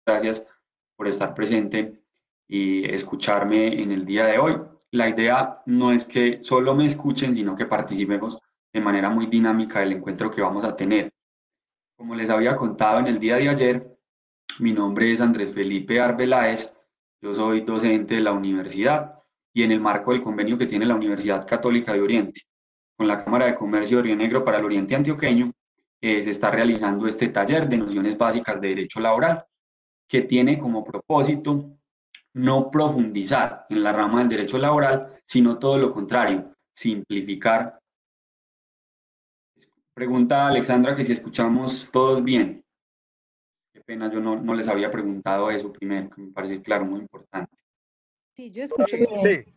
gracias por estar presente y escucharme en el día de hoy. La idea no es que solo me escuchen, sino que participemos de manera muy dinámica del encuentro que vamos a tener. Como les había contado en el día de ayer, mi nombre es Andrés Felipe Arbeláez, yo soy docente de la universidad y en el marco del convenio que tiene la Universidad Católica de Oriente con la Cámara de Comercio de Río Negro para el Oriente Antioqueño, se está realizando este taller de nociones básicas de derecho laboral que tiene como propósito no profundizar en la rama del derecho laboral, sino todo lo contrario, simplificar. Pregunta Alexandra que si escuchamos todos bien. Qué pena, yo no les había preguntado eso primero, que me parece claro, muy importante. Sí, yo escucho bien. Sí.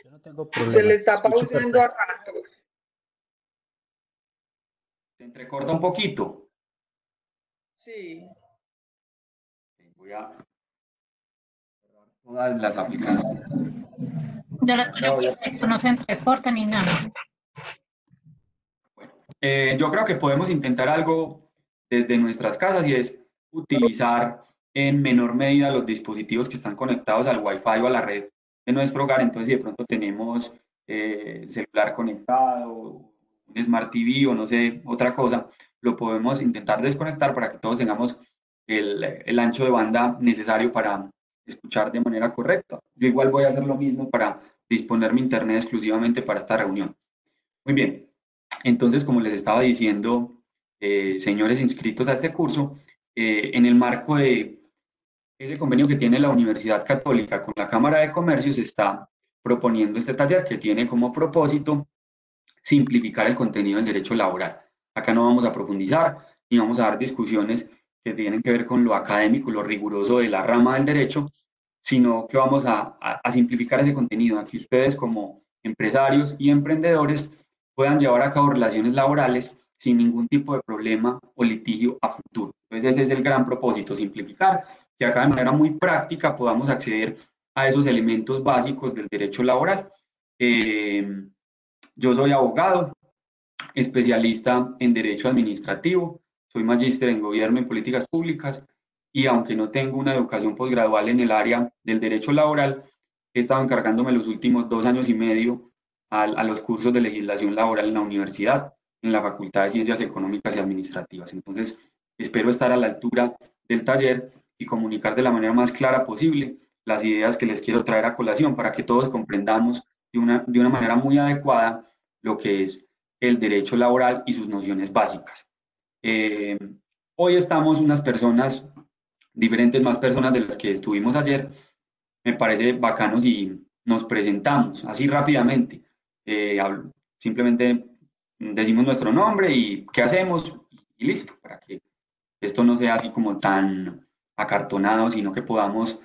Yo no tengo problema. Se le está pausando a rato. ¿Se entrecorta un poquito? Sí. Voy a cerrar todas las aplicaciones. Yo lo escucho perfecto, no se entrecorta ni nada. Bueno, yo creo que podemos intentar algo desde nuestras casas y es utilizar en menor medida los dispositivos que están conectados al Wi-Fi o a la red de nuestro hogar. Entonces, si de pronto tenemos celular conectado, un Smart TV o no sé, otra cosa, lo podemos intentar desconectar para que todos tengamos el ancho de banda necesario para escuchar de manera correcta. Yo igual voy a hacer lo mismo para disponer mi internet exclusivamente para esta reunión. Muy bien, entonces, como les estaba diciendo, señores inscritos a este curso, en el marco de ese convenio que tiene la Universidad Católica con la Cámara de Comercio, se está proponiendo este taller que tiene como propósito simplificar el contenido del derecho laboral. Acá no vamos a profundizar ni vamos a dar discusiones que tienen que ver con lo académico, lo riguroso de la rama del derecho, sino que vamos a simplificar ese contenido, a que ustedes como empresarios y emprendedores puedan llevar a cabo relaciones laborales sin ningún tipo de problema o litigio a futuro. Entonces ese es el gran propósito, simplificar, que acá de manera muy práctica podamos acceder a esos elementos básicos del derecho laboral. Yo soy abogado, especialista en Derecho Administrativo, soy magíster en Gobierno y Políticas Públicas y aunque no tengo una educación posgradual en el área del derecho laboral, he estado encargándome los últimos 2 años y medio a los cursos de legislación laboral en la universidad, en la Facultad de Ciencias Económicas y Administrativas. Entonces, espero estar a la altura del taller y comunicar de la manera más clara posible las ideas que les quiero traer a colación para que todos comprendamos de una manera muy adecuada lo que es el derecho laboral y sus nociones básicas. Hoy estamos unas personas, diferentes más personas de las que estuvimos ayer. Me parece bacano si nos presentamos así rápidamente. Simplemente decimos nuestro nombre y qué hacemos y listo, para que esto no sea así como tan acartonado, sino que podamos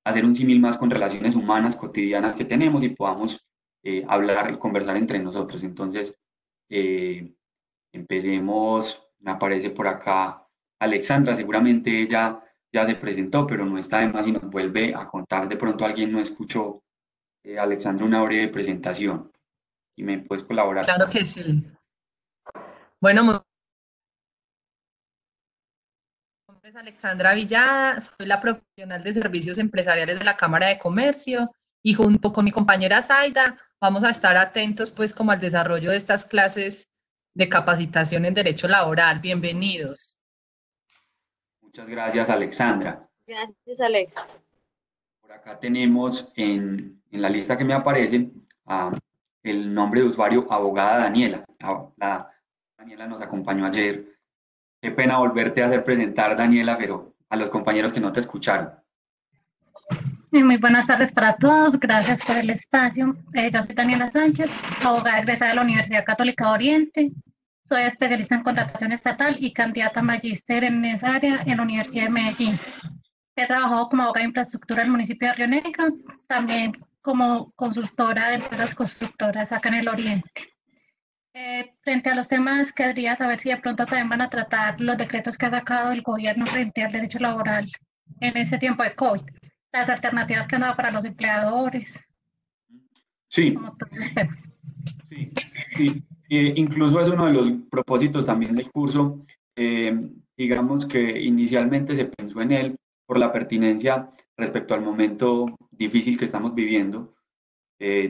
hacer un símil más con relaciones humanas cotidianas que tenemos y podamos hablar y conversar entre nosotros. Entonces, empecemos. Me aparece por acá Alexandra, seguramente ella ya se presentó, pero no está de más y nos vuelve a contar. De pronto alguien no escuchó, Alexandra, una breve presentación y me puedes colaborar. Claro que sí. Bueno, mi nombre es Alexandra Villada, soy la profesional de servicios empresariales de la Cámara de Comercio y junto con mi compañera Zaida vamos a estar atentos pues como al desarrollo de estas clases de capacitación en derecho laboral. Bienvenidos. Muchas gracias, Alexandra. Gracias, Alex. Por acá tenemos en la lista que me aparece el nombre de usuario abogada Daniela. Daniela nos acompañó ayer. Qué pena volverte a hacer presentar, Daniela, pero a los compañeros que no te escucharon. Muy buenas tardes para todos, gracias por el espacio. Yo soy Daniela Sánchez, abogada egresada de la Universidad Católica de Oriente. Soy especialista en contratación estatal y candidata a magíster en esa área en la Universidad de Medellín. He trabajado como abogada de infraestructura en el municipio de Río Negro, también como consultora de empresas constructoras acá en el Oriente. Frente a los temas, querría saber si de pronto también van a tratar los decretos que ha sacado el gobierno frente al derecho laboral en ese tiempo de COVID, las alternativas que han dado para los empleadores. Sí. Como todos los temas. Sí, sí. Incluso es uno de los propósitos también del curso, digamos que inicialmente se pensó en él por la pertinencia respecto al momento difícil que estamos viviendo,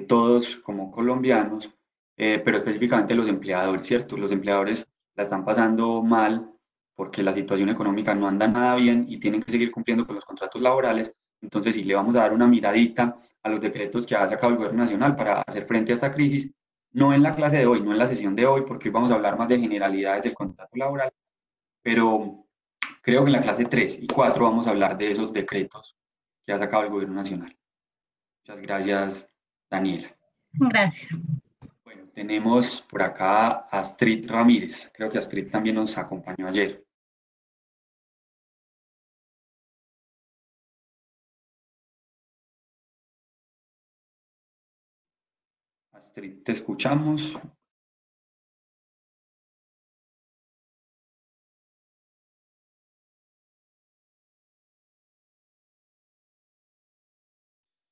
todos como colombianos, pero específicamente los empleadores, ¿cierto? Los empleadores la están pasando mal porque la situación económica no anda nada bien y tienen que seguir cumpliendo con los contratos laborales. Entonces, sí, le vamos a dar una miradita a los decretos que ha sacado el Gobierno Nacional para hacer frente a esta crisis, no en la clase de hoy, no en la sesión de hoy, porque hoy vamos a hablar más de generalidades del contrato laboral, pero creo que en la clase 3 y 4 vamos a hablar de esos decretos que ha sacado el Gobierno Nacional. Muchas gracias, Daniela. Gracias. Bueno, tenemos por acá a Astrid Ramírez. Creo que Astrid también nos acompañó ayer. Astrid, te escuchamos.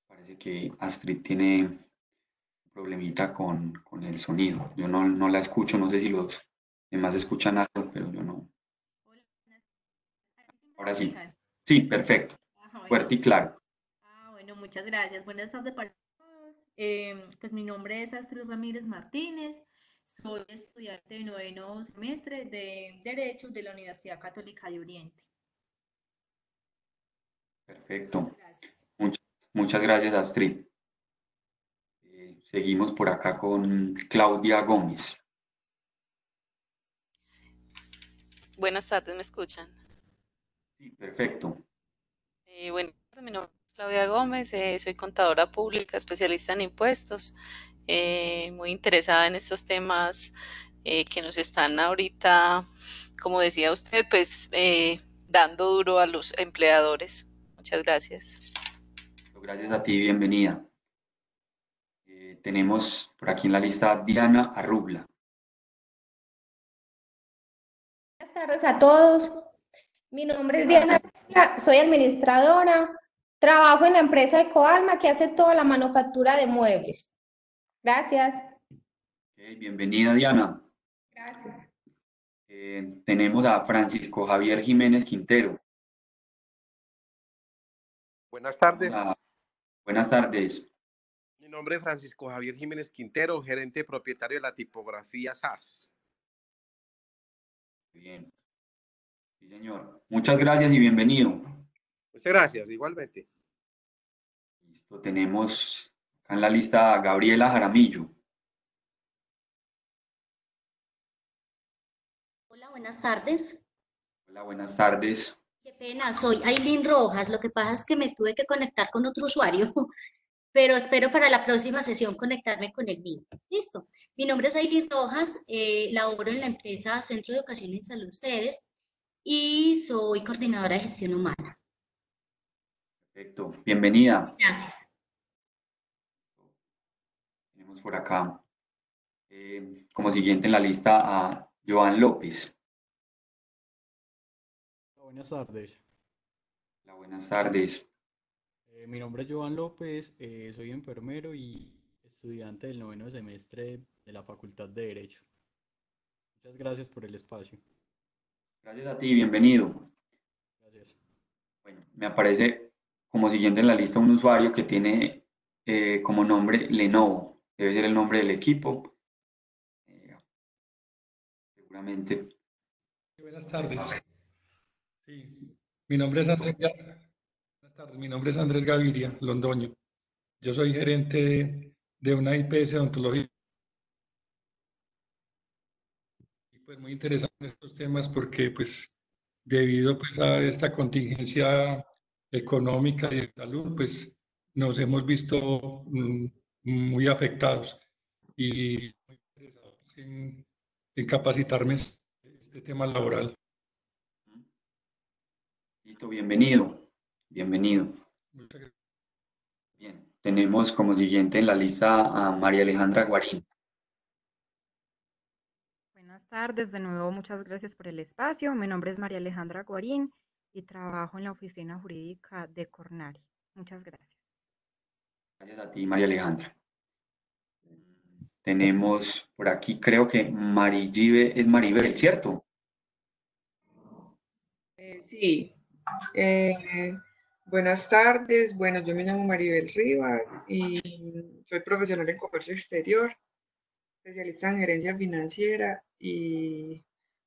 Parece que Astrid tiene un problemita con el sonido. Yo no la escucho, no sé si los demás escuchan algo, pero yo no. Hola, Ahora sí. escuchan? Sí, perfecto. Ajá, Fuerte bueno. y claro. Bueno, muchas gracias. Buenas tardes para todos. Pues mi nombre es Astrid Ramírez Martínez. Soy estudiante de noveno semestre de Derecho de la Universidad Católica de Oriente. Perfecto. Gracias. Muchas gracias, Astrid. Seguimos por acá con Claudia Gómez. Buenas tardes, ¿me escuchan? Sí, perfecto. Bueno, mi nombre es Claudia Gómez, soy contadora pública, especialista en impuestos, muy interesada en estos temas que nos están ahorita, como decía usted, pues dando duro a los empleadores. Muchas gracias. Gracias a ti, bienvenida. Tenemos por aquí en la lista a Diana Arrubla. Buenas tardes a todos. Mi nombre es Diana, soy administradora. Trabajo en la empresa Ecoalma que hace toda la manufactura de muebles. Gracias. Okay, bienvenida, Diana. Gracias. Tenemos a Francisco Javier Jiménez Quintero. Buenas tardes. Buenas tardes. Mi nombre es Francisco Javier Jiménez Quintero, gerente propietario de la tipografía SAS. Bien. Sí, señor. Muchas gracias y bienvenido. Muchas gracias, igualmente. Listo, tenemos acá en la lista a Gabriela Jaramillo. Hola, buenas tardes. Hola, buenas tardes. Qué pena, soy Aileen Rojas. Lo que pasa es que me tuve que conectar con otro usuario, pero espero para la próxima sesión conectarme con el mío. Listo. Mi nombre es Aileen Rojas, laboro en la empresa Centro de Educación en Salud Sedes y soy coordinadora de gestión humana. Perfecto, bienvenida. Gracias. Tenemos por acá como siguiente en la lista a Joan López. Buenas tardes. Hola, buenas tardes. Mi nombre es Joan López, soy enfermero y estudiante del noveno semestre de la Facultad de Derecho. Muchas gracias por el espacio. Gracias a ti, bienvenido. Gracias. Bueno, me aparece como siguiente en la lista un usuario que tiene como nombre Lenovo. Debe ser el nombre del equipo. Seguramente. Buenas tardes. Sí, mi nombre es Andrés. Buenas tardes, mi nombre es Andrés Gaviria Londoño. Yo soy gerente de una IPS odontológica. Y pues muy interesado en estos temas porque pues debido pues a esta contingencia económica y de salud, pues nos hemos visto muy afectados y muy interesados en capacitarme en este tema laboral. Listo, bienvenido. Bienvenido. Bien, tenemos como siguiente en la lista a María Alejandra Guarín. Buenas tardes, de nuevo muchas gracias por el espacio. Mi nombre es María Alejandra Guarín y trabajo en la oficina jurídica de Cornal. Muchas gracias. Gracias a ti, María Alejandra. Tenemos por aquí, creo que Marigibe es Maribel, ¿cierto? Sí. Buenas tardes. Bueno, yo me llamo Maribel Rivas y soy profesional en comercio exterior, especialista en gerencia financiera y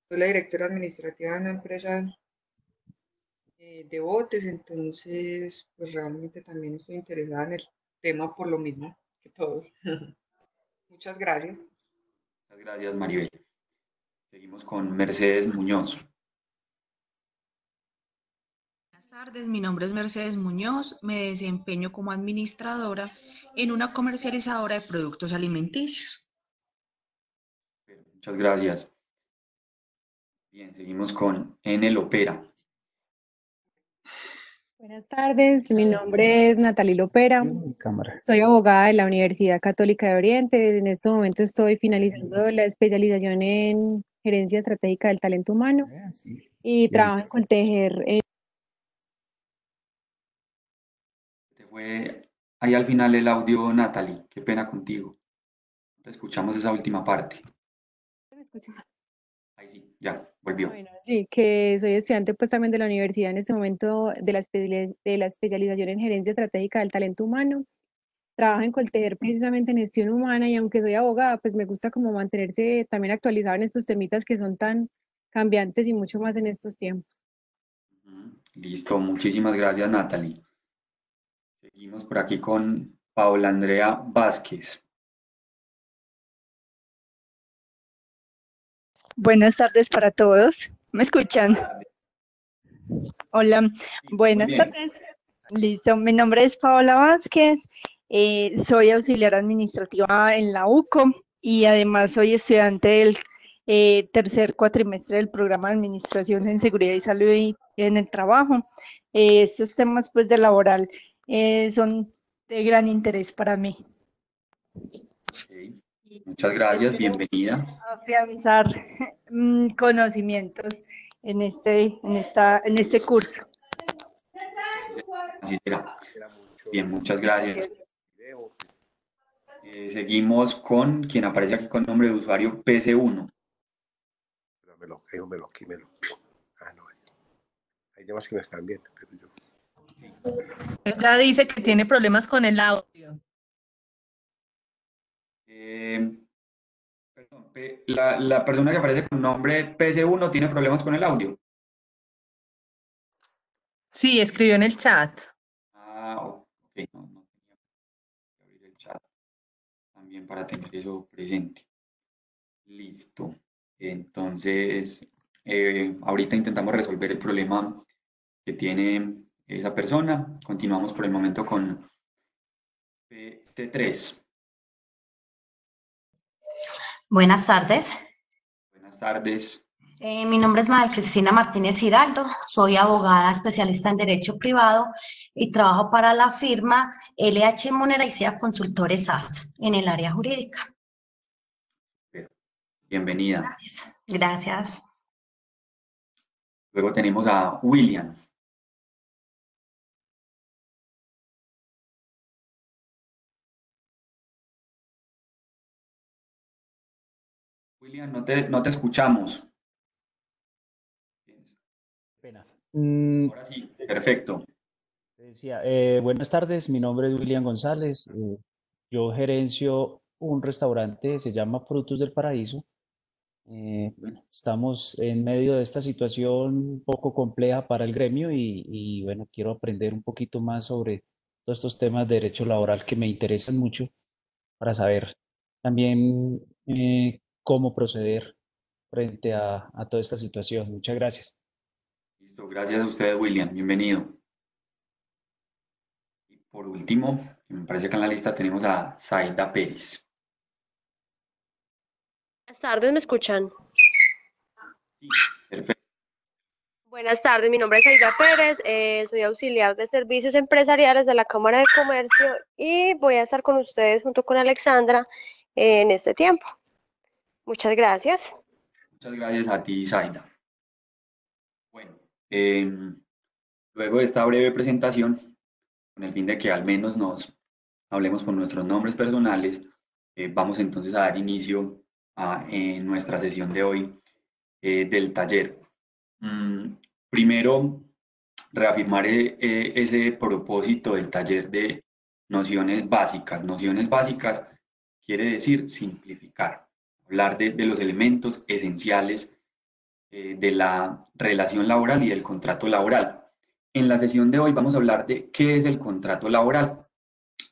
soy la directora administrativa de una empresa de botes. Entonces, pues realmente también estoy interesada en el tema por lo mismo que todos. Muchas gracias. Muchas gracias, Maribel. Seguimos con Mercedes Muñoz. Buenas tardes, mi nombre es Mercedes Muñoz, me desempeño como administradora en una comercializadora de productos alimenticios. Muchas gracias. Bien, seguimos con Enel Opera. Buenas tardes, mi nombre es Natalie Lopera, soy abogada de la Universidad Católica de Oriente. En este momento estoy finalizando la especialización en gerencia estratégica del talento humano y trabajo en Coltejer. Te fue ahí al final el audio, Natalie. Qué pena contigo. Te escuchamos esa última parte. ¿Me escuchan? Ahí sí, ya, volvió. Bueno, sí, que soy estudiante pues también de la universidad en este momento de la especialización en gerencia estratégica del talento humano. Trabajo en Coltejer precisamente en gestión humana y aunque soy abogada, pues me gusta como mantenerse también actualizada en estos temitas que son tan cambiantes y mucho más en estos tiempos. Listo, muchísimas gracias, Natalie. Seguimos por aquí con Paola Andrea Vázquez. Buenas tardes para todos. ¿Me escuchan? Hola, buenas tardes. Listo, mi nombre es Paola Vázquez, soy auxiliar administrativa en la UCO y además soy estudiante del tercer cuatrimestre del programa de Administración en Seguridad y Salud y en el Trabajo. Estos temas pues de laboral son de gran interés para mí. Okay. Muchas gracias, bienvenida. Afianzar conocimientos en este curso. Así será. Bien, muchas gracias. Seguimos con quien aparece aquí con nombre de usuario PC1. Ah, no. Hay demás que no están bien, pero yo. Ella dice que tiene problemas con el audio. Perdón, la persona que aparece con nombre PC1 tiene problemas con el audio. Sí, escribió en el chat. Ah, ok, no tenía que abrir el chat también para tener eso presente. Listo. Entonces, ahorita intentamos resolver el problema que tiene esa persona. Continuamos por el momento con PC3. Buenas tardes. Buenas tardes. Mi nombre es María Cristina Martínez Giraldo, soy abogada especialista en Derecho Privado y trabajo para la firma LH Munera y Cía Consultores SAS en el área jurídica. Bienvenida. Gracias. Gracias. Luego tenemos a William. William, no te escuchamos. Pena. Ahora sí, perfecto. Decía, buenas tardes, mi nombre es William González. Yo gerencio un restaurante, se llama Frutos del Paraíso. Bueno, estamos en medio de esta situación un poco compleja para el gremio y bueno, quiero aprender un poquito más sobre todos estos temas de derecho laboral que me interesan mucho para saber también cómo proceder frente a toda esta situación. Muchas gracias. Listo, gracias a usted, William. Bienvenido. Y por último, me parece que en la lista tenemos a Zaida Pérez. Buenas tardes, ¿me escuchan? Sí, perfecto. Buenas tardes, mi nombre es Aida Pérez, soy auxiliar de servicios empresariales de la Cámara de Comercio y voy a estar con ustedes junto con Alexandra en este tiempo. Muchas gracias. Muchas gracias a ti, Zaida. Bueno, luego de esta breve presentación, con el fin de que al menos nos hablemos con nuestros nombres personales, vamos entonces a dar inicio a nuestra sesión de hoy del taller. primero, reafirmar ese propósito del taller de nociones básicas. Nociones básicas quiere decir simplificar, hablar de los elementos esenciales de la relación laboral y del contrato laboral. En la sesión de hoy vamos a hablar de qué es el contrato laboral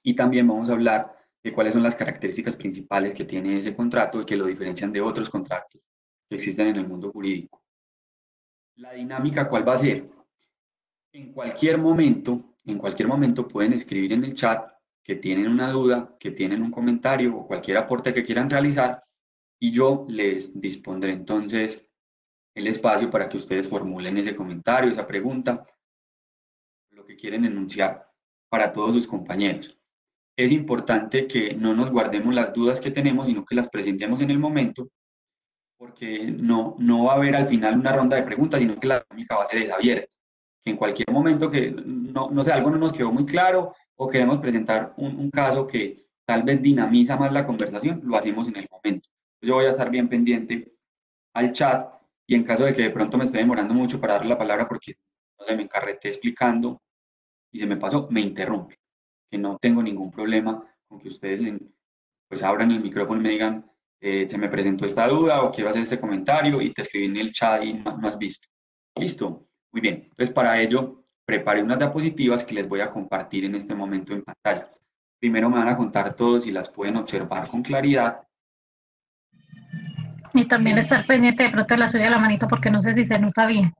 y también vamos a hablar de cuáles son las características principales que tiene ese contrato y que lo diferencian de otros contratos que existen en el mundo jurídico. La dinámica, ¿cuál va a ser? En cualquier momento pueden escribir en el chat que tienen una duda, que tienen un comentario o cualquier aporte que quieran realizar y yo les dispondré entonces el espacio para que ustedes formulen ese comentario, esa pregunta, lo que quieren enunciar para todos sus compañeros. Es importante que no nos guardemos las dudas que tenemos, sino que las presentemos en el momento, porque no va a haber al final una ronda de preguntas, sino que la dinámica va a ser desabierta. Que en cualquier momento que, no sé, algo no nos quedó muy claro o queremos presentar un caso que tal vez dinamiza más la conversación, lo hacemos en el momento. Yo voy a estar bien pendiente al chat y en caso de que de pronto me esté demorando mucho para darle la palabra porque, no sé, me encarreté explicando y se me pasó, me interrumpe. Que no tengo ningún problema con que ustedes pues abran el micrófono y me digan se me presentó esta duda o quiero hacer este comentario y te escribí en el chat y no has visto. ¿Listo? Muy bien. Entonces, para ello, preparé unas diapositivas que les voy a compartir en este momento en pantalla. Primero me van a contar todos y las pueden observar con claridad. Y también estar pendiente de pronto de la subida de la manito porque no sé si se nota bien.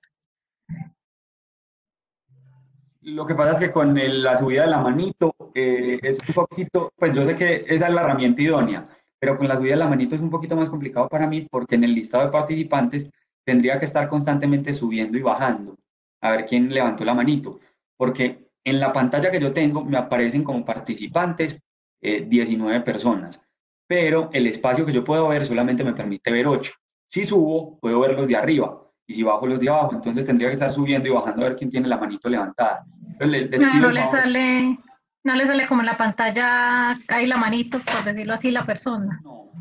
Lo que pasa es que con la subida de la manito es un poquito, pues yo sé que esa es la herramienta idónea, pero con la subida de la manito es un poquito más complicado para mí porque en el listado de participantes tendría que estar constantemente subiendo y bajando a ver quién levantó la manito, porque en la pantalla que yo tengo me aparecen como participantes 19 personas, pero el espacio que yo puedo ver solamente me permite ver 8. Si subo, puedo ver los de arriba, y si bajo los de abajo, entonces tendría que estar subiendo y bajando a ver quién tiene la manito levantada. No le sale como en la pantalla, ahí la manito, por decirlo así, la persona.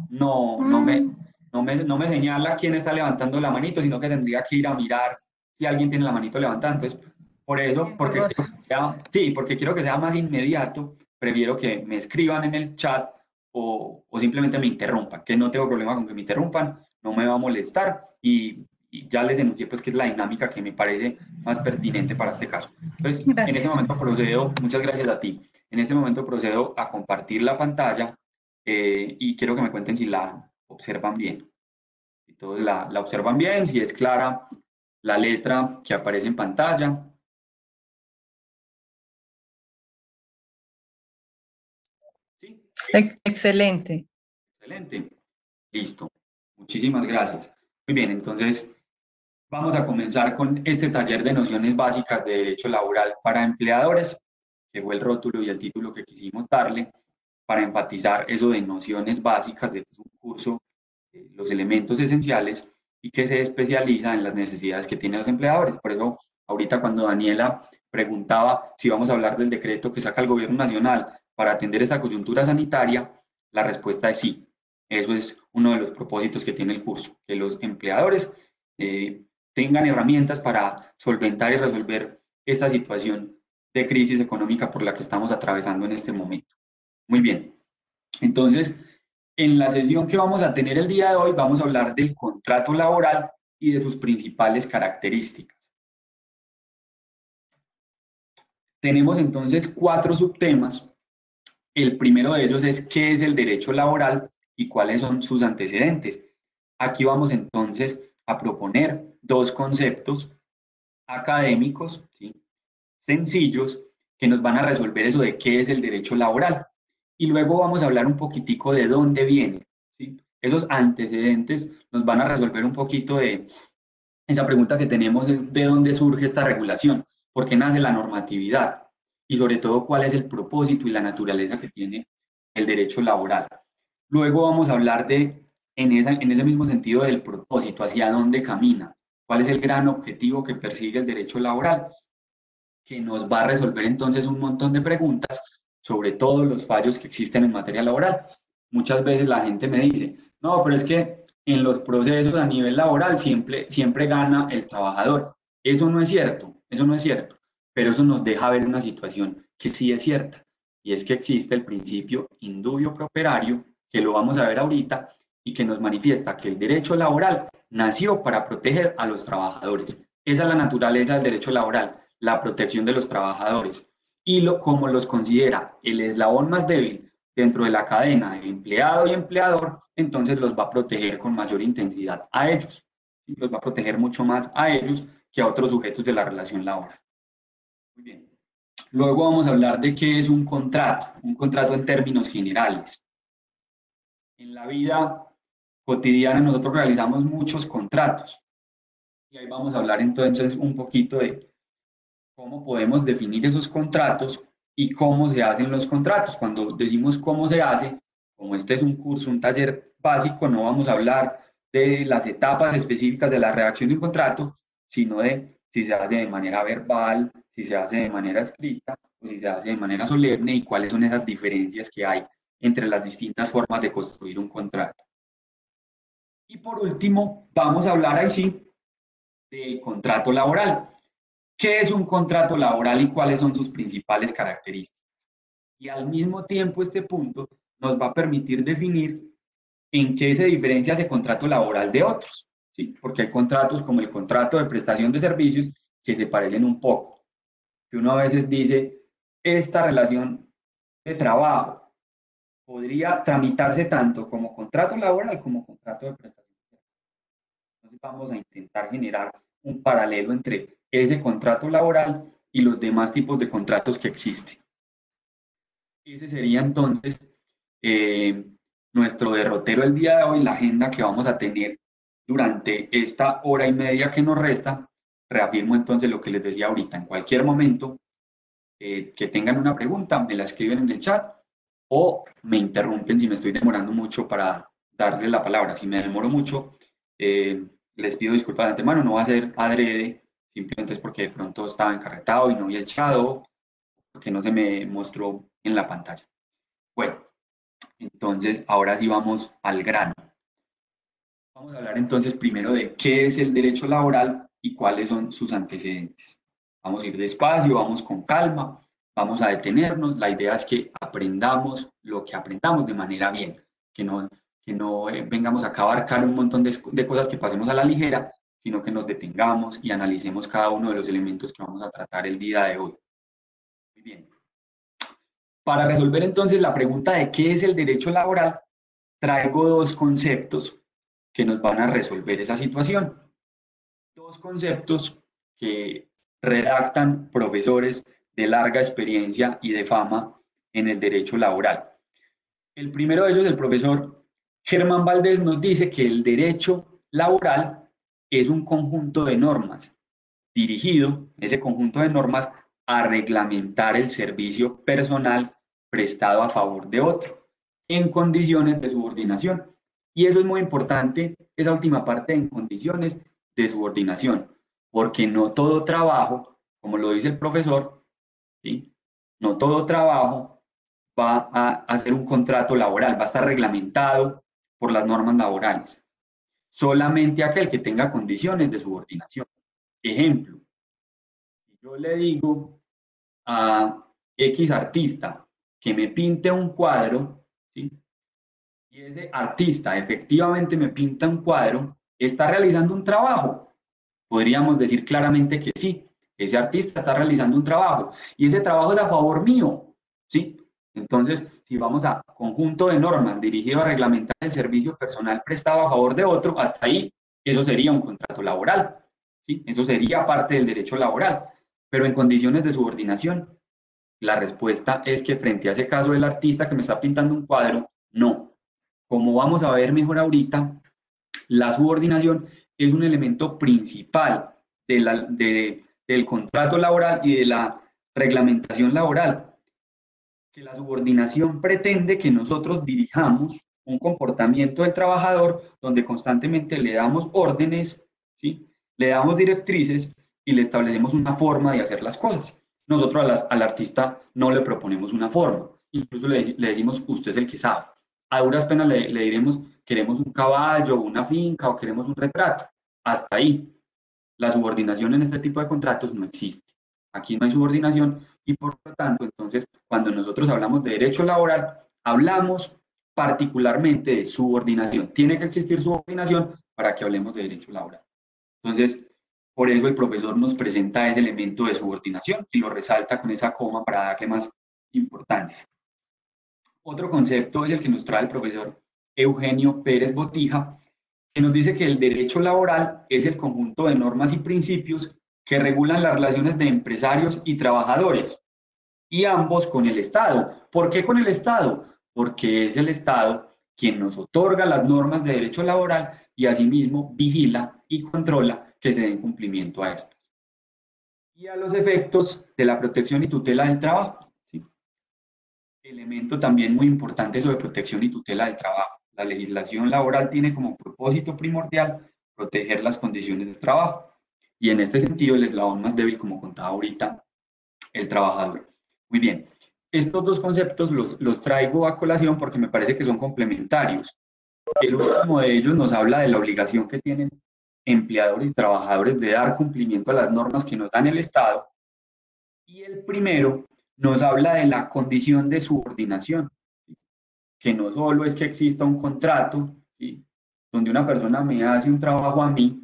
No me señala quién está levantando la manito, sino que tendría que ir a mirar si alguien tiene la manito levantada. Entonces, por eso, porque quiero que sea más inmediato, prefiero que me escriban en el chat o simplemente me interrumpan, que no tengo problema con que me interrumpan, no me va a molestar y ya les enuncié pues que es la dinámica que me parece más pertinente para este caso. Entonces, en este momento procedo, muchas gracias a ti, en este momento procedo a compartir la pantalla y quiero que me cuenten si la observan bien. Si todos la observan bien, si es clara la letra que aparece en pantalla. ¿Sí? Excelente. Excelente. Listo. Muchísimas gracias. Muy bien, entonces vamos a comenzar con este taller de nociones básicas de derecho laboral para empleadores, que fue el rótulo y el título que quisimos darle para enfatizar eso de nociones básicas, de que es un curso, los elementos esenciales y que se especializa en las necesidades que tienen los empleadores. Por eso, ahorita cuando Daniela preguntaba si vamos a hablar del decreto que saca el gobierno nacional para atender esa coyuntura sanitaria, la respuesta es sí. Eso es uno de los propósitos que tiene el curso, que los empleadores tengan herramientas para solventar y resolver esta situación de crisis económica por la que estamos atravesando en este momento. Muy bien, entonces, en la sesión que vamos a tener el día de hoy vamos a hablar del contrato laboral y de sus principales características. Tenemos entonces 4 subtemas. El primero de ellos es qué es el derecho laboral y cuáles son sus antecedentes. Aquí vamos entonces a proponer 2 conceptos académicos, ¿sí?, sencillos, que nos van a resolver eso de qué es el derecho laboral. Y luego vamos a hablar un poquitico de dónde viene, ¿sí? Esos antecedentes nos van a resolver un poquito de esa pregunta que tenemos, es de dónde surge esta regulación, por qué nace la normatividad y sobre todo cuál es el propósito y la naturaleza que tiene el derecho laboral. Luego vamos a hablar de, en ese mismo sentido del propósito, hacia dónde camina, cuál es el gran objetivo que persigue el derecho laboral, que nos va a resolver entonces un montón de preguntas sobre todos los fallos que existen en materia laboral. Muchas veces la gente me dice, no, pero es que en los procesos a nivel laboral siempre gana el trabajador. Eso no es cierto, eso no es cierto, pero eso nos deja ver una situación que sí es cierta, y es que existe el principio indubio pro operario, que lo vamos a ver ahorita, y que nos manifiesta que el derecho laboral nació para proteger a los trabajadores. Esa es la naturaleza del derecho laboral, la protección de los trabajadores. Y como los considera el eslabón más débil dentro de la cadena de empleado y empleador, entonces los va a proteger con mayor intensidad a ellos. Los va a proteger mucho más a ellos que a otros sujetos de la relación laboral. Muy bien. Luego vamos a hablar de qué es un contrato en términos generales. En la vida cotidiana nosotros realizamos muchos contratos. Y ahí vamos a hablar entonces un poquito de cómo podemos definir esos contratos y cómo se hacen los contratos. Cuando decimos cómo se hace, como este es un curso, un taller básico, no vamos a hablar de las etapas específicas de la redacción de un contrato, sino de si se hace de manera verbal, si se hace de manera escrita o si se hace de manera solemne y cuáles son esas diferencias que hay entre las distintas formas de construir un contrato. Y por último, vamos a hablar ahí sí del contrato laboral. ¿Qué es un contrato laboral y cuáles son sus principales características? Y al mismo tiempo este punto nos va a permitir definir en qué se diferencia ese contrato laboral de otros, ¿sí? Porque hay contratos como el contrato de prestación de servicios que se parecen un poco, que uno a veces dice, esta relación de trabajo podría tramitarse tanto como contrato laboral como contrato de prestación de servicios. Entonces vamos a intentar generar un paralelo entre ese contrato laboral y los demás tipos de contratos que existen. Ese sería entonces nuestro derrotero el día de hoy, la agenda que vamos a tener durante esta hora y media que nos resta. Reafirmo entonces lo que les decía ahorita, en cualquier momento que tengan una pregunta, me la escriben en el chat o me interrumpen si me estoy demorando mucho para darle la palabra. Si me demoro mucho, les pido disculpas de antemano, no va a ser adrede, simplemente es porque de pronto estaba encarretado y no vi el chat o porque no se me mostró en la pantalla. Bueno, entonces ahora sí vamos al grano. Vamos a hablar entonces primero de qué es el derecho laboral y cuáles son sus antecedentes. Vamos a ir despacio, vamos con calma, vamos a detenernos. La idea es que aprendamos lo que aprendamos de manera bien, que no vengamos acá a abarcar un montón de cosas que pasemos a la ligera, sino que nos detengamos y analicemos cada uno de los elementos que vamos a tratar el día de hoy. Muy bien. Para resolver entonces la pregunta de qué es el derecho laboral, traigo dos conceptos que nos van a resolver esa situación. Dos conceptos que redactan profesores de larga experiencia y de fama en el derecho laboral. El primero de ellos, el profesor Germán Valdés, nos dice que el derecho laboral es un conjunto de normas dirigido, ese conjunto de normas, a reglamentar el servicio personal prestado a favor de otro en condiciones de subordinación. Y eso es muy importante, esa última parte en condiciones de subordinación, porque no todo trabajo, como lo dice el profesor, ¿sí? No todo trabajo va a hacer un contrato laboral, va a estar reglamentado por las normas laborales. Solamente aquel que tenga condiciones de subordinación. Ejemplo, si yo le digo a X artista que me pinte un cuadro, ¿sí? Y ese artista efectivamente me pinta un cuadro, ¿está realizando un trabajo? Podríamos decir claramente que sí, ese artista está realizando un trabajo y ese trabajo es a favor mío, ¿sí? Entonces, si vamos a conjunto de normas dirigido a reglamentar el servicio personal prestado a favor de otro, hasta ahí, eso sería un contrato laboral, ¿sí? Eso sería parte del derecho laboral, pero en condiciones de subordinación, la respuesta es que frente a ese caso del artista que me está pintando un cuadro, no. Como vamos a ver mejor ahorita, la subordinación es un elemento principal del contrato laboral y de la reglamentación laboral. Que la subordinación pretende que nosotros dirijamos un comportamiento del trabajador donde constantemente le damos órdenes, ¿sí? Le damos directrices y le establecemos una forma de hacer las cosas. Nosotros al artista no le proponemos una forma, incluso le decimos, usted es el que sabe. A duras penas le diremos, queremos un caballo, una finca o queremos un retrato. Hasta ahí. La subordinación en este tipo de contratos no existe. Aquí no hay subordinación y por lo tanto, entonces, cuando nosotros hablamos de derecho laboral, hablamos particularmente de subordinación. Tiene que existir subordinación para que hablemos de derecho laboral. Entonces, por eso el profesor nos presenta ese elemento de subordinación y lo resalta con esa coma para darle más importancia. Otro concepto es el que nos trae el profesor Eugenio Pérez Botija, que nos dice que el derecho laboral es el conjunto de normas y principios que regulan las relaciones de empresarios y trabajadores, y ambos con el Estado. ¿Por qué con el Estado? Porque es el Estado quien nos otorga las normas de derecho laboral y asimismo vigila y controla que se den cumplimiento a estas. Y a los efectos de la protección y tutela del trabajo. ¿Sí? Elemento también muy importante sobre protección y tutela del trabajo. La legislación laboral tiene como propósito primordial proteger las condiciones de trabajo. Y en este sentido, el eslabón más débil, como contaba ahorita, el trabajador. Muy bien. Estos dos conceptos los traigo a colación porque me parece que son complementarios. El último de ellos nos habla de la obligación que tienen empleadores y trabajadores de dar cumplimiento a las normas que nos dan el Estado. Y el primero nos habla de la condición de subordinación, ¿sí? Que no solo es que exista un contrato, ¿sí? Donde una persona me hace un trabajo a mí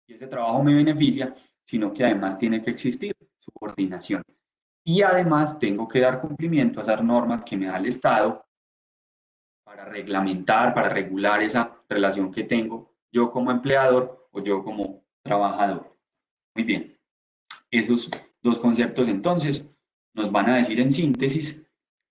y ese trabajo me beneficia, sino que además tiene que existir subordinación. Y además tengo que dar cumplimiento a esas normas que me da el Estado para reglamentar, para regular esa relación que tengo yo como empleador o yo como trabajador. Muy bien. Esos dos conceptos entonces nos van a decir en síntesis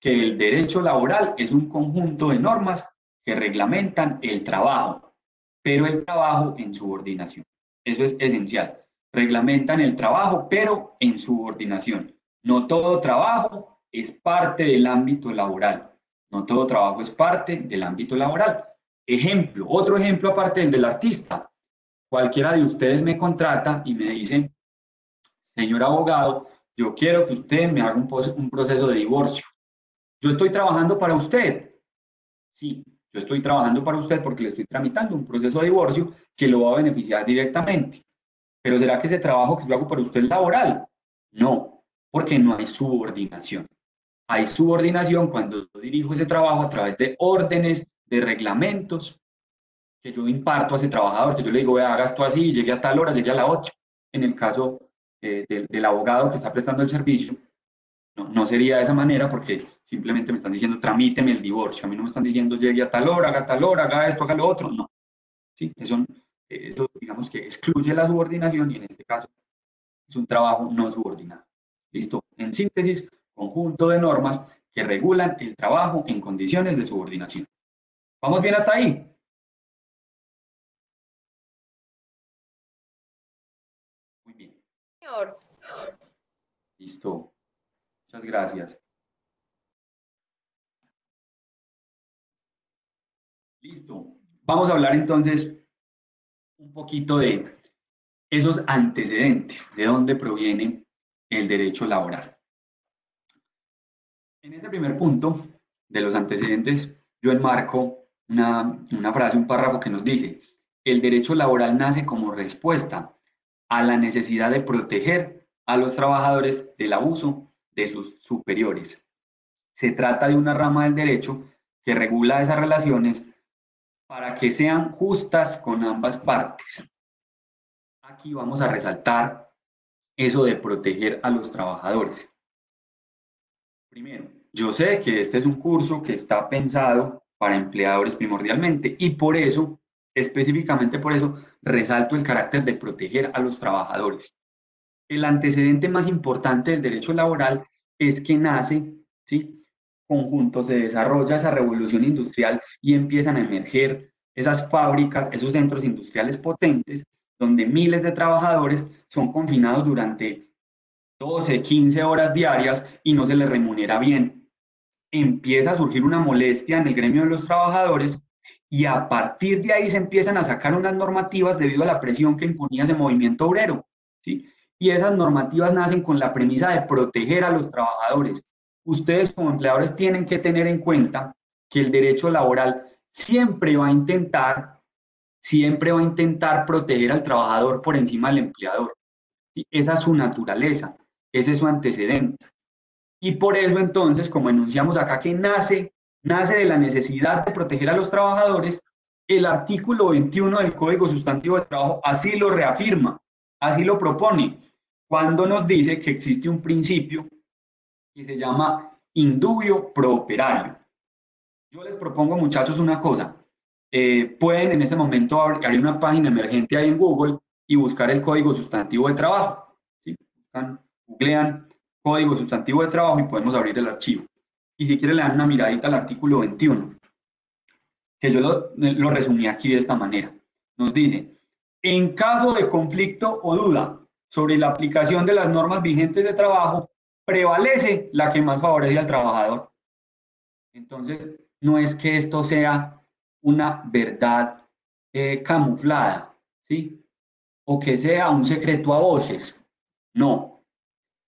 que el derecho laboral es un conjunto de normas que reglamentan el trabajo, pero el trabajo en subordinación. Eso es esencial. Reglamentan el trabajo, pero en subordinación. No todo trabajo es parte del ámbito laboral. No todo trabajo es parte del ámbito laboral. Ejemplo, otro ejemplo aparte del del artista. Cualquiera de ustedes me contrata y me dice, señor abogado, yo quiero que usted me haga un proceso de divorcio. Yo estoy trabajando para usted. Sí, yo estoy trabajando para usted porque le estoy tramitando un proceso de divorcio que lo va a beneficiar directamente. Pero ¿será que ese trabajo que yo hago para usted es laboral? No, porque no hay subordinación. Hay subordinación cuando yo dirijo ese trabajo a través de órdenes, de reglamentos que yo imparto a ese trabajador, que yo le digo, vea, haga esto así, llegue a tal hora, llegue a la otra. En el caso del abogado que está prestando el servicio, no sería de esa manera porque simplemente me están diciendo, tramíteme el divorcio. A mí no me están diciendo, llegue a tal hora, haga esto, haga lo otro. No. Sí, eso digamos que excluye la subordinación y en este caso es un trabajo no subordinado. ¿Listo? En síntesis, conjunto de normas que regulan el trabajo en condiciones de subordinación. ¿Vamos bien hasta ahí? Muy bien. Señor. Listo. Muchas gracias. Listo. Vamos a hablar entonces un poquito de esos antecedentes, de dónde proviene el derecho laboral. En ese primer punto de los antecedentes, yo enmarco una frase, un párrafo que nos dice, el derecho laboral nace como respuesta a la necesidad de proteger a los trabajadores del abuso de sus superiores. Se trata de una rama del derecho que regula esas relaciones para que sean justas con ambas partes. Aquí vamos a resaltar eso de proteger a los trabajadores. Primero, yo sé que este es un curso que está pensado para empleadores primordialmente y por eso, específicamente por eso, resalto el carácter de proteger a los trabajadores. El antecedente más importante del derecho laboral es que nace, ¿sí? Conjunto, se desarrolla esa revolución industrial y empiezan a emerger esas fábricas, esos centros industriales potentes, donde miles de trabajadores son confinados durante 12, 15 horas diarias y no se les remunera bien. Empieza a surgir una molestia en el gremio de los trabajadores y a partir de ahí se empiezan a sacar unas normativas debido a la presión que imponía ese movimiento obrero, ¿sí? Y esas normativas nacen con la premisa de proteger a los trabajadores. Ustedes como empleadores tienen que tener en cuenta que el derecho laboral siempre va a intentar siempre va a intentar proteger al trabajador por encima del empleador. ¿Sí? Esa es su naturaleza, ese es su antecedente. Y por eso entonces, como enunciamos acá que nace de la necesidad de proteger a los trabajadores, el artículo 21 del Código Sustantivo de Trabajo así lo reafirma, así lo propone, cuando nos dice que existe un principio que se llama indubio pro operario. Yo les propongo, muchachos, una cosa. Pueden en este momento abrir una página emergente ahí en Google y buscar el Código Sustantivo de Trabajo. ¿Sí? Googlean Código Sustantivo de Trabajo y podemos abrir el archivo. Y si quieren le dan una miradita al artículo 21, que yo lo resumí aquí de esta manera. Nos dice, en caso de conflicto o duda sobre la aplicación de las normas vigentes de trabajo, prevalece la que más favorece al trabajador. Entonces, no es que esto sea una verdad camuflada, ¿sí? O que sea un secreto a voces. No.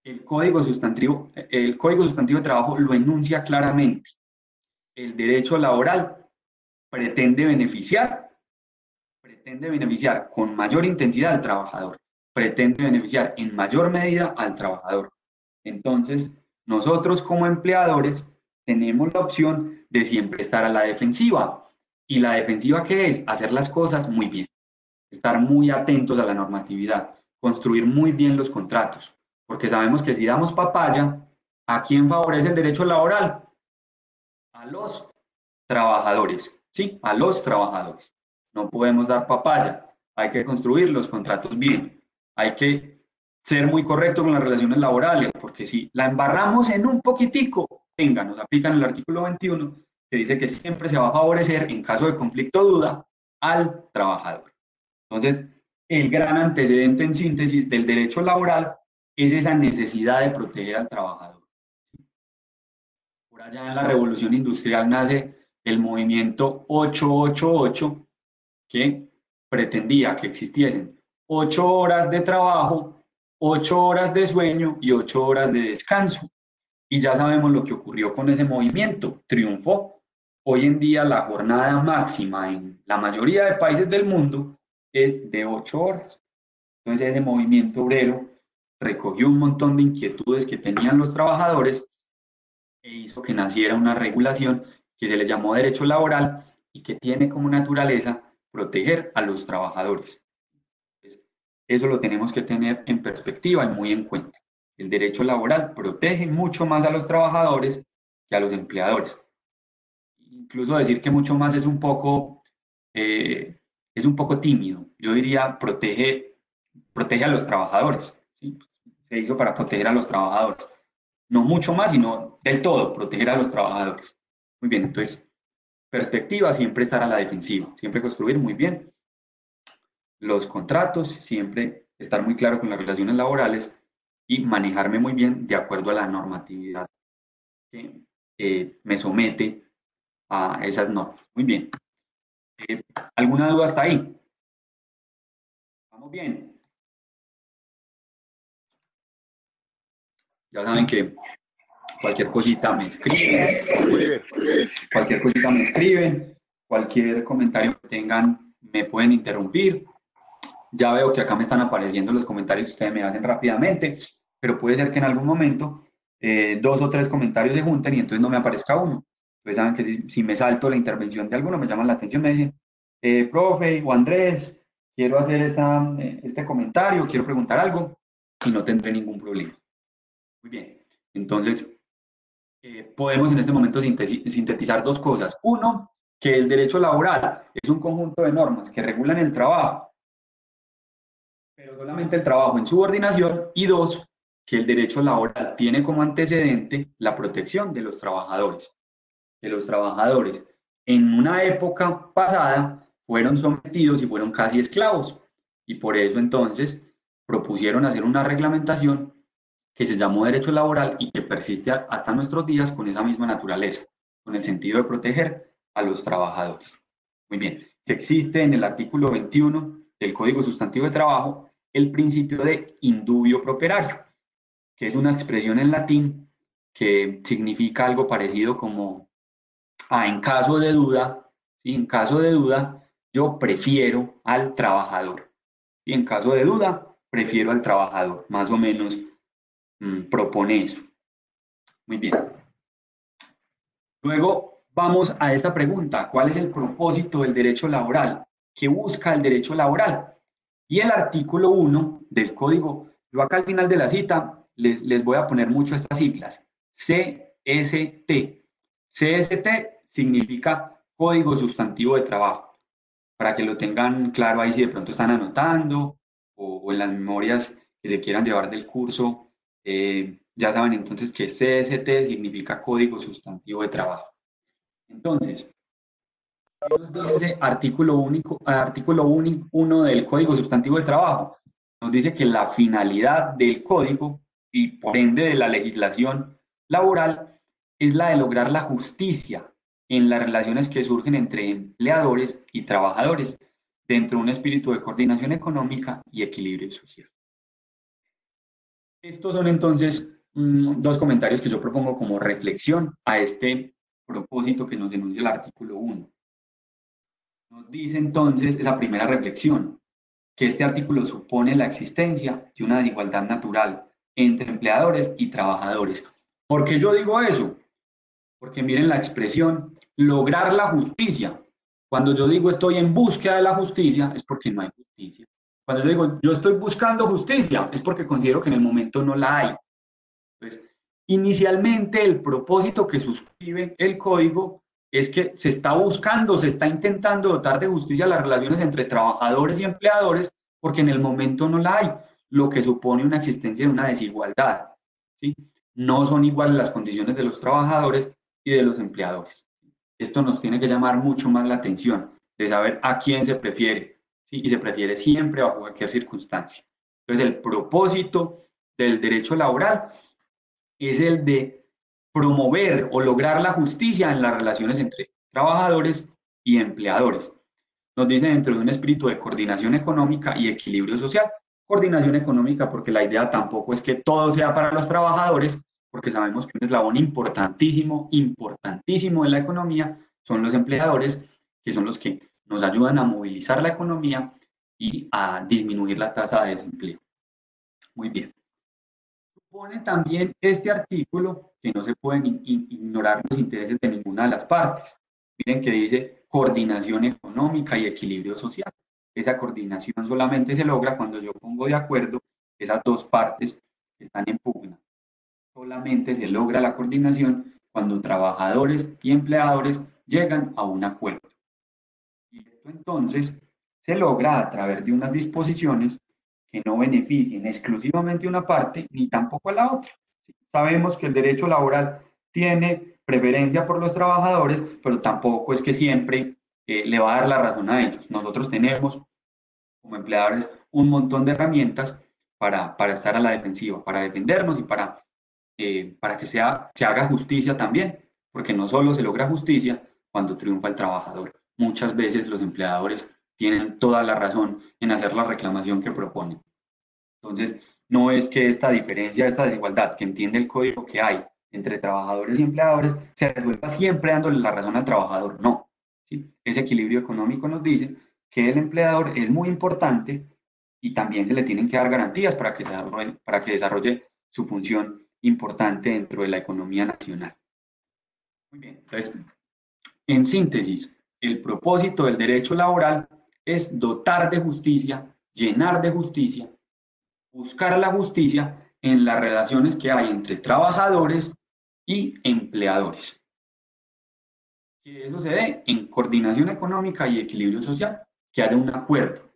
El Código Sustantivo de Trabajo lo enuncia claramente. El derecho laboral pretende beneficiar con mayor intensidad al trabajador, pretende beneficiar en mayor medida al trabajador. Entonces, nosotros como empleadores tenemos la opción de siempre estar a la defensiva. ¿Y la defensiva qué es? Hacer las cosas muy bien, estar muy atentos a la normatividad, construir muy bien los contratos, porque sabemos que si damos papaya, ¿a quién favorece el derecho laboral? A los trabajadores, ¿sí? A los trabajadores. No podemos dar papaya, hay que construir los contratos bien, hay que ser muy correcto con las relaciones laborales, porque si la embarramos en un poquitico, venga, nos aplican el artículo 21, que dice que siempre se va a favorecer, en caso de conflicto o duda, al trabajador. Entonces, el gran antecedente en síntesis del derecho laboral es esa necesidad de proteger al trabajador. Por allá en la Revolución Industrial nace el movimiento 888, que pretendía que existiesen 8 horas de trabajo, 8 horas de sueño y 8 horas de descanso. Y ya sabemos lo que ocurrió con ese movimiento, triunfó. Hoy en día la jornada máxima en la mayoría de países del mundo es de 8 horas. Entonces ese movimiento obrero recogió un montón de inquietudes que tenían los trabajadores e hizo que naciera una regulación que se le llamó derecho laboral y que tiene como naturaleza proteger a los trabajadores. Entonces, eso lo tenemos que tener en perspectiva y muy en cuenta. El derecho laboral protege mucho más a los trabajadores que a los empleadores. Incluso decir que mucho más es un poco tímido. Yo diría protege a los trabajadores. ¿Sí? Se hizo para proteger a los trabajadores. No mucho más, sino del todo, proteger a los trabajadores. Muy bien, entonces, perspectiva, siempre estar a la defensiva, siempre construir muy bien los contratos, siempre estar muy claro con las relaciones laborales y manejarme muy bien de acuerdo a la normatividad que me somete a esas normas. Muy bien. ¿Alguna duda hasta ahí? ¿Vamos bien? Ya saben que cualquier cosita me escriben. Cualquier cosita me escriben. Cualquier comentario que tengan me pueden interrumpir. Ya veo que acá me están apareciendo los comentarios que ustedes me hacen rápidamente, pero puede ser que en algún momento 2 o 3 comentarios se junten y entonces no me aparezca uno. Ustedes saben que si me salto la intervención de alguno, me llaman la atención, me dicen, profe o Andrés, quiero hacer este comentario, quiero preguntar algo y no tendré ningún problema. Muy bien, entonces podemos en este momento sintetizar 2 cosas. Uno, que el derecho laboral es un conjunto de normas que regulan el trabajo, pero solamente el trabajo en subordinación. Y 2, que el derecho laboral tiene como antecedente la protección de los trabajadores. Que los trabajadores en una época pasada fueron sometidos y fueron casi esclavos. Y por eso entonces propusieron hacer una reglamentación que se llamó derecho laboral y que persiste hasta nuestros días con esa misma naturaleza, con el sentido de proteger a los trabajadores. Muy bien, que existe en el artículo 21 del Código Sustantivo de Trabajo el principio de indubio pro operario, que es una expresión en latín que significa algo parecido como en caso de duda, ¿sí? En caso de duda, yo prefiero al trabajador. Y en caso de duda, prefiero al trabajador. Más o menos propone eso. Muy bien. Luego vamos a esta pregunta. ¿Cuál es el propósito del derecho laboral? ¿Qué busca el derecho laboral? Y el artículo 1 del código, yo acá al final de la cita les voy a poner mucho estas siglas. CST. CST significa Código Sustantivo de Trabajo. Para que lo tengan claro ahí si de pronto están anotando o en las memorias que se quieran llevar del curso, ya saben entonces que CST significa Código Sustantivo de Trabajo. Entonces, ¿qué nos dice ese artículo 1 del Código Sustantivo de Trabajo? Nos dice que la finalidad del código y por ende de la legislación laboral es la de lograr la justicia en las relaciones que surgen entre empleadores y trabajadores dentro de un espíritu de coordinación económica y equilibrio social. Estos son entonces dos comentarios que yo propongo como reflexión a este propósito que nos enuncia el artículo 1. Nos dice entonces esa primera reflexión, que este artículo supone la existencia de una desigualdad natural entre empleadores y trabajadores. ¿Por qué yo digo eso? Porque miren la expresión, lograr la justicia. Cuando yo digo estoy en búsqueda de la justicia, es porque no hay justicia. Cuando yo digo yo estoy buscando justicia, es porque considero que en el momento no la hay. Pues, inicialmente el propósito que suscribe el código es que se está buscando, se está intentando dotar de justicia las relaciones entre trabajadores y empleadores, porque en el momento no la hay, lo que supone una existencia de una desigualdad, ¿sí? No son iguales las condiciones de los trabajadores y de los empleadores. Esto nos tiene que llamar mucho más la atención, de saber a quién se prefiere, ¿sí? Y se prefiere siempre bajo cualquier circunstancia. Entonces, el propósito del derecho laboral es el de promover o lograr la justicia en las relaciones entre trabajadores y empleadores. Nos dice dentro de un espíritu de coordinación económica y equilibrio social. Coordinación económica porque la idea tampoco es que todo sea para los trabajadores, porque sabemos que un eslabón importantísimo en la economía son los empleadores, que son los que nos ayudan a movilizar la economía y a disminuir la tasa de desempleo. Muy bien. Supone también este artículo que no se pueden ignorar los intereses de ninguna de las partes. Miren que dice coordinación económica y equilibrio social. Esa coordinación solamente se logra cuando yo pongo de acuerdo esas dos partes que están en pugna. Solamente se logra la coordinación cuando trabajadores y empleadores llegan a un acuerdo. Y esto entonces se logra a través de unas disposiciones que no beneficien exclusivamente a una parte ni tampoco a la otra. Sabemos que el derecho laboral tiene preferencia por los trabajadores, pero tampoco es que siempre le va a dar la razón a ellos. Nosotros tenemos como empleadores un montón de herramientas para estar a la defensiva, para defendernos y para que se haga justicia también, porque no solo se logra justicia cuando triunfa el trabajador. Muchas veces los empleadores tienen toda la razón en hacer la reclamación que proponen. Entonces, no es que esta diferencia, esta desigualdad que entiende el código que hay entre trabajadores y empleadores se resuelva siempre dándole la razón al trabajador, no. ¿Sí? Ese equilibrio económico nos dice que el empleador es muy importante y también se le tienen que dar garantías para que desarrolle su función importante dentro de la economía nacional. Muy bien, entonces, en síntesis, el propósito del derecho laboral es dotar de justicia, llenar de justicia, buscar la justicia en las relaciones que hay entre trabajadores y empleadores. Que eso se dé en coordinación económica y equilibrio social, que haya un acuerdo,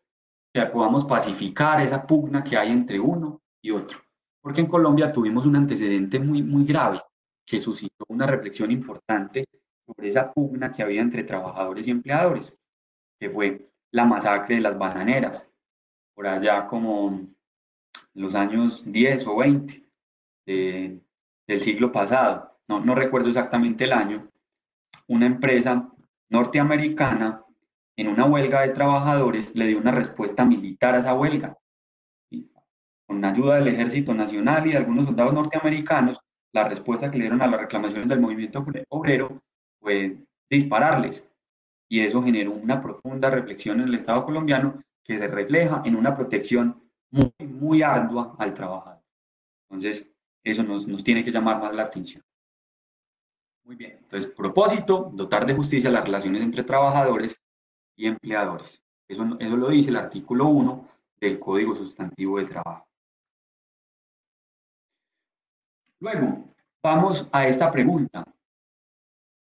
que podamos pacificar esa pugna que hay entre uno y otro. Porque en Colombia tuvimos un antecedente muy grave que suscitó una reflexión importante sobre esa pugna que había entre trabajadores y empleadores, que fue la masacre de las bananeras, por allá como en los años 10 o 20 del siglo pasado, no recuerdo exactamente el año. Una empresa norteamericana en una huelga de trabajadores le dio una respuesta militar a esa huelga. Con ayuda del Ejército Nacional y de algunos soldados norteamericanos, la respuesta que le dieron a las reclamaciones del movimiento obrero fue dispararles. y eso generó una profunda reflexión en el Estado colombiano que se refleja en una protección muy, muy ardua al trabajador. Entonces, eso nos tiene que llamar más la atención. Muy bien, entonces, propósito, dotar de justicia las relaciones entre trabajadores y empleadores. Eso lo dice el artículo 1 del Código Sustantivo de Trabajo. Luego, vamos a esta pregunta.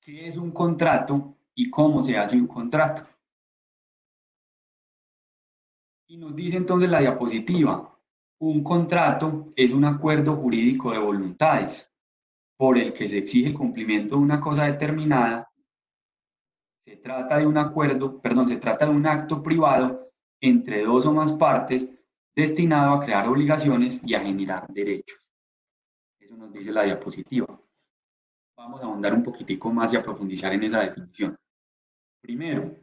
¿Qué es un contrato y cómo se hace un contrato? Y nos dice entonces la diapositiva, un contrato es un acuerdo jurídico de voluntades por el que se exige el cumplimiento de una cosa determinada. Se trata de un acto privado entre dos o más partes destinado a crear obligaciones y a generar derechos. Eso nos dice la diapositiva. Vamos a ahondar un poquitico más y a profundizar en esa definición. Primero,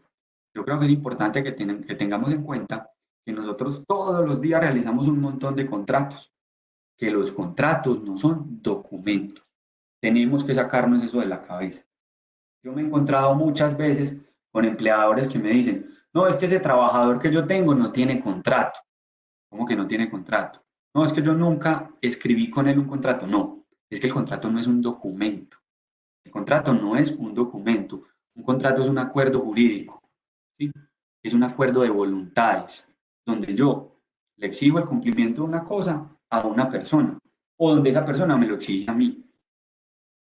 yo creo que es importante que tengamos en cuenta que nosotros todos los días realizamos un montón de contratos, que los contratos no son documentos. Tenemos que sacarnos eso de la cabeza. Yo me he encontrado muchas veces con empleadores que me dicen, no, es que ese trabajador que yo tengo no tiene contrato. ¿Cómo que no tiene contrato? No, es que yo nunca escribí con él un contrato. No, es que el contrato no es un documento. El contrato no es un documento. Un contrato es un acuerdo jurídico, ¿sí? Es un acuerdo de voluntades, donde yo le exijo el cumplimiento de una cosa a una persona, o donde esa persona me lo exige a mí.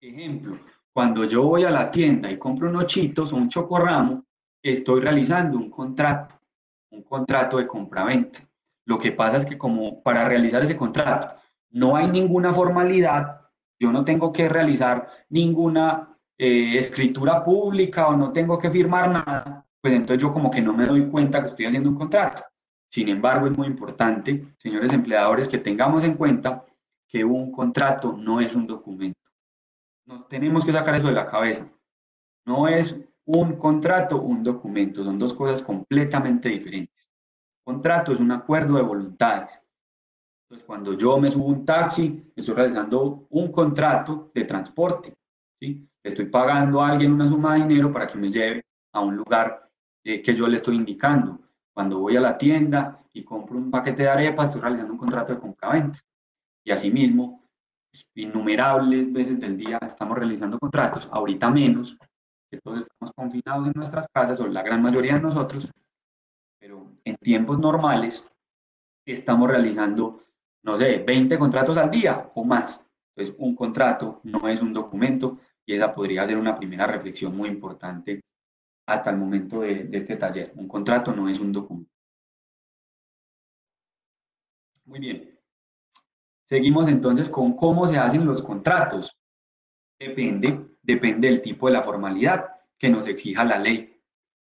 Ejemplo, cuando yo voy a la tienda y compro unos chitos o un chocorramo, estoy realizando un contrato de compraventa. Lo que pasa es que como para realizar ese contrato no hay ninguna formalidad, yo no tengo que realizar ninguna escritura pública o no tengo que firmar nada, pues entonces yo como que no me doy cuenta que estoy haciendo un contrato. Sin embargo, es muy importante, señores empleadores, que tengamos en cuenta que un contrato no es un documento. Nos tenemos que sacar eso de la cabeza. No es un contrato, un documento, son dos cosas completamente diferentes. Un contrato es un acuerdo de voluntades. Entonces, cuando yo me subo a un taxi, estoy realizando un contrato de transporte, ¿sí? Estoy pagando a alguien una suma de dinero para que me lleve a un lugar que yo le estoy indicando. Cuando voy a la tienda y compro un paquete de arepas, estoy realizando un contrato de compraventa. Y asimismo, pues, innumerables veces del día estamos realizando contratos, ahorita menos, que todos estamos confinados en nuestras casas, o la gran mayoría de nosotros, pero en tiempos normales estamos realizando, no sé, 20 contratos al día o más. Entonces, un contrato no es un documento y esa podría ser una primera reflexión muy importante hasta el momento de este taller. Un contrato no es un documento. Muy bien. Seguimos entonces con cómo se hacen los contratos. Depende del tipo de la formalidad que nos exija la ley.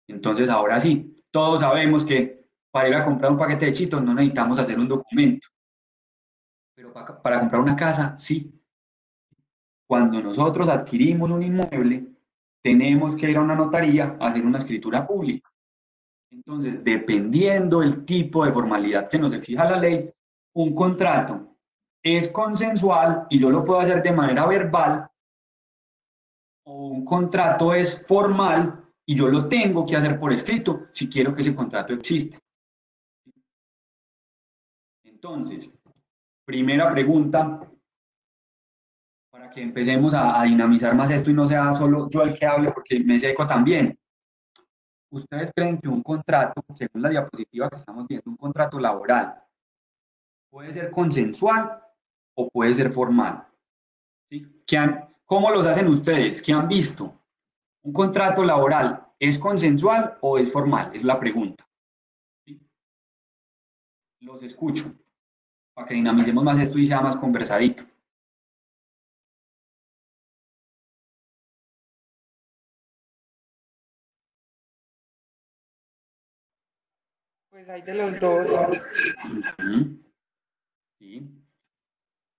Entonces, ahora sí, todos sabemos que para ir a comprar un paquete de chitos no necesitamos hacer un documento. Pero para comprar una casa, sí. Cuando nosotros adquirimos un inmueble, tenemos que ir a una notaría a hacer una escritura pública. Entonces, dependiendo del tipo de formalidad que nos exija la ley, un contrato es consensual y yo lo puedo hacer de manera verbal, o un contrato es formal y yo lo tengo que hacer por escrito si quiero que ese contrato exista. Entonces, primera pregunta, para que empecemos a dinamizar más esto y no sea solo yo el que hable, porque me seco también. ¿Ustedes creen que un contrato, según la diapositiva que estamos viendo, un contrato laboral, puede ser consensual o puede ser formal? ¿Sí? ¿Cómo los hacen ustedes? ¿Qué han visto? ¿Un contrato laboral es consensual o es formal? Es la pregunta. ¿Sí? Los escucho, para que dinamicemos más esto y sea más conversadito. Pues hay de los dos. Sí.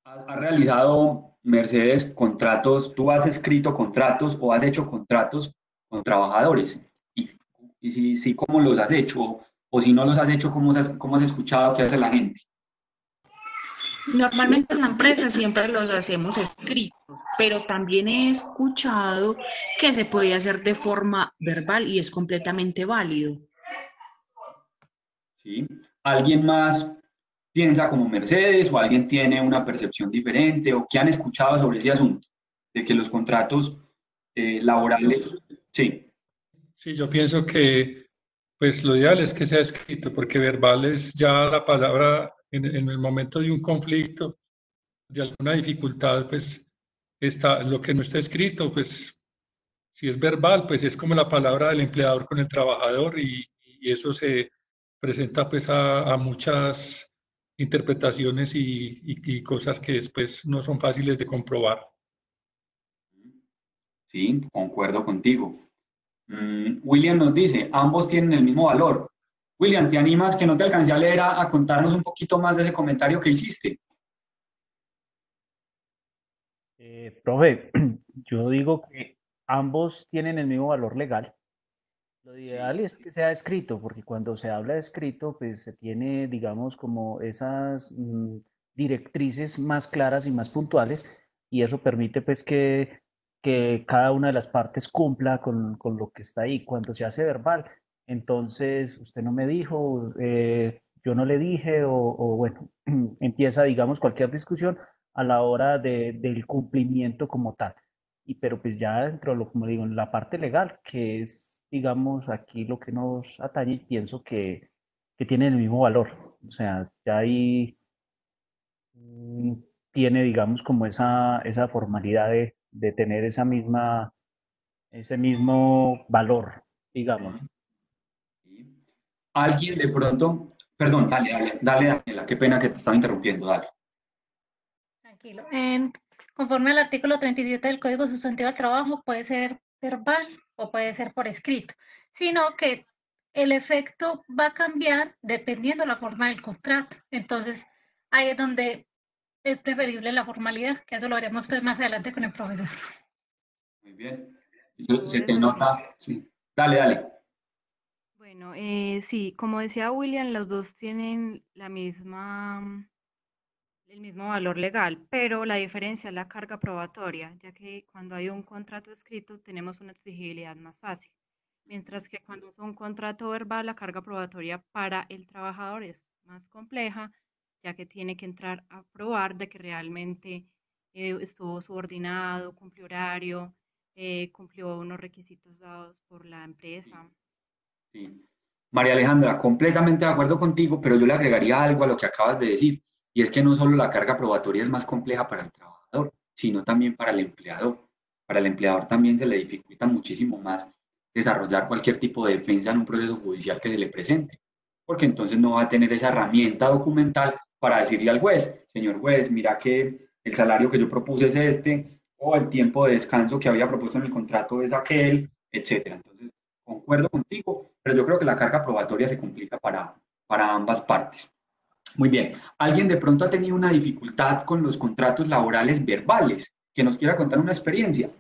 ¿Has realizado, Mercedes, contratos? ¿Tú has escrito contratos o has hecho contratos con trabajadores? Y si ¿cómo los has hecho? O si no los has hecho, ¿cómo has escuchado que hace la gente? Normalmente en la empresa siempre los hacemos escritos, pero también he escuchado que se puede hacer de forma verbal y es completamente válido. ¿Sí? ¿Alguien más piensa como Mercedes o alguien tiene una percepción diferente o qué han escuchado sobre ese asunto de que los contratos laborales, sí, Sí, yo pienso que pues lo ideal es que sea escrito, porque verbal es ya la palabra en el momento de un conflicto, de alguna dificultad, pues está lo que no está escrito, pues si es verbal, pues es como la palabra del empleador con el trabajador y eso se presenta pues a muchas interpretaciones y cosas que después no son fáciles de comprobar. sí, concuerdo contigo. William nos dice, ambos tienen el mismo valor. William, ¿te animas que no te alcancé a leer a contarnos un poquito más de ese comentario que hiciste? Profe, yo digo que ambos tienen el mismo valor legal. Lo ideal es que sea escrito, porque cuando se habla de escrito, pues se tiene, digamos, como esas directrices más claras y más puntuales, y eso permite, pues, que cada una de las partes cumpla con lo que está ahí. Cuando se hace verbal, entonces usted no me dijo, yo no le dije, o bueno, empieza, digamos, cualquier discusión a la hora del cumplimiento como tal. Y pero pues ya dentro de lo, como digo, en la parte legal, que es, digamos, aquí lo que nos atañe, pienso que tiene el mismo valor. O sea, ya ahí mm, tiene, digamos, como esa formalidad de tener esa misma, ese mismo valor, digamos. Alguien de pronto, perdón, dale, Daniela, qué pena que te estaba interrumpiendo, dale. Tranquilo. Conforme al artículo 37 del Código Sustantivo del Trabajo, puede ser verbal o puede ser por escrito, sino que el efecto va a cambiar dependiendo la forma del contrato. Entonces, ahí es donde es preferible la formalidad, que eso lo haremos pues más adelante con el profesor. Muy bien. Yo Se te resuelvo. nota, sí. Dale. Bueno, sí, como decía William, los dos tienen la misma, el mismo valor legal, pero la diferencia es la carga probatoria, ya que cuando hay un contrato escrito tenemos una exigibilidad más fácil, mientras que cuando es un contrato verbal, la carga probatoria para el trabajador es más compleja, ya que tiene que entrar a probar de que realmente estuvo subordinado, cumplió horario, cumplió unos requisitos dados por la empresa. Sí. María Alejandra, completamente de acuerdo contigo, pero yo le agregaría algo a lo que acabas de decir, y es que no solo la carga probatoria es más compleja para el trabajador, sino también para el empleador. Para el empleador también se le dificulta muchísimo más desarrollar cualquier tipo de defensa en un proceso judicial que se le presente, porque entonces no va a tener esa herramienta documental para decirle al juez, señor juez, mira que el salario que yo propuse es este, o el tiempo de descanso que había propuesto en el contrato es aquel, etcétera. Entonces, concuerdo contigo, pero yo creo que la carga probatoria se complica para ambas partes. Muy bien. ¿Alguien de pronto ha tenido una dificultad con los contratos laborales verbales? Que nos quiera contar una experiencia.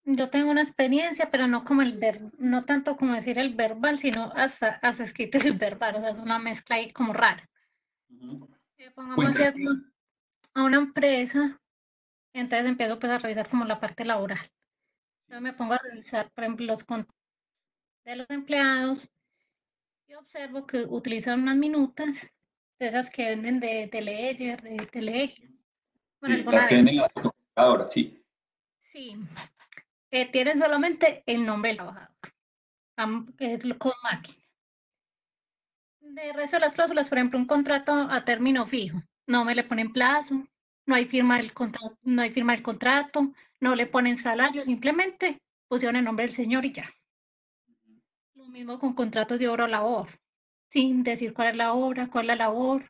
Yo tengo una experiencia, pero no como no tanto como decir el verbal, sino hasta escrito el verbal, o sea, es una mezcla ahí como rara. Pongamos que Cuéntame. a una empresa, entonces empiezo pues a revisar como la parte laboral. Yo me pongo a revisar, por ejemplo, los contratos de los empleados y observo que utilizan unas minutas de esas que venden de Teleger, de Teleegio, bueno, Sí, las alguna que de venden esas. en la fotocopiadora, sí. Sí, tienen solamente el nombre del trabajador, con máquina. De resto de las cláusulas, por ejemplo, un contrato a término fijo, no me le ponen plazo, no hay firma del contrato, no hay firma del contrato, no le ponen salario, simplemente pusieron el nombre del señor y ya. Lo mismo con contratos de obra o labor, sin decir cuál es la obra, cuál es la labor,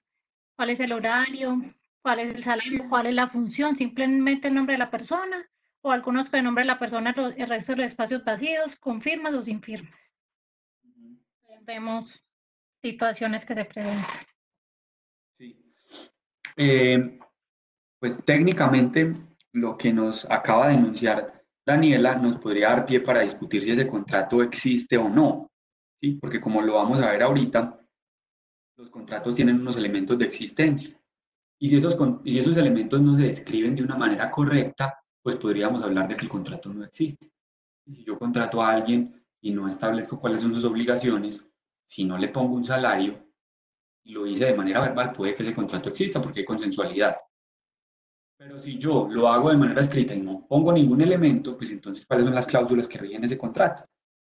cuál es el horario, cuál es el salario, cuál es la función, simplemente el nombre de la persona, o algunos con el nombre de la persona, el resto de los espacios vacíos, con firmas o sin firmas. Vemos situaciones que se presentan. Pues técnicamente lo que nos acaba de enunciar Daniela nos podría dar pie para discutir si ese contrato existe o no, ¿sí? Porque como lo vamos a ver ahorita, los contratos tienen unos elementos de existencia. Y si esos elementos no se describen de una manera correcta, pues podríamos hablar de que el contrato no existe. Si yo contrato a alguien y no establezco cuáles son sus obligaciones, si no le pongo un salario y lo hice de manera verbal, puede que ese contrato exista porque hay consensualidad. Pero si yo lo hago de manera escrita y no pongo ningún elemento, pues entonces, ¿cuáles son las cláusulas que rigen ese contrato?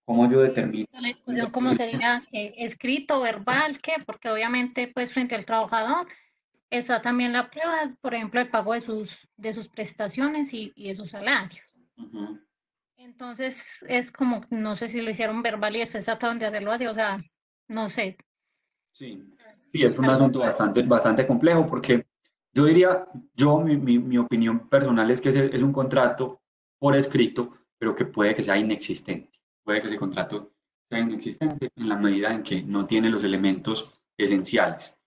¿Cómo yo determino? La discusión, ¿cómo sería? ¿Escrito, verbal? ¿Qué? Porque obviamente, pues, frente al trabajador está también la prueba, por ejemplo, el pago de sus prestaciones y de sus salarios. Entonces, es como, no sé si lo hicieron verbal y después trataron de hacerlo así, o sea, no sé. Sí, es un asunto bastante complejo porque yo diría, mi opinión personal es que es un contrato por escrito, pero que puede que sea inexistente. Puede que ese contrato sea inexistente en la medida en que no tiene los elementos esenciales.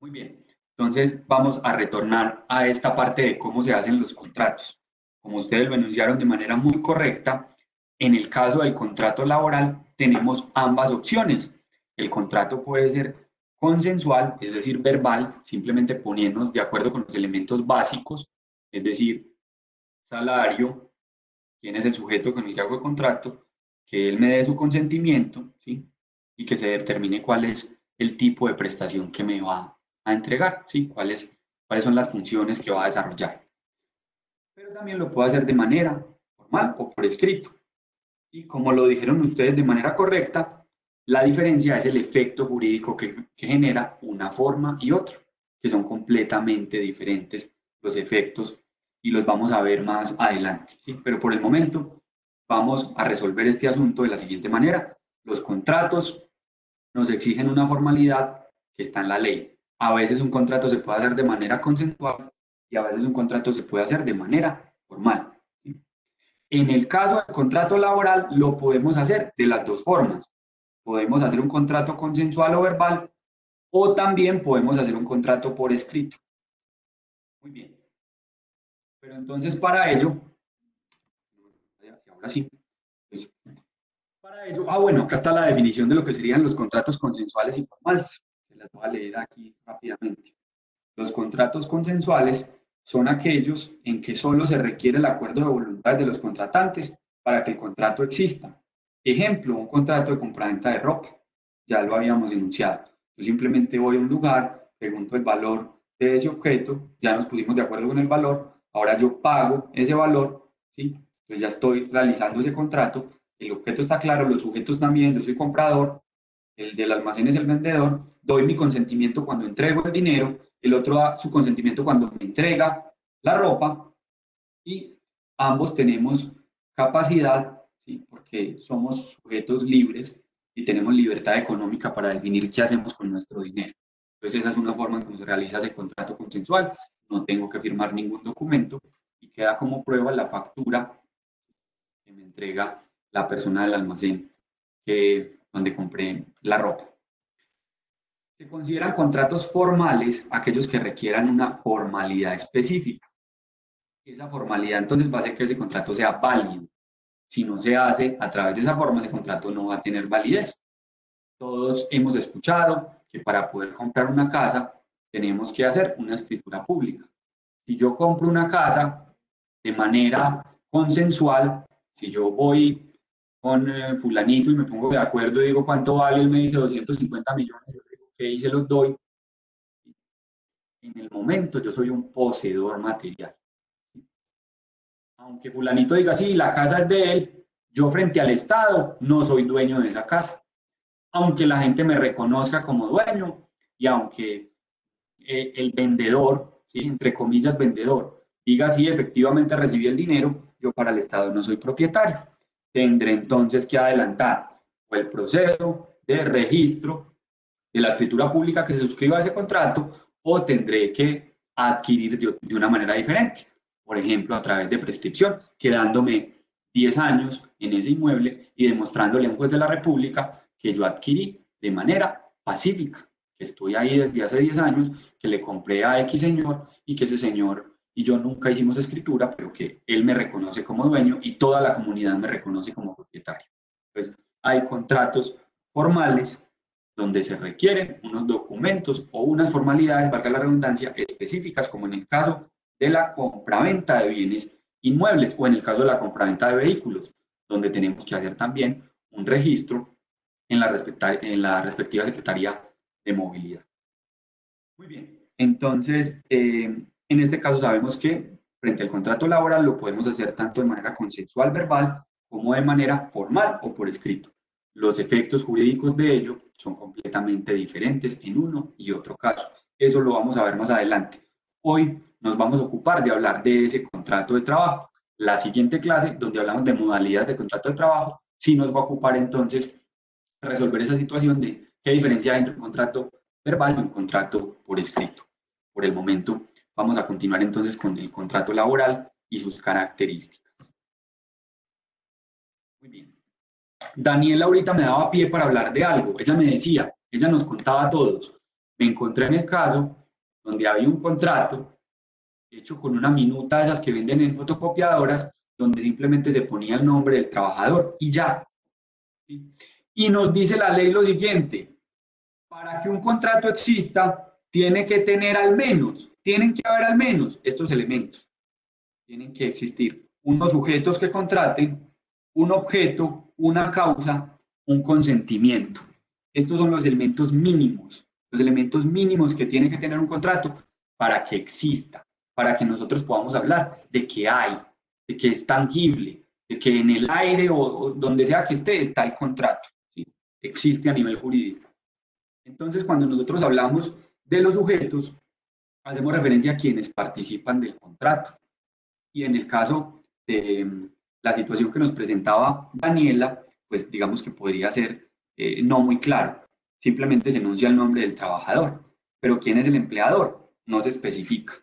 Muy bien, entonces vamos a retornar a esta parte de cómo se hacen los contratos. Como ustedes lo enunciaron de manera muy correcta, en el caso del contrato laboral tenemos ambas opciones. El contrato puede ser consensual, es decir, verbal, simplemente poniéndonos de acuerdo con los elementos básicos, es decir, salario, quién es el sujeto con el que hago el contrato, que él me dé su consentimiento, ¿sí? Y que se determine cuál es el tipo de prestación que me va a entregar, ¿sí? ¿Cuáles son las funciones que va a desarrollar? Pero también lo puedo hacer de manera formal o por escrito. Y como lo dijeron ustedes de manera correcta, la diferencia es el efecto jurídico que genera una forma y otra, que son completamente diferentes los efectos y los vamos a ver más adelante, ¿sí? Pero por el momento vamos a resolver este asunto de la siguiente manera. Los contratos nos exigen una formalidad que está en la ley. A veces un contrato se puede hacer de manera consensual y a veces un contrato se puede hacer de manera formal. ¿Sí? En el caso del contrato laboral lo podemos hacer de las dos formas. Podemos hacer un contrato consensual o verbal o también podemos hacer un contrato por escrito. Muy bien. Pero entonces para ello, ahora sí, pues, para ello, bueno, acá está la definición de lo que serían los contratos consensuales y formales. Se las voy a leer aquí rápidamente. Los contratos consensuales son aquellos en que solo se requiere el acuerdo de voluntad de los contratantes para que el contrato exista. Ejemplo, un contrato de compraventa de ropa. Ya lo habíamos enunciado. Yo simplemente voy a un lugar, pregunto el valor de ese objeto, ya nos pusimos de acuerdo con el valor, ahora yo pago ese valor, ¿sí? Entonces ya estoy realizando ese contrato, el objeto está claro, los sujetos también, yo soy comprador, el del almacén es el vendedor, doy mi consentimiento cuando entrego el dinero, el otro da su consentimiento cuando me entrega la ropa y ambos tenemos capacidad, ¿sí? Porque somos sujetos libres y tenemos libertad económica para definir qué hacemos con nuestro dinero. Entonces esa es una forma en cómo se realiza ese contrato consensual, no tengo que firmar ningún documento y queda como prueba la factura que me entrega la persona del almacén donde compré la ropa. Se consideran contratos formales aquellos que requieran una formalidad específica. Esa formalidad entonces va a hacer que ese contrato sea válido. Si no se hace a través de esa forma, ese contrato no va a tener validez. Todos hemos escuchado que para poder comprar una casa tenemos que hacer una escritura pública. Si yo compro una casa de manera consensual, si yo voy con fulanito y me pongo de acuerdo y digo cuánto vale, él me dice 250 millones, yo digo que y se los doy, en el momento yo soy un poseedor material. Aunque fulanito diga, sí, la casa es de él, yo frente al Estado no soy dueño de esa casa. Aunque la gente me reconozca como dueño y aunque el vendedor, ¿sí? Entre comillas vendedor, diga, sí, efectivamente recibí el dinero, yo para el Estado no soy propietario. Tendré entonces que adelantar o el proceso de registro de la escritura pública que se suscriba a ese contrato o tendré que adquirir de una manera diferente. Por ejemplo, a través de prescripción, quedándome 10 años en ese inmueble y demostrándole a un juez de la República que yo adquirí de manera pacífica, que estoy ahí desde hace 10 años, que le compré a X señor y que ese señor y yo nunca hicimos escritura, pero que él me reconoce como dueño y toda la comunidad me reconoce como propietario. Entonces, hay contratos formales donde se requieren unos documentos o unas formalidades, valga la redundancia, específicas, como en el caso de la compraventa de bienes inmuebles o en el caso de la compraventa de vehículos, donde tenemos que hacer también un registro en la respectiva Secretaría de Movilidad. Muy bien, entonces, en este caso sabemos que frente al contrato laboral lo podemos hacer tanto de manera consensual verbal como de manera formal o por escrito. Los efectos jurídicos de ello son completamente diferentes en uno y otro caso. Eso lo vamos a ver más adelante. Hoy nos vamos a ocupar de hablar de ese contrato de trabajo. La siguiente clase, donde hablamos de modalidades de contrato de trabajo, sí nos va a ocupar entonces resolver esa situación de qué diferencia hay entre un contrato verbal y un contrato por escrito. Por el momento, vamos a continuar entonces con el contrato laboral y sus características. Muy bien. Daniela ahorita me daba pie para hablar de algo. Ella me decía, ella nos contaba a todos. Me encontré en el caso donde había un contrato hecho con una minuta de esas que venden en fotocopiadoras, donde simplemente se ponía el nombre del trabajador y ya. ¿Sí? Y nos dice la ley lo siguiente: para que un contrato exista, tienen que haber al menos estos elementos. Tienen que existir unos sujetos que contraten, un objeto, una causa, un consentimiento. Estos son los elementos mínimos que tiene que tener un contrato para que exista, para que nosotros podamos hablar de que hay, de que es tangible, de que en el aire o donde sea que esté está el contrato, ¿sí? Existe a nivel jurídico. Entonces, cuando nosotros hablamos de los sujetos, hacemos referencia a quienes participan del contrato. Y en el caso de la situación que nos presentaba Daniela, pues digamos que podría ser no muy claro. Simplemente se enuncia el nombre del trabajador, pero ¿quién es el empleador? No se especifica.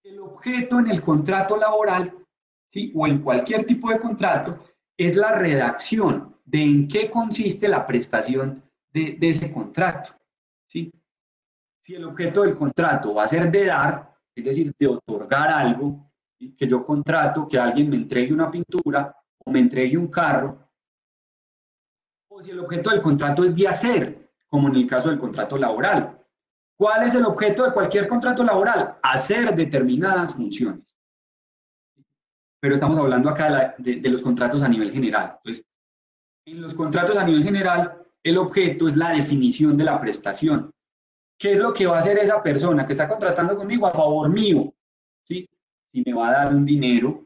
El objeto en el contrato laboral, ¿sí? O en cualquier tipo de contrato, es la redacción de en qué consiste la prestación de ese contrato, ¿sí? Si el objeto del contrato va a ser de dar, es decir, de otorgar algo, ¿sí? Que yo contrato que alguien me entregue una pintura o me entregue un carro, o si el objeto del contrato es de hacer, como en el caso del contrato laboral. ¿Cuál es el objeto de cualquier contrato laboral? Hacer determinadas funciones. Pero estamos hablando acá de los contratos a nivel general. Entonces, en los contratos a nivel general, el objeto es la definición de la prestación. ¿Qué es lo que va a hacer esa persona que está contratando conmigo a favor mío? ¿Sí? Si me va a dar un dinero,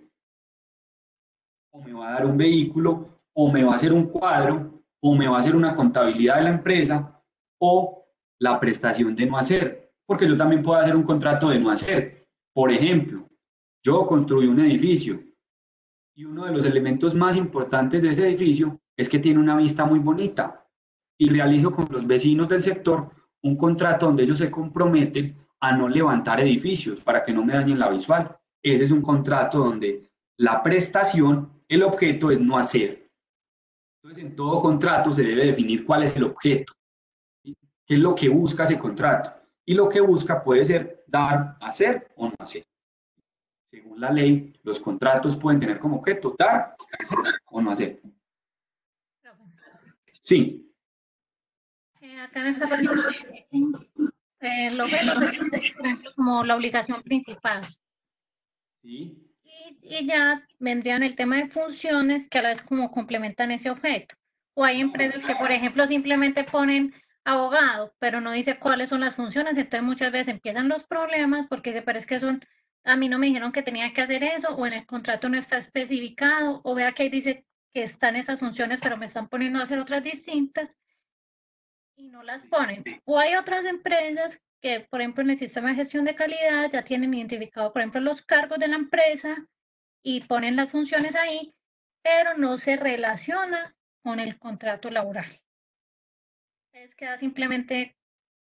o me va a dar un vehículo, o me va a hacer un cuadro, o me va a hacer una contabilidad de la empresa, o la prestación de no hacer, porque yo también puedo hacer un contrato de no hacer. Por ejemplo, yo construyo un edificio y uno de los elementos más importantes de ese edificio es que tiene una vista muy bonita y realizo con los vecinos del sector un contrato donde ellos se comprometen a no levantar edificios para que no me dañen la visual. Ese es un contrato donde la prestación, el objeto es no hacer. Entonces, en todo contrato se debe definir cuál es el objeto, ¿sí? ¿Qué es lo que busca ese contrato? Y lo que busca puede ser dar, hacer o no hacer. Según la ley, los contratos pueden tener como objeto dar, hacer o no hacer. Sí. Acá en esta parte, lo vemos, por ejemplo, como la obligación principal. Sí. Y ya vendrían el tema de funciones que a la vez como complementan ese objeto. O hay empresas que, por ejemplo, simplemente ponen abogado, pero no dice cuáles son las funciones, entonces muchas veces empiezan los problemas porque se parece que son, a mí no me dijeron que tenía que hacer eso, o en el contrato no está especificado, o vea que ahí dice que están esas funciones, pero me están poniendo a hacer otras distintas y no las ponen. O hay otras empresas que, por ejemplo, en el sistema de gestión de calidad ya tienen identificado, por ejemplo, los cargos de la empresa y ponen las funciones ahí, pero no se relaciona con el contrato laboral. Entonces queda simplemente,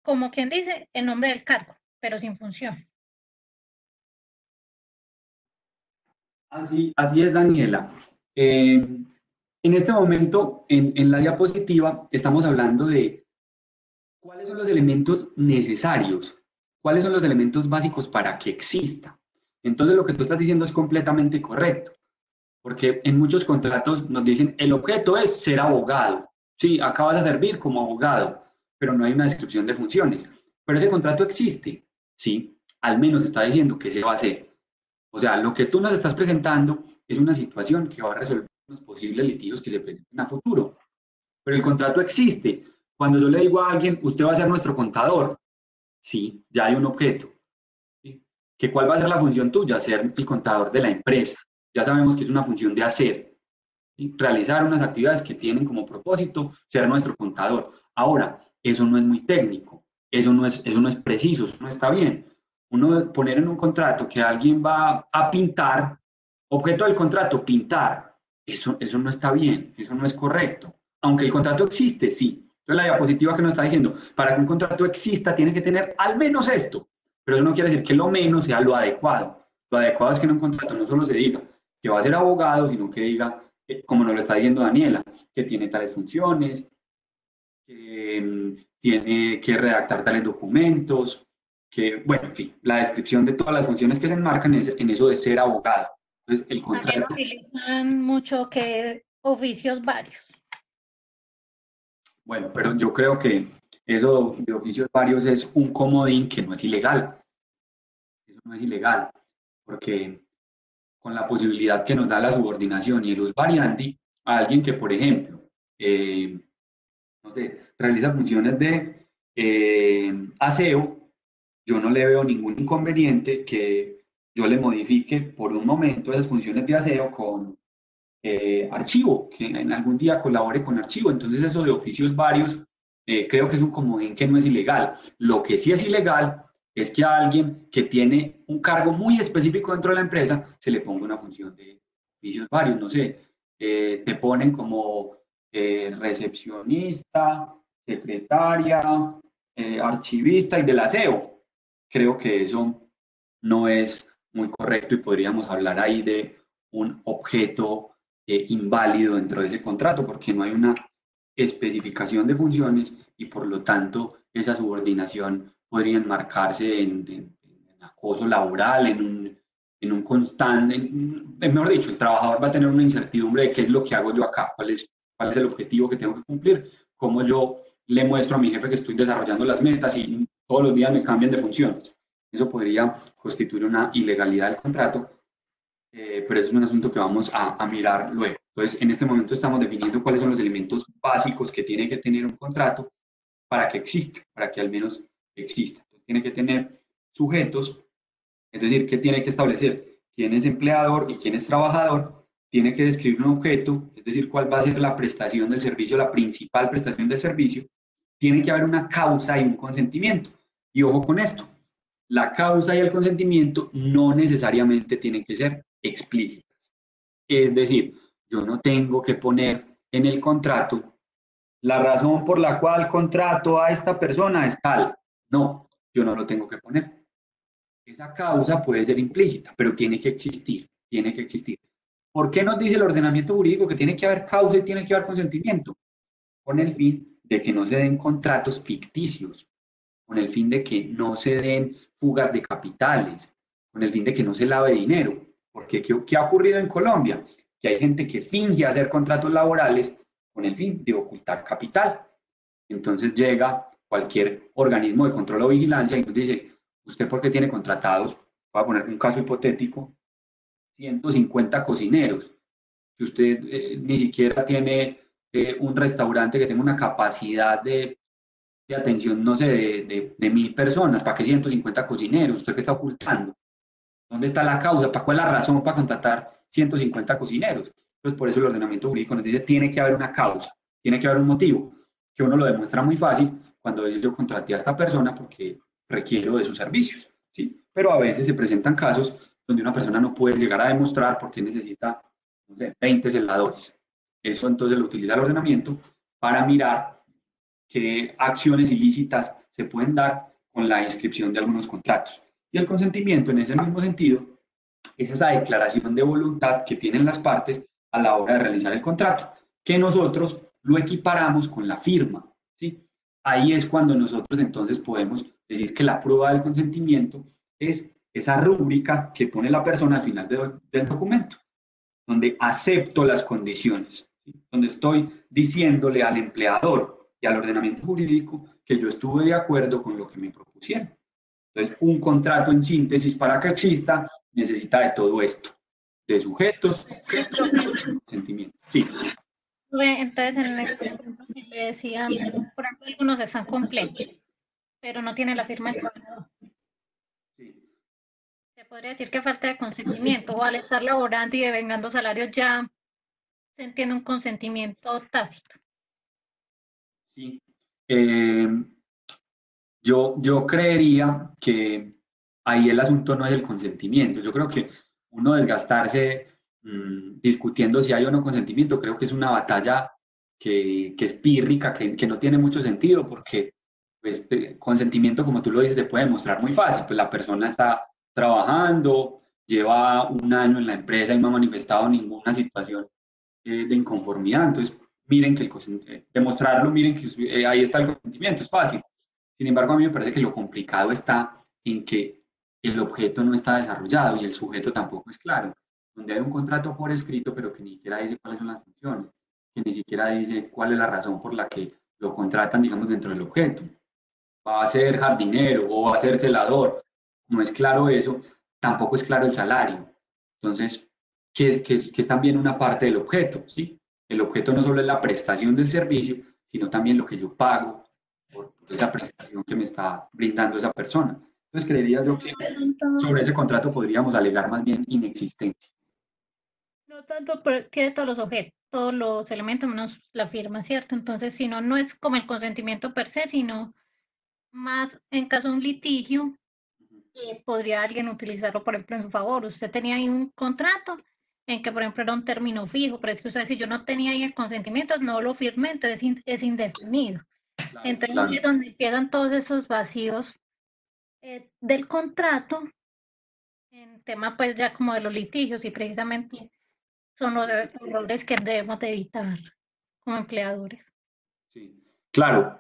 como quien dice, el nombre del cargo, pero sin función. Así es, Daniela. En este momento, en la diapositiva, estamos hablando de cuáles son los elementos necesarios, cuáles son los elementos básicos para que exista. Entonces lo que tú estás diciendo es completamente correcto, porque en muchos contratos nos dicen el objeto es ser abogado. Sí, acá vas a servir como abogado, pero no hay una descripción de funciones. Pero ese contrato existe, ¿sí? Al menos está diciendo que se va a hacer. O sea, lo que tú nos estás presentando es una situación que va a resolver los posibles litigios que se presenten a futuro. Pero el contrato existe. Cuando yo le digo a alguien, usted va a ser nuestro contador, sí, ya hay un objeto. ¿Sí? ¿Que cuál va a ser la función tuya? Ser el contador de la empresa. Ya sabemos que es una función de hacer. ¿Sí? Realizar unas actividades que tienen como propósito ser nuestro contador. Ahora, eso no es muy técnico. Eso no es preciso, eso no está bien. Uno poner en un contrato que alguien va a pintar, objeto del contrato, pintar, eso no está bien, eso no es correcto. Aunque el contrato existe, sí. Entonces la diapositiva que nos está diciendo, para que un contrato exista tiene que tener al menos esto, pero eso no quiere decir que lo menos sea lo adecuado. Lo adecuado es que en un contrato no solo se diga que va a ser abogado, sino que diga, como nos lo está diciendo Daniela, que tiene tales funciones, que tiene que redactar tales documentos, que, bueno, en fin, la descripción de todas las funciones que se enmarcan en eso de ser abogado. Entonces, el También contrato... utilizan mucho que oficios varios. Bueno, pero yo creo que eso de oficios varios es un comodín que no es ilegal. Eso no es ilegal, porque con la posibilidad que nos da la subordinación y el us variandi, a alguien que, por ejemplo, no sé, realiza funciones de aseo, yo no le veo ningún inconveniente que yo le modifique por un momento esas funciones de aseo con archivo, que en algún día colabore con archivo. Entonces eso de oficios varios, creo que es un comodín que no es ilegal. Lo que sí es ilegal es que a alguien que tiene un cargo muy específico dentro de la empresa se le ponga una función de oficios varios, no sé, te ponen como recepcionista, secretaria, archivista y del aseo. Creo que eso no es muy correcto y podríamos hablar ahí de un objeto inválido dentro de ese contrato porque no hay una especificación de funciones y por lo tanto esa subordinación podría enmarcarse en acoso laboral, en un constante, mejor dicho, el trabajador va a tener una incertidumbre de qué es lo que hago yo acá, cuál es el objetivo que tengo que cumplir, cómo yo le muestro a mi jefe que estoy desarrollando las metas y todos los días me cambian de funciones. Eso podría constituir una ilegalidad del contrato, pero eso es un asunto que vamos a mirar luego. Entonces, en este momento estamos definiendo cuáles son los elementos básicos que tiene que tener un contrato para que exista, para que al menos exista. Entonces, tiene que tener sujetos, es decir, que tiene que establecer quién es empleador y quién es trabajador, tiene que describir un objeto, es decir, cuál va a ser la prestación del servicio, la principal prestación del servicio, tiene que haber una causa y un consentimiento. Y ojo con esto, la causa y el consentimiento no necesariamente tienen que ser explícitas. Es decir, yo no tengo que poner en el contrato la razón por la cual contrato a esta persona es tal. No, yo no lo tengo que poner. Esa causa puede ser implícita, pero tiene que existir, tiene que existir. ¿Por qué nos dice el ordenamiento jurídico que tiene que haber causa y tiene que haber consentimiento? Con el fin de que no se den contratos ficticios, con el fin de que no se den fugas de capitales, con el fin de que no se lave dinero. Porque ¿qué ha ocurrido en Colombia? Que hay gente que finge hacer contratos laborales con el fin de ocultar capital. Entonces llega cualquier organismo de control o vigilancia y nos dice, ¿usted por qué tiene contratados? Voy a poner un caso hipotético, 150 cocineros. Si usted ni siquiera tiene un restaurante que tenga una capacidad de atención, no sé, de 1000 personas, ¿para qué 150 cocineros? ¿Usted qué está ocultando? ¿Dónde está la causa? ¿Para cuál es la razón para contratar 150 cocineros? Entonces, por eso el ordenamiento jurídico nos dice tiene que haber una causa, tiene que haber un motivo, que uno lo demuestra muy fácil cuando dice yo contraté a esta persona porque requiero de sus servicios, ¿sí? Pero a veces se presentan casos donde una persona no puede llegar a demostrar porque necesita, no sé, 20 celadores. Eso entonces lo utiliza el ordenamiento para mirar qué acciones ilícitas se pueden dar con la inscripción de algunos contratos. Y el consentimiento, en ese mismo sentido, es esa declaración de voluntad que tienen las partes a la hora de realizar el contrato, que nosotros lo equiparamos con la firma, ¿sí? Ahí es cuando nosotros entonces podemos decir que la prueba del consentimiento es esa rúbrica que pone la persona al final del documento, donde acepto las condiciones, ¿sí? Donde estoy diciéndole al empleador y al ordenamiento jurídico que yo estuve de acuerdo con lo que me propusieron. Entonces, un contrato en síntesis para que exista necesita de todo esto, de sujetos, sentimientos. Sí. Entonces, en el ejemplo que le decía, por ejemplo, algunos están completos, pero no tiene la firma del trabajador. Se podría decir que falta de consentimiento, o al estar laborando y devengando salarios ya se entiende un consentimiento tácito. Sí. Yo creería que ahí el asunto no es el consentimiento. Yo creo que uno desgastarse discutiendo si hay o no consentimiento, creo que es una batalla que es pírrica, que no tiene mucho sentido, porque pues, consentimiento, como tú lo dices, se puede demostrar muy fácil. Pues la persona está trabajando, lleva un año en la empresa y no ha manifestado ninguna situación de inconformidad. Entonces, miren que demostrarlo, miren que ahí está el consentimiento, es fácil. Sin embargo, a mí me parece que lo complicado está en que el objeto no está desarrollado y el sujeto tampoco es claro. Donde hay un contrato por escrito, pero que ni siquiera dice cuáles son las funciones, que ni siquiera dice cuál es la razón por la que lo contratan, digamos, dentro del objeto. Va a ser jardinero o va a ser celador. No es claro eso, tampoco es claro el salario. Entonces, que es también una parte del objeto, ¿sí? El objeto no solo es la prestación del servicio, sino también lo que yo pago por esa prestación que me está brindando esa persona. Entonces, creería yo que sobre ese contrato podríamos alegar más bien inexistencia. No tanto porque tiene todos los objetos, todos los elementos menos la firma, ¿cierto? Entonces, si no, no es como el consentimiento per se, sino más en caso de un litigio, podría alguien utilizarlo, por ejemplo, en su favor. Usted tenía ahí un contrato en que, por ejemplo, era un término fijo, pero es que usted, si yo no tenía ahí el consentimiento, no lo firmé, entonces es indefinido. Claro, entonces, claro, es donde empiezan todos esos vacíos del contrato, en tema, pues, ya como de los litigios, y precisamente son los errores que debemos de evitar como empleadores. Sí, claro.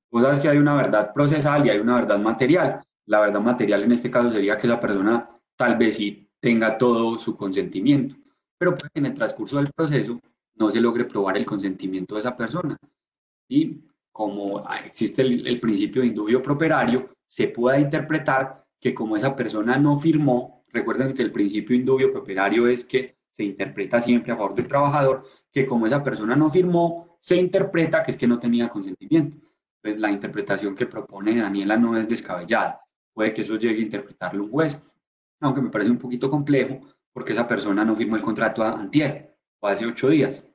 Vos sabes que hay una verdad procesal y hay una verdad material. La verdad material en este caso sería que esa persona tal vez sí tenga todo su consentimiento, pero puede que en el transcurso del proceso no se logre probar el consentimiento de esa persona. Y como existe el principio de indubio pro operario, se puede interpretar que como esa persona no firmó, recuerden que el principio indubio pro operario es que se interpreta siempre a favor del trabajador, que como esa persona no firmó, se interpreta que es que no tenía consentimiento. Pues la interpretación que propone Daniela no es descabellada. Puede que eso llegue a interpretarlo un juez, aunque me parece un poquito complejo, porque esa persona no firmó el contrato antier o hace 8 días.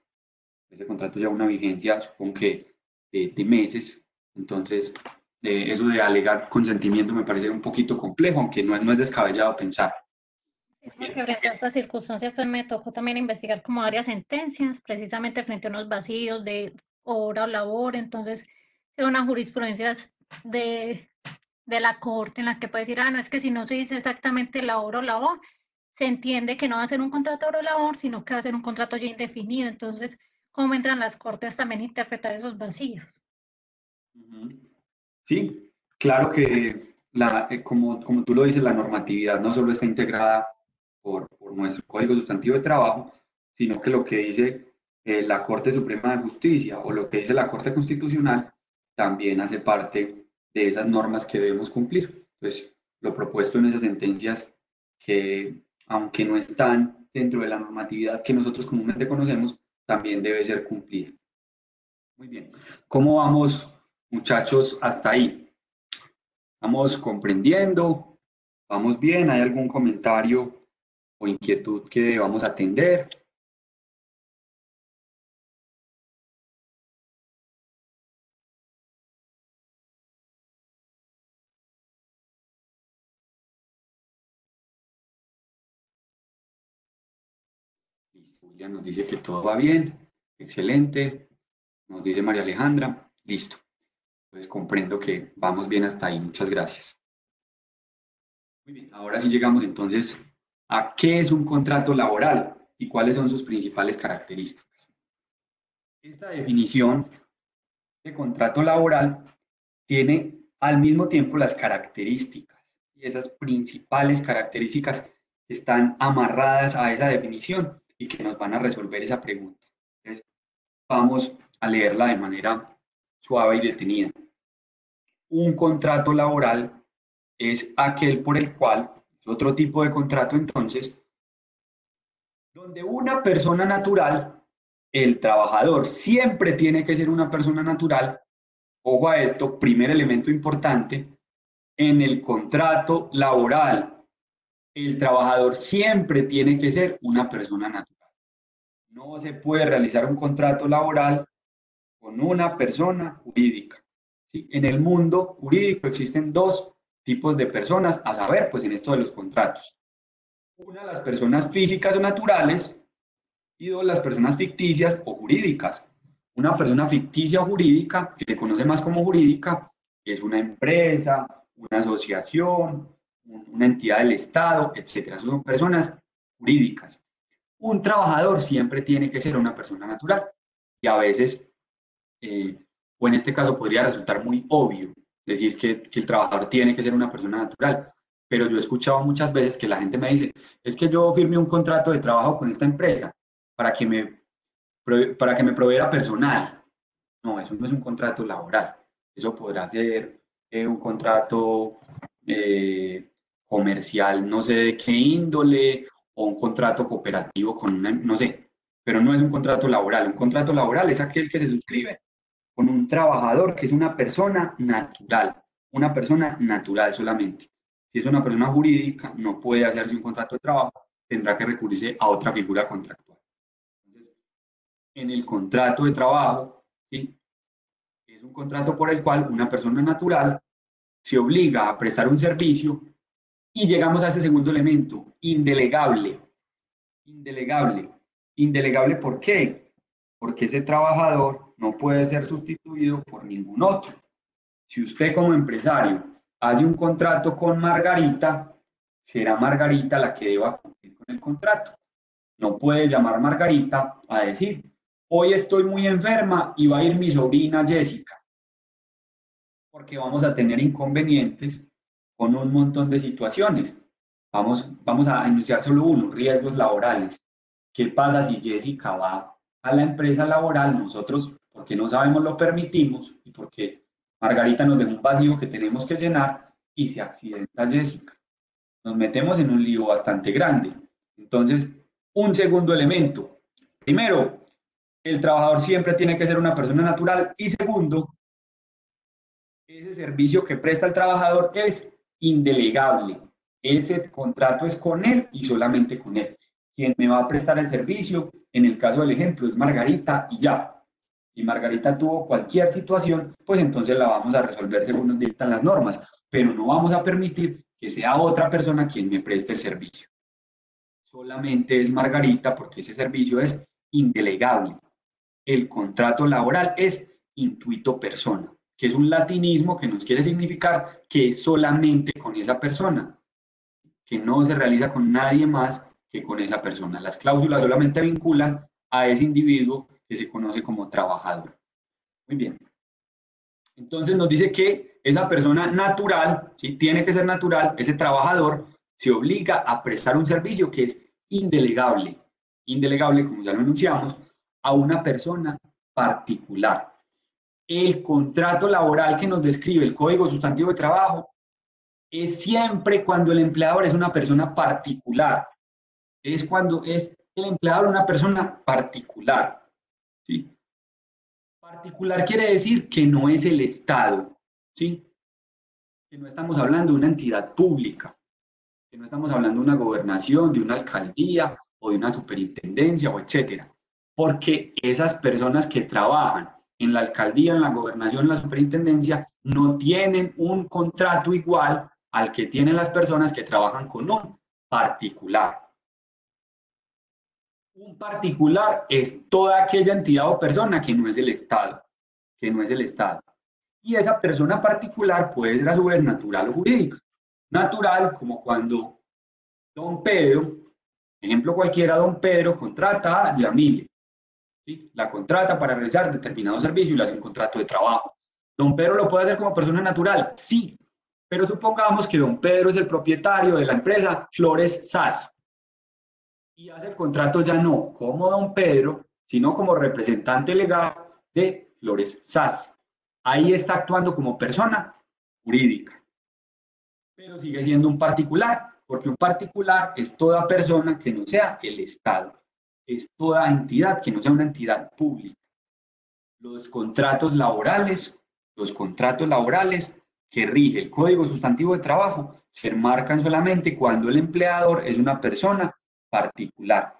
Ese contrato lleva una vigencia, supongo que de meses. Entonces, eso de alegar consentimiento me parece un poquito complejo, aunque no es descabellado pensar. Porque frente a estas circunstancias, pues me tocó también investigar como varias sentencias, precisamente frente a unos vacíos de hora o labor. Entonces, es una jurisprudencia de la corte en la que puede decir, no, es que si no se dice exactamente la hora o labor, se entiende que no va a ser un contrato de hora o labor, sino que va a ser un contrato ya indefinido. Entonces, ¿cómo entran las cortes también a interpretar esos vacíos? Sí, claro que como tú lo dices, la normatividad no solo está integrada por nuestro Código Sustantivo de Trabajo, sino que lo que dice la Corte Suprema de Justicia o lo que dice la Corte Constitucional también hace parte de esas normas que debemos cumplir. Entonces, lo propuesto en esas sentencias que, aunque no están dentro de la normatividad que nosotros comúnmente conocemos, también debe ser cumplida. Muy bien. ¿Cómo vamos, muchachos, hasta ahí? ¿Estamos comprendiendo? ¿Vamos bien? ¿Hay algún comentario o inquietud que debamos atender? Listo, Julia nos dice que todo va bien. Excelente. Nos dice María Alejandra. Listo. Pues comprendo que vamos bien hasta ahí. Muchas gracias. Muy bien. Ahora sí llegamos entonces a qué es un contrato laboral y cuáles son sus principales características. Esta definición de contrato laboral tiene al mismo tiempo las características y esas principales características que están amarradas a esa definición y que nos van a resolver esa pregunta. Entonces, vamos a leerla de manera suave y detenida. Un contrato laboral es aquel por el cual, otro tipo de contrato entonces, donde una persona natural, el trabajador siempre tiene que ser una persona natural. Ojo a esto, primer elemento importante, en el contrato laboral, el trabajador siempre tiene que ser una persona natural. No se puede realizar un contrato laboral con una persona jurídica. ¿Sí? En el mundo jurídico existen dos tipos de personas, a saber, pues en esto de los contratos. Una, las personas físicas o naturales, y dos, las personas ficticias o jurídicas. Una persona ficticia o jurídica, que se conoce más como jurídica, es una empresa, una asociación, una entidad del Estado, etc. Son personas jurídicas. Un trabajador siempre tiene que ser una persona natural y a veces, o en este caso podría resultar muy obvio decir que el trabajador tiene que ser una persona natural, pero yo he escuchado muchas veces que la gente me dice, es que yo firmé un contrato de trabajo con esta empresa para que me proveera personal. No, eso no es un contrato laboral. Eso podrá ser un contrato comercial, no sé de qué índole, o un contrato cooperativo con una, no sé, pero no es un contrato laboral. Un contrato laboral es aquel que se suscribe con un trabajador que es una persona natural solamente. Si es una persona jurídica, no puede hacerse un contrato de trabajo, tendrá que recurrirse a otra figura contractual. Entonces, en el contrato de trabajo, ¿sí? Es un contrato por el cual una persona natural se obliga a prestar un servicio y llegamos a ese segundo elemento, indelegable. Indelegable. Indelegable, ¿por qué? Porque ese trabajador no puede ser sustituido por ningún otro. Si usted como empresario hace un contrato con Margarita, será Margarita la que deba cumplir con el contrato. No puede llamar Margarita a decir, hoy estoy muy enferma y va a ir mi sobrina Jessica, porque vamos a tener inconvenientes con un montón de situaciones. Vamos a enunciar solo uno, riesgos laborales. ¿Qué pasa si Jessica va a la empresa laboral? Nosotros, porque no sabemos, lo permitimos y porque Margarita nos deja un vacío que tenemos que llenar y se accidenta Jessica. Nos metemos en un lío bastante grande. Entonces, un segundo elemento. Primero, el trabajador siempre tiene que ser una persona natural y segundo, ese servicio que presta el trabajador es indelegable. Ese contrato es con él y solamente con él. Quien me va a prestar el servicio, en el caso del ejemplo, es Margarita y ya. Si Margarita tuvo cualquier situación, pues entonces la vamos a resolver según nos dictan las normas, pero no vamos a permitir que sea otra persona quien me preste el servicio. Solamente es Margarita porque ese servicio es indelegable. El contrato laboral es intuito persona, que es un latinismo que nos quiere significar que es solamente con esa persona, que no se realiza con nadie más que con esa persona. Las cláusulas solamente vinculan a ese individuo que se conoce como trabajador. Muy bien. Entonces nos dice que esa persona natural, ¿sí? Tiene que ser natural, ese trabajador se obliga a prestar un servicio que es indelegable. Indelegable, como ya lo anunciamos, a una persona particular. El contrato laboral que nos describe el Código Sustantivo de Trabajo es siempre cuando el empleador es una persona particular. Es cuando es el empleador una persona particular. ¿Sí? Particular quiere decir que no es el Estado. ¿Sí? Que no estamos hablando de una entidad pública. Que no estamos hablando de una gobernación, de una alcaldía o de una superintendencia o etcétera. Porque esas personas que trabajan en la alcaldía, en la gobernación, en la superintendencia, no tienen un contrato igual al que tienen las personas que trabajan con un particular. Un particular es toda aquella entidad o persona que no es el Estado, Y esa persona particular puede ser a su vez natural o jurídica. Natural, como cuando don Pedro, ejemplo cualquiera, don Pedro contrata a Yamile. ¿Sí? La contrata para realizar determinado servicio y le hace un contrato de trabajo. ¿Don Pedro lo puede hacer como persona natural? Sí, Pero supongamos que don Pedro es el propietario de la empresa Flores SAS y hace el contrato ya no como don Pedro, sino como representante legal de Flores SAS. Ahí está actuando como persona jurídica, pero sigue siendo un particular, porque un particular es toda persona que no sea el Estado, es toda entidad que no sea una entidad pública. Los contratos laborales que rige el Código Sustantivo de Trabajo se enmarcan solamente cuando el empleador es una persona particular.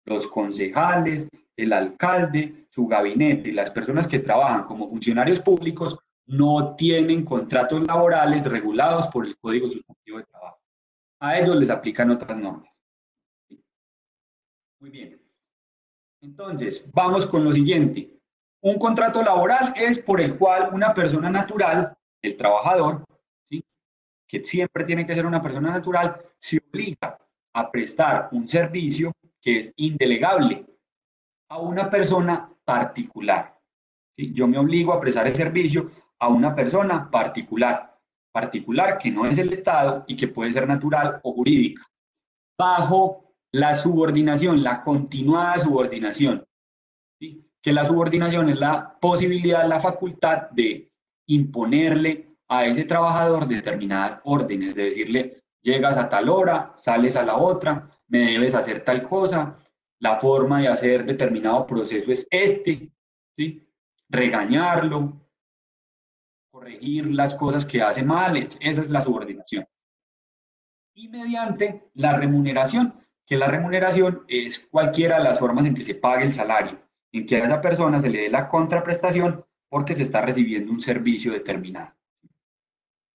Los concejales, el alcalde, su gabinete y las personas que trabajan como funcionarios públicos no tienen contratos laborales regulados por el Código Sustantivo de Trabajo. A ellos les aplican otras normas. Muy bien. Entonces, vamos con lo siguiente. Un contrato laboral es por el cual una persona natural, el trabajador, ¿sí?, que siempre tiene que ser una persona natural, se obliga a prestar un servicio que es indelegable a una persona particular. ¿Sí? Yo me obligo a prestar el servicio a una persona particular que no es el Estado y que puede ser natural o jurídica, bajo la subordinación, la continuada subordinación. ¿Sí? Que la subordinación es la posibilidad, la facultad de imponerle a ese trabajador determinadas órdenes, de decirle, llegas a tal hora, sales a la otra, me debes hacer tal cosa, la forma de hacer determinado proceso es este, ¿sí? Regañarlo, corregir las cosas que hace mal, esa es la subordinación. Y mediante la remuneración, que la remuneración es cualquiera de las formas en que se pague el salario, en que a esa persona se le dé la contraprestación porque se está recibiendo un servicio determinado.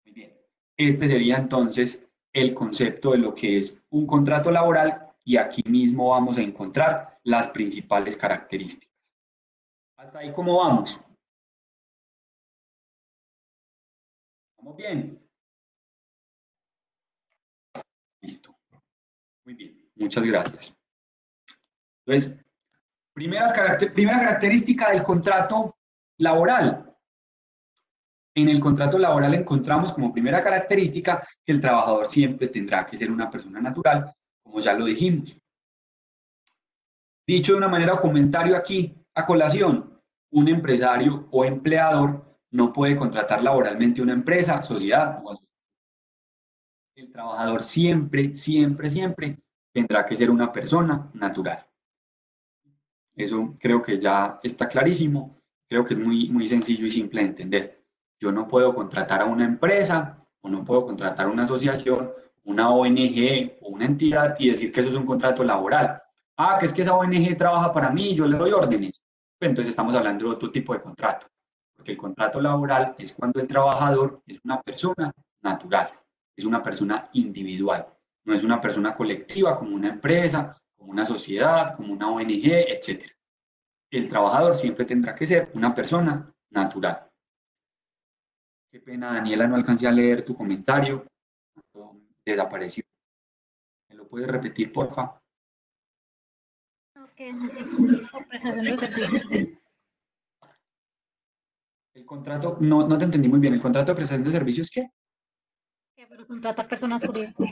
Muy bien, este sería entonces el concepto de lo que es un contrato laboral y aquí mismo vamos a encontrar las principales características. ¿Hasta ahí cómo vamos? ¿Vamos bien? Listo. Muy bien, muchas gracias. Entonces, primera característica del contrato laboral. En el contrato laboral encontramos como primera característica que el trabajador siempre tendrá que ser una persona natural, como ya lo dijimos. Dicho de una manera o comentario aquí, a colación, un empresario o empleador no puede contratar laboralmente una empresa, sociedad o asociación. El trabajador siempre tendrá que ser una persona natural. Eso creo que ya está clarísimo, creo que es muy sencillo y simple de entender. Yo no puedo contratar a una empresa o no puedo contratar a una asociación, una ONG o una entidad y decir que eso es un contrato laboral. Ah, que es que esa ONG trabaja para mí y yo le doy órdenes. Pues entonces estamos hablando de otro tipo de contrato, porque el contrato laboral es cuando el trabajador es una persona natural, es una persona individual, no es una persona colectiva como una empresa, como una sociedad, como una ONG, etc. El trabajador siempre tendrá que ser una persona natural. Qué pena, Daniela, no alcancé a leer tu comentario. Desapareció. ¿Me lo puedes repetir, porfa? Que necesito prestación de servicios. El contrato, no te entendí muy bien. ¿El contrato de prestación de servicios qué? Pero contratar personas jurídicas.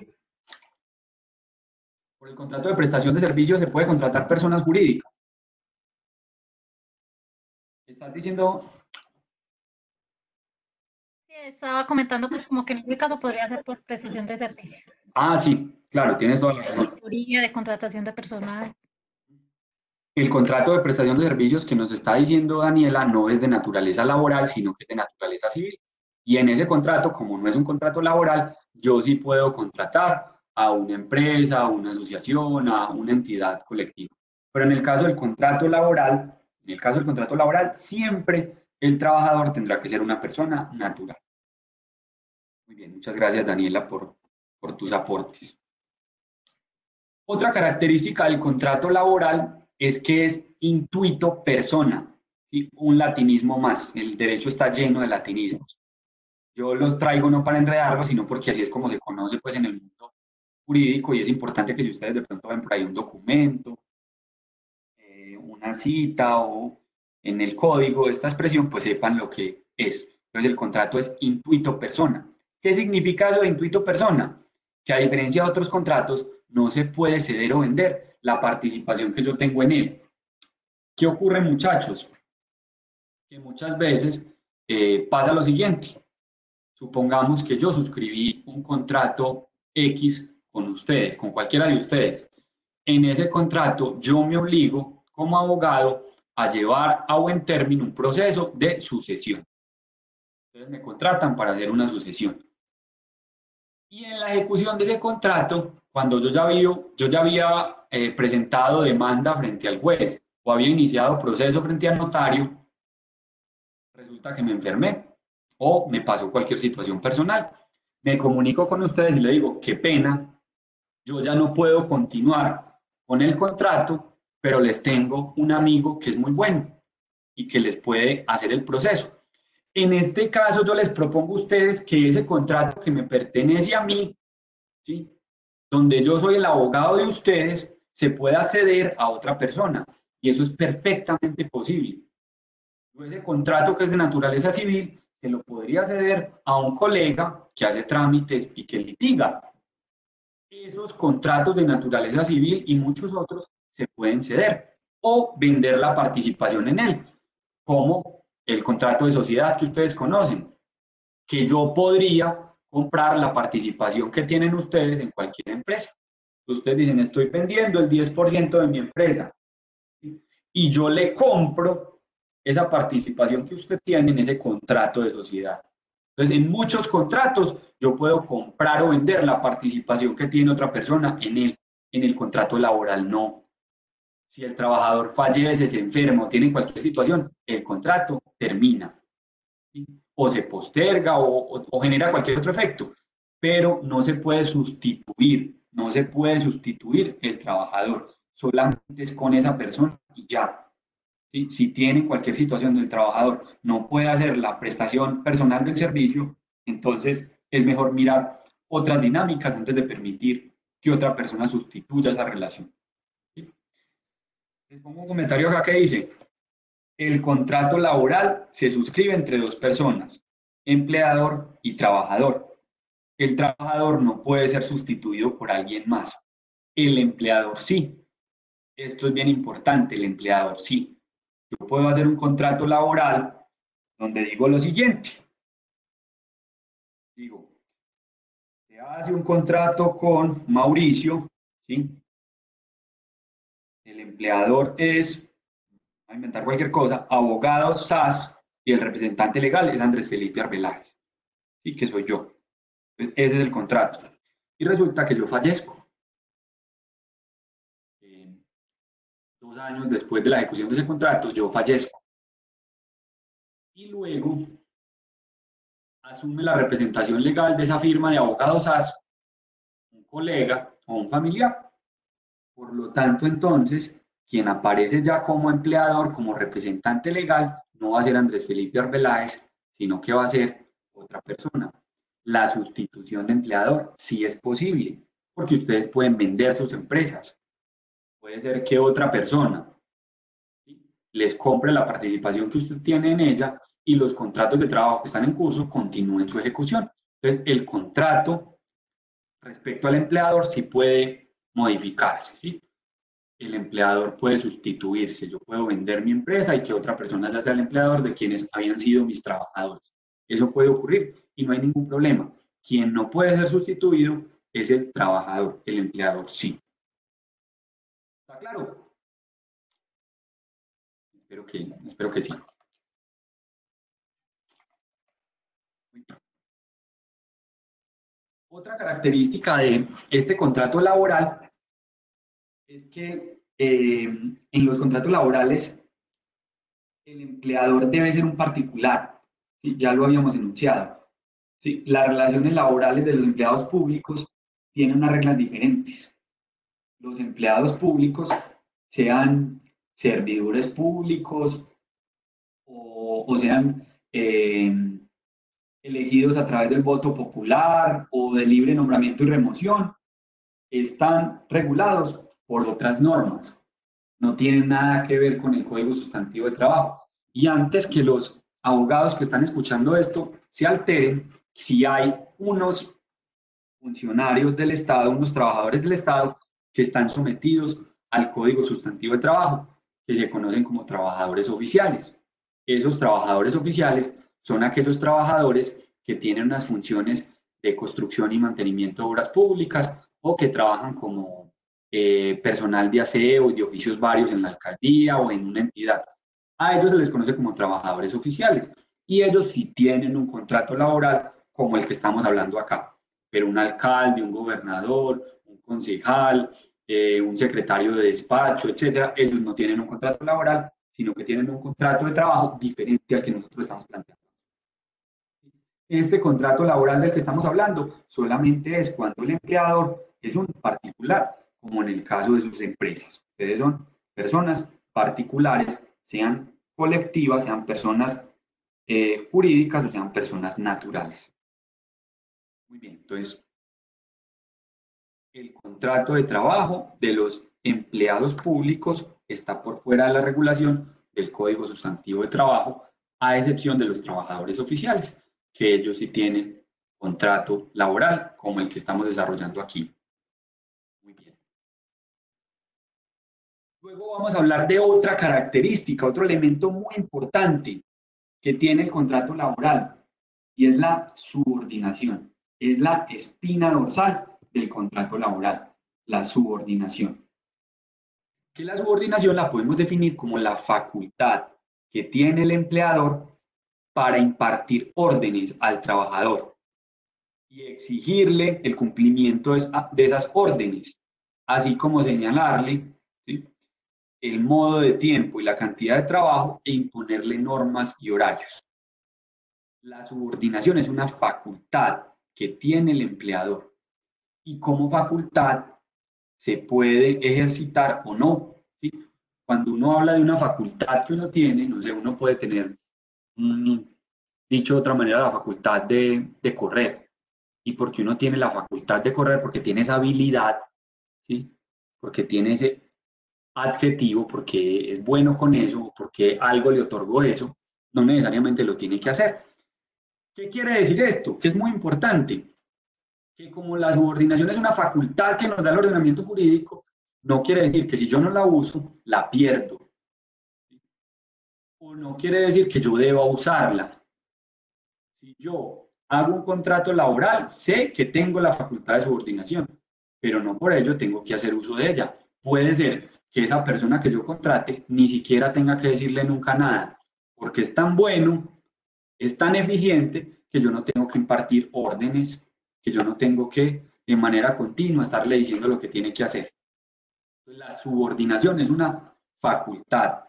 Por el contrato de prestación de servicios se puede contratar personas jurídicas. ¿Estás diciendo? Sí, estaba comentando pues como que en este caso podría ser por prestación de servicios. Ah, sí, claro, tienes toda la razón. De contratación de personal. El contrato de prestación de servicios que nos está diciendo Daniela no es de naturaleza laboral, sino que es de naturaleza civil. Y en ese contrato, como no es un contrato laboral, yo sí puedo contratar a una empresa, a una asociación, a una entidad colectiva. Pero en el caso del contrato laboral, siempre el trabajador tendrá que ser una persona natural. Muy bien, muchas gracias Daniela por tus aportes. Otra característica del contrato laboral es que es intuito persona, ¿sí? Un latinismo más, el derecho está lleno de latinismos. Yo los traigo no para enredarlos, sino porque así es como se conoce pues, en el mundo jurídico y es importante que si ustedes de pronto ven por ahí un documento, una cita o en el código esta expresión, pues sepan lo que es. Entonces el contrato es intuito persona, ¿Qué significa eso de intuito persona? Que a diferencia de otros contratos, no se puede ceder o vender la participación que yo tengo en él. ¿Qué ocurre, muchachos? Que muchas veces pasa lo siguiente. Supongamos que yo suscribí un contrato X con ustedes, con cualquiera de ustedes. En ese contrato yo me obligo como abogado a llevar a buen término un proceso de sucesión. Entonces me contratan para hacer una sucesión. Y en la ejecución de ese contrato, cuando yo ya había presentado demanda frente al juez o había iniciado proceso frente al notario, resulta que me enfermé o me pasó cualquier situación personal. Me comunico con ustedes y le digo, qué pena, yo ya no puedo continuar con el contrato, pero les tengo un amigo que es muy bueno y que les puede hacer el proceso. En este caso, yo les propongo a ustedes que ese contrato que me pertenece a mí, ¿sí?, donde yo soy el abogado de ustedes, se pueda ceder a otra persona. Y eso es perfectamente posible. Yo ese contrato que es de naturaleza civil, se lo podría ceder a un colega que hace trámites y que litiga. Esos contratos de naturaleza civil y muchos otros se pueden ceder o vender la participación en él, como el contrato de sociedad que ustedes conocen, que yo podría comprar la participación que tienen ustedes en cualquier empresa. Ustedes dicen, estoy vendiendo el 10% de mi empresa y yo le compro esa participación que usted tiene en ese contrato de sociedad. Entonces, en muchos contratos yo puedo comprar o vender la participación que tiene otra persona en el contrato laboral no. Si el trabajador fallece, se enferma o tiene cualquier situación, el contrato termina, ¿sí?, o se posterga o genera cualquier otro efecto, pero no se puede sustituir el trabajador, solamente es con esa persona y ya. ¿Sí? Si tiene cualquier situación del trabajador no puede hacer la prestación personal del servicio, entonces es mejor mirar otras dinámicas antes de permitir que otra persona sustituya esa relación. ¿Sí? Les pongo un comentario acá que dice: el contrato laboral se suscribe entre dos personas, empleador y trabajador. El trabajador no puede ser sustituido por alguien más. El empleador sí. Esto es bien importante, el empleador sí. Yo puedo hacer un contrato laboral donde digo lo siguiente. Digo, se hace un contrato con Mauricio, ¿sí? El empleador es, a inventar cualquier cosa, abogado SAS, y el representante legal es Andrés Felipe Arbeláez, ¿sí?, que soy yo. Entonces, ese es el contrato. Y resulta que yo fallezco. 2 años después de la ejecución de ese contrato, yo fallezco. Y luego asume la representación legal de esa firma de abogados SAS un colega o un familiar. Por lo tanto, entonces, quien aparece ya como empleador, como representante legal, no va a ser Andrés Felipe Arbeláez, sino que va a ser otra persona. La sustitución de empleador sí es posible, porque ustedes pueden vender sus empresas. Puede ser que otra persona, ¿sí?, les compre la participación que usted tiene en ella y los contratos de trabajo que están en curso continúen su ejecución. Entonces, el contrato respecto al empleador sí puede modificarse, ¿sí? El empleador puede sustituirse. Yo puedo vender mi empresa y que otra persona ya sea el empleador de quienes habían sido mis trabajadores. Eso puede ocurrir y no hay ningún problema. Quien no puede ser sustituido es el trabajador, el empleador sí. ¿Está claro? Espero que sí. Otra característica de este contrato laboral es que en los contratos laborales el empleador debe ser un particular, ¿sí? Ya lo habíamos enunciado, ¿sí? Las relaciones laborales de los empleados públicos tienen unas reglas diferentes. Los empleados públicos, sean servidores públicos o sean elegidos a través del voto popular o de libre nombramiento y remoción, están regulados por otras normas. No tienen nada que ver con el Código Sustantivo de Trabajo. Y antes que los abogados que están escuchando esto se alteren, si hay unos funcionarios del Estado, unos trabajadores del Estado que están sometidos al Código Sustantivo de Trabajo, que se conocen como trabajadores oficiales. Esos trabajadores oficiales son aquellos trabajadores que tienen unas funciones de construcción y mantenimiento de obras públicas o que trabajan como personal de aseo y de oficios varios en la alcaldía o en una entidad. A ellos se les conoce como trabajadores oficiales y ellos sí tienen un contrato laboral como el que estamos hablando acá, pero un alcalde, un gobernador, un concejal, un secretario de despacho, etcétera, ellos no tienen un contrato laboral, sino que tienen un contrato de trabajo diferente al que nosotros estamos planteando. Este contrato laboral del que estamos hablando solamente es cuando el empleador es un particular, como en el caso de sus empresas. Ustedes son personas particulares, sean colectivas, sean personas jurídicas o sean personas naturales. Muy bien, entonces, el contrato de trabajo de los empleados públicos está por fuera de la regulación del Código Sustantivo de Trabajo, a excepción de los trabajadores oficiales, que ellos sí tienen contrato laboral, como el que estamos desarrollando aquí. Muy bien. Luego vamos a hablar de otra característica, otro elemento muy importante que tiene el contrato laboral, y es la subordinación. Es la espina dorsal del contrato laboral, la subordinación. Que la subordinación la podemos definir como la facultad que tiene el empleador para impartir órdenes al trabajador y exigirle el cumplimiento de esas órdenes, así como señalarle, ¿sí?, el modo de tiempo y la cantidad de trabajo e imponerle normas y horarios. La subordinación es una facultad que tiene el empleador y como facultad se puede ejercitar o no, ¿sí? Cuando uno habla de una facultad que uno tiene, no sé, uno puede tener, dicho de otra manera, la facultad de correr. ¿Y por qué uno tiene la facultad de correr? Porque tiene esa habilidad, ¿sí? Porque tiene ese adjetivo, porque es bueno con eso, porque algo le otorgó eso, no necesariamente lo tiene que hacer. ¿Qué quiere decir esto? Que es muy importante. Que como la subordinación es una facultad que nos da el ordenamiento jurídico, no quiere decir que si yo no la uso, la pierdo. O no quiere decir que yo deba usarla. Si yo hago un contrato laboral, sé que tengo la facultad de subordinación, pero no por ello tengo que hacer uso de ella. Puede ser que esa persona que yo contrate ni siquiera tenga que decirle nunca nada, porque es tan bueno, es tan eficiente, que yo no tengo que impartir órdenes, que yo no tengo que de manera continua estarle diciendo lo que tiene que hacer. La subordinación es una facultad,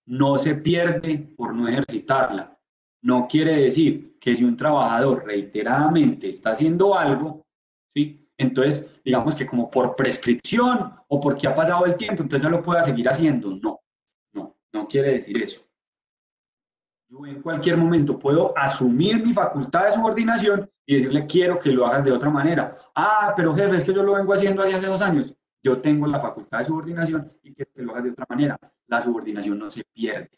no se pierde por no ejercitarla. No quiere decir que si un trabajador reiteradamente está haciendo algo, ¿sí?, entonces digamos que como por prescripción o porque ha pasado el tiempo, entonces no lo pueda seguir haciendo. No quiere decir eso. Yo en cualquier momento puedo asumir mi facultad de subordinación y decirle, quiero que lo hagas de otra manera. Ah, pero jefe, es que yo lo vengo haciendo hace 2 años. Yo tengo la facultad de subordinación y quiero que lo hagas de otra manera. La subordinación no se pierde.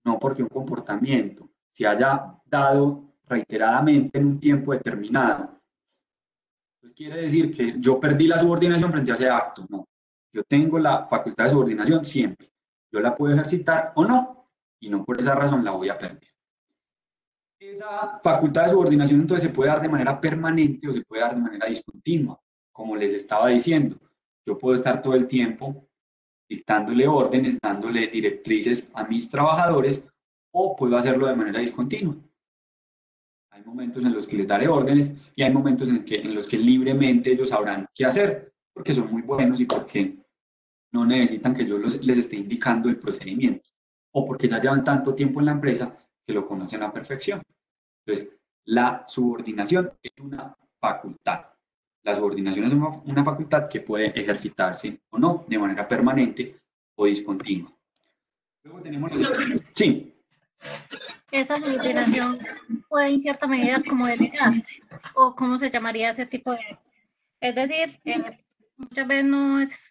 No porque un comportamiento se haya dado reiteradamente en un tiempo determinado. Pues quiere decir que yo perdí la subordinación frente a ese acto. No. Yo tengo la facultad de subordinación siempre. Yo la puedo ejercitar o no, y no por esa razón la voy a perder. Esa facultad de subordinación entonces se puede dar de manera permanente o se puede dar de manera discontinua, como les estaba diciendo. Yo puedo estar todo el tiempo dictándole órdenes, dándole directrices a mis trabajadores, o puedo hacerlo de manera discontinua. Hay momentos en los que les daré órdenes y hay momentos en los que libremente ellos sabrán qué hacer, porque son muy buenos y porque no necesitan que yo les esté indicando el procedimiento, o porque ya llevan tanto tiempo en la empresa que lo conocen a la perfección. Entonces, la subordinación es una facultad. La subordinación es una facultad que puede ejercitarse o no de manera permanente o discontinua. Luego tenemos los... Sí. Esa subordinación puede en cierta medida como delegarse, o cómo se llamaría ese tipo de... Es decir, muchas veces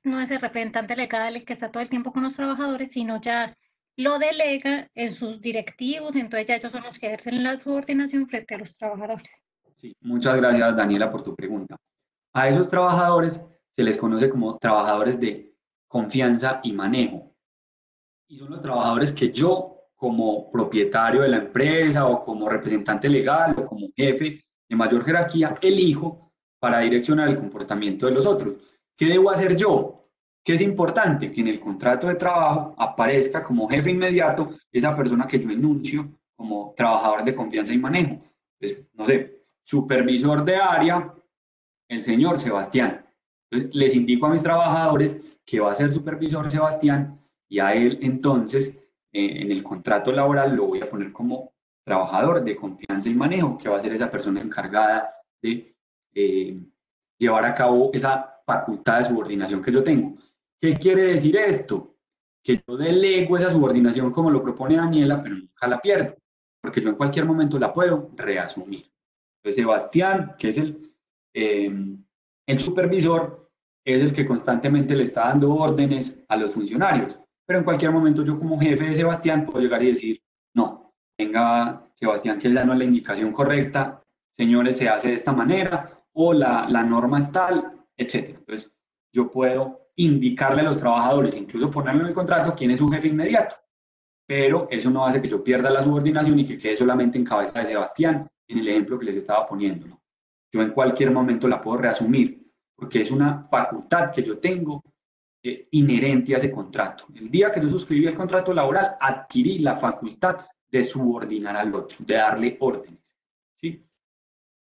no es el representante legal el que está todo el tiempo con los trabajadores, sino ya lo delega en sus directivos, entonces ya ellos son los que ejercen la subordinación frente a los trabajadores. Sí, muchas gracias, Daniela, por tu pregunta. A esos trabajadores se les conoce como trabajadores de confianza y manejo. Y son los trabajadores que yo, como propietario de la empresa o como representante legal o como jefe de mayor jerarquía, elijo para direccionar el comportamiento de los otros. ¿Qué debo hacer yo? ¿Qué es importante? Que en el contrato de trabajo aparezca como jefe inmediato esa persona que yo enuncio como trabajador de confianza y manejo. Pues, no sé, supervisor de área, el señor Sebastián. Entonces, les indico a mis trabajadores que va a ser supervisor Sebastián y a él entonces en el contrato laboral lo voy a poner como trabajador de confianza y manejo, que va a ser esa persona encargada de llevar a cabo esa facultad de subordinación que yo tengo. ¿Qué quiere decir esto? Que yo delego esa subordinación como lo propone Daniela, pero nunca la pierdo, porque yo en cualquier momento la puedo reasumir. Entonces Sebastián, que es el supervisor, es el que constantemente le está dando órdenes a los funcionarios, pero en cualquier momento yo como jefe de Sebastián puedo llegar y decir, no, venga Sebastián, que esa no es la indicación correcta, señores, se hace de esta manera, o la norma es tal, etc. Entonces yo puedo indicarle a los trabajadores, incluso ponerlo en el contrato, quién es su jefe inmediato, pero eso no hace que yo pierda la subordinación y que quede solamente en cabeza de Sebastián, en el ejemplo que les estaba poniendo, ¿no? Yo en cualquier momento la puedo reasumir, porque es una facultad que yo tengo inherente a ese contrato. El día que yo suscribí el contrato laboral, adquirí la facultad de subordinar al otro, de darle órdenes, ¿sí?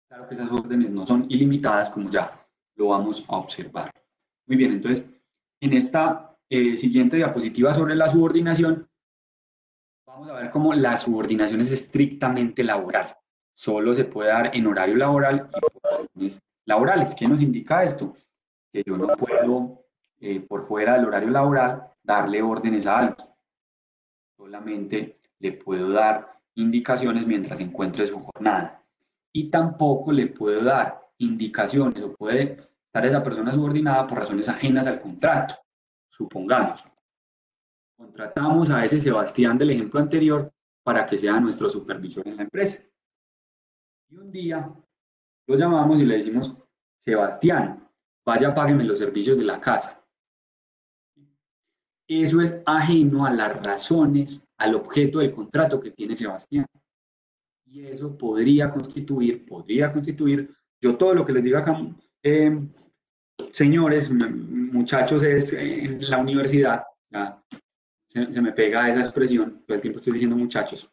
Claro que esas órdenes no son ilimitadas, como ya lo vamos a observar. Muy bien, entonces, en esta siguiente diapositiva sobre la subordinación, vamos a ver cómo la subordinación es estrictamente laboral. Solo se puede dar en horario laboral y por razones laborales. ¿Qué nos indica esto? Que yo no puedo, por fuera del horario laboral, darle órdenes a alguien. Solamente le puedo dar indicaciones mientras encuentre su jornada. Y tampoco le puedo dar indicaciones o puede estar esa persona subordinada por razones ajenas al contrato. Supongamos, contratamos a ese Sebastián del ejemplo anterior para que sea nuestro supervisor en la empresa. Y un día lo llamamos y le decimos, Sebastián, vaya, págueme los servicios de la casa. Eso es ajeno a las razones, al objeto del contrato que tiene Sebastián. Y eso podría constituir, yo todo lo que les diga acá, señores, muchachos, es en la universidad, ya, se me pega esa expresión, todo el tiempo estoy diciendo muchachos.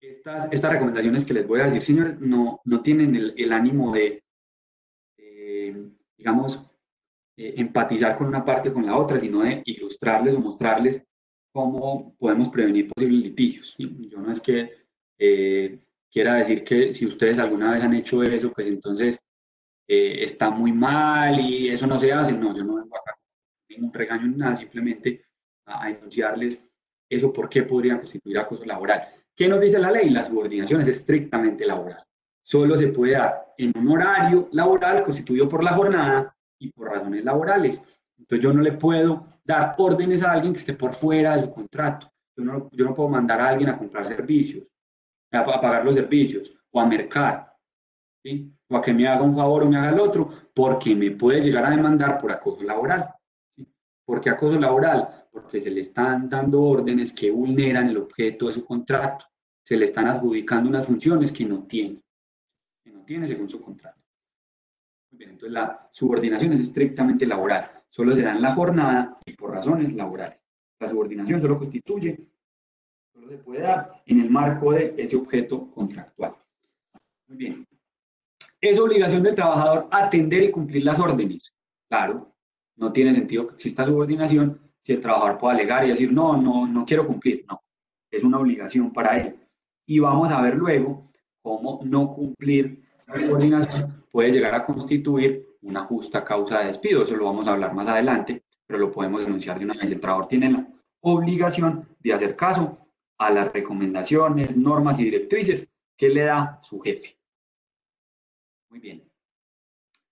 Estas recomendaciones que les voy a decir, señores, no tienen el ánimo de digamos, empatizar con una parte o con la otra, sino de ilustrarles o mostrarles cómo podemos prevenir posibles litigios. Yo no es que quiera decir que si ustedes alguna vez han hecho eso, pues entonces está muy mal y eso no se hace. No, yo no vengo acá con ningún regaño ni nada, simplemente a enunciarles eso por qué podría constituir acoso laboral. ¿Qué nos dice la ley? La subordinación es estrictamente laboral. Solo se puede dar en un horario laboral constituido por la jornada y por razones laborales. Entonces yo no le puedo dar órdenes a alguien que esté por fuera de su contrato. Yo no puedo mandar a alguien a comprar servicios, a pagar los servicios o a mercar, ¿sí? O a que me haga un favor o me haga el otro, porque me puede llegar a demandar por acoso laboral. ¿Sí? ¿Por qué acoso laboral? Porque se le están dando órdenes que vulneran el objeto de su contrato. Se le están adjudicando unas funciones que no tiene según su contrato. Muy bien, entonces la subordinación es estrictamente laboral, solo se da en la jornada y por razones laborales. La subordinación solo se puede dar en el marco de ese objeto contractual. Muy bien. ¿Es obligación del trabajador atender y cumplir las órdenes? Claro, no tiene sentido que exista subordinación si el trabajador puede alegar y decir, no quiero cumplir. No, es una obligación para él. Y vamos a ver luego cómo no cumplir la subordinación puede llegar a constituir una justa causa de despido. Eso lo vamos a hablar más adelante, pero lo podemos denunciar de una vez. El trabajador tiene la obligación de hacer caso a las recomendaciones, normas y directrices que le da su jefe. Muy bien.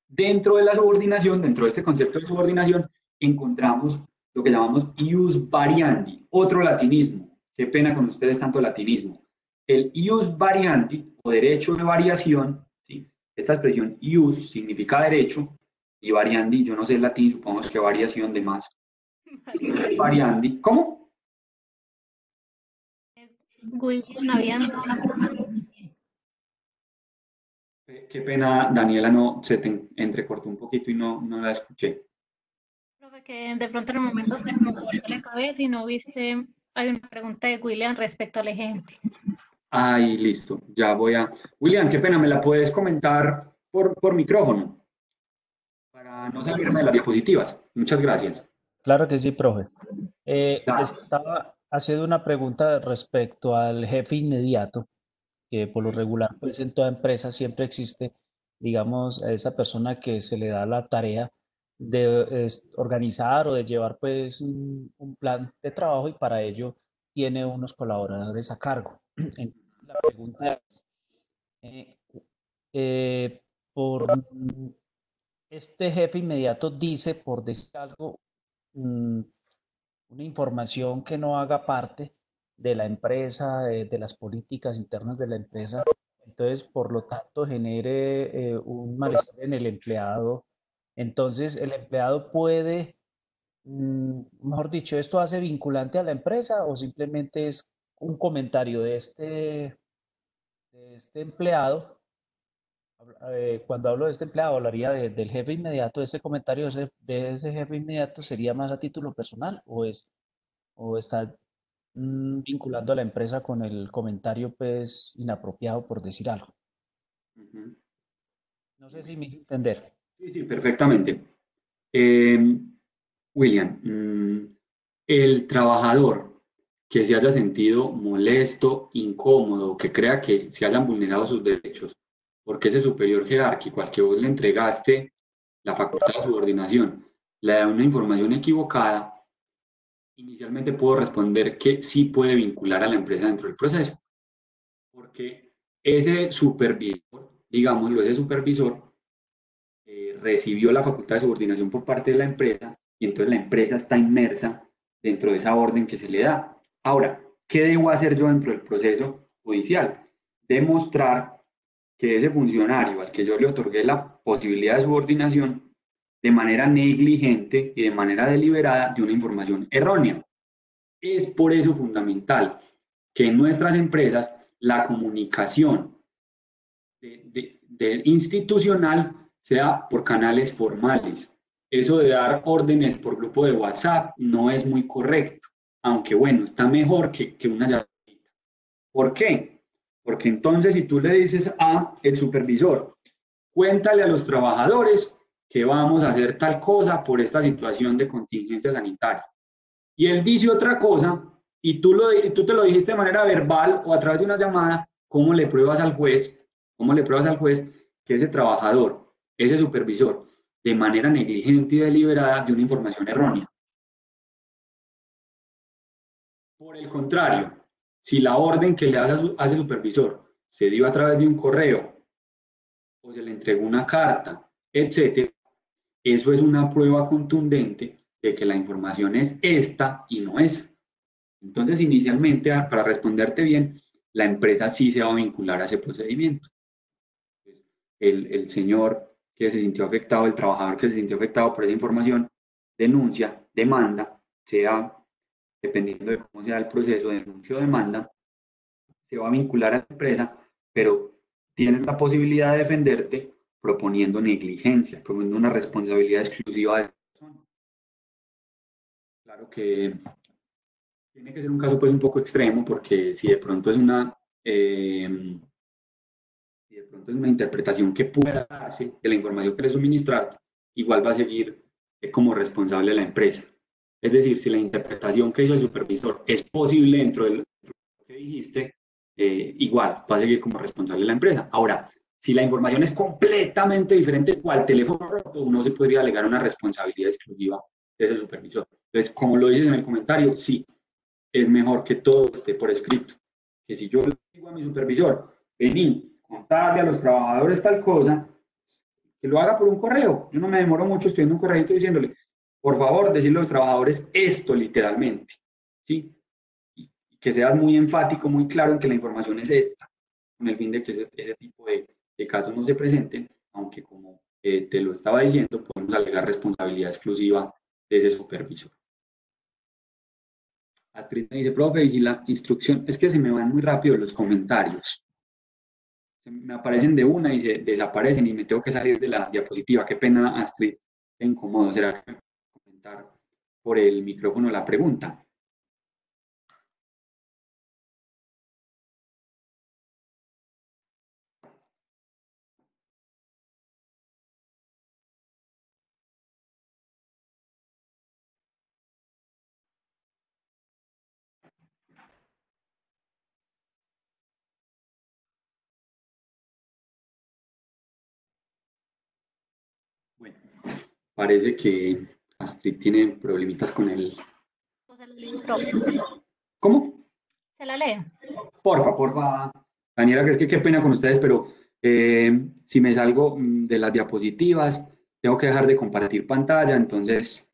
Dentro de la subordinación, dentro de este concepto de subordinación, encontramos lo que llamamos ius variandi, otro latinismo. Qué pena con ustedes tanto latinismo. El ius variandi, o derecho de variación, ¿sí? Esta expresión ius significa derecho, y variandi, yo no sé el latín, supongo que variación de más. Variandi, ¿cómo? Wilson, había una pregunta. Qué pena, Daniela, no se te entrecortó un poquito y no la escuché. Profe, que de pronto en el momento se me volvió la cabeza y no viste, hay una pregunta de William respecto al ejemplo. Ay, listo, ya voy a... William, qué pena, ¿me la puedes comentar por micrófono? Para no salirme de las diapositivas. Muchas gracias. Claro que sí, profe. Estaba haciendo una pregunta respecto al jefe inmediato, que por lo regular, pues en toda empresa siempre existe, digamos, a esa persona que se le da la tarea de organizar o de llevar pues un plan de trabajo y para ello tiene unos colaboradores a cargo. Entonces, la pregunta es, por este jefe inmediato dice, por decir algo, una información que no haga parte de la empresa, de las políticas internas de la empresa, entonces por lo tanto genere un malestar en el empleado. Entonces el empleado puede, mejor dicho, ¿esto hace vinculante a la empresa o simplemente es un comentario de este empleado? Cuando hablo de este empleado, hablaría del jefe inmediato. ¿Ese comentario de ese jefe inmediato sería más a título personal o está vinculando a la empresa con el comentario pues inapropiado, por decir algo? No sé si me hice entender. Sí, perfectamente. William, el trabajador que se haya sentido molesto, incómodo, que crea que se hayan vulnerado sus derechos, porque ese superior jerárquico al que vos le entregaste la facultad de subordinación le da una información equivocada, inicialmente puedo responder que sí puede vincular a la empresa dentro del proceso, porque ese supervisor, digámoslo, ese supervisor recibió la facultad de subordinación por parte de la empresa y entonces la empresa está inmersa dentro de esa orden que se le da. Ahora, ¿qué debo hacer yo dentro del proceso judicial? Demostrar que ese funcionario al que yo le otorgué la posibilidad de subordinación de manera negligente y de manera deliberada de una información errónea. Es por eso fundamental que en nuestras empresas la comunicación institucional sea por canales formales. Eso de dar órdenes por grupo de WhatsApp no es muy correcto, aunque bueno, está mejor que una llamada. ¿Por qué? Porque entonces si tú le dices a el supervisor, cuéntale a los trabajadores que vamos a hacer tal cosa por esta situación de contingencia sanitaria. Y él dice otra cosa y tú te lo dijiste de manera verbal o a través de una llamada, ¿cómo le pruebas al juez? ¿Cómo le pruebas al juez que ese trabajador, ese supervisor, de manera negligente y deliberada dio una información errónea? Por el contrario, si la orden que le das a ese supervisor se dio a través de un correo o se le entregó una carta, etcétera, eso es una prueba contundente de que la información es esta y no esa. Entonces, inicialmente, para responderte bien, la empresa sí se va a vincular a ese procedimiento. El señor que se sintió afectado, el trabajador que se sintió afectado por esa información, denuncia, demanda, sea, dependiendo de cómo sea el proceso, denuncia o demanda, se va a vincular a la empresa, pero tienes la posibilidad de defenderte proponiendo negligencia, proponiendo una responsabilidad exclusiva de la persona. Claro que tiene que ser un caso pues un poco extremo, porque si de pronto es una interpretación que pueda darse de la información que le suministraste, igual va a seguir como responsable la empresa. Es decir, si la interpretación que hizo el supervisor es posible dentro de lo que dijiste, igual va a seguir como responsable la empresa. Ahora, si la información es completamente diferente al teléfono roto, uno se podría alegar una responsabilidad exclusiva de ese supervisor. Entonces, como lo dices en el comentario, sí, es mejor que todo esté por escrito. Que si yo le digo a mi supervisor, vení, contarle a los trabajadores tal cosa, que lo haga por un correo. Yo no me demoro mucho escribiendo un correo diciéndole, por favor, decirle a los trabajadores esto literalmente, ¿sí? Y que seas muy enfático, muy claro en que la información es esta, con el fin de que ese tipo de casos no se presenten, aunque como te lo estaba diciendo, podemos alegar responsabilidad exclusiva de ese supervisor. Astrid me dice, profe, y si la instrucción, es que se me van muy rápido los comentarios, me aparecen de una y se desaparecen y me tengo que salir de la diapositiva. Qué pena, Astrid, qué incómodo. ¿Será que me puede comentar por el micrófono la pregunta? Bueno, parece que Astrid tiene problemitas con el... ¿Cómo? ¿Se la leo? Porfa. Daniela, que es que qué pena con ustedes, pero si me salgo de las diapositivas, tengo que dejar de compartir pantalla, entonces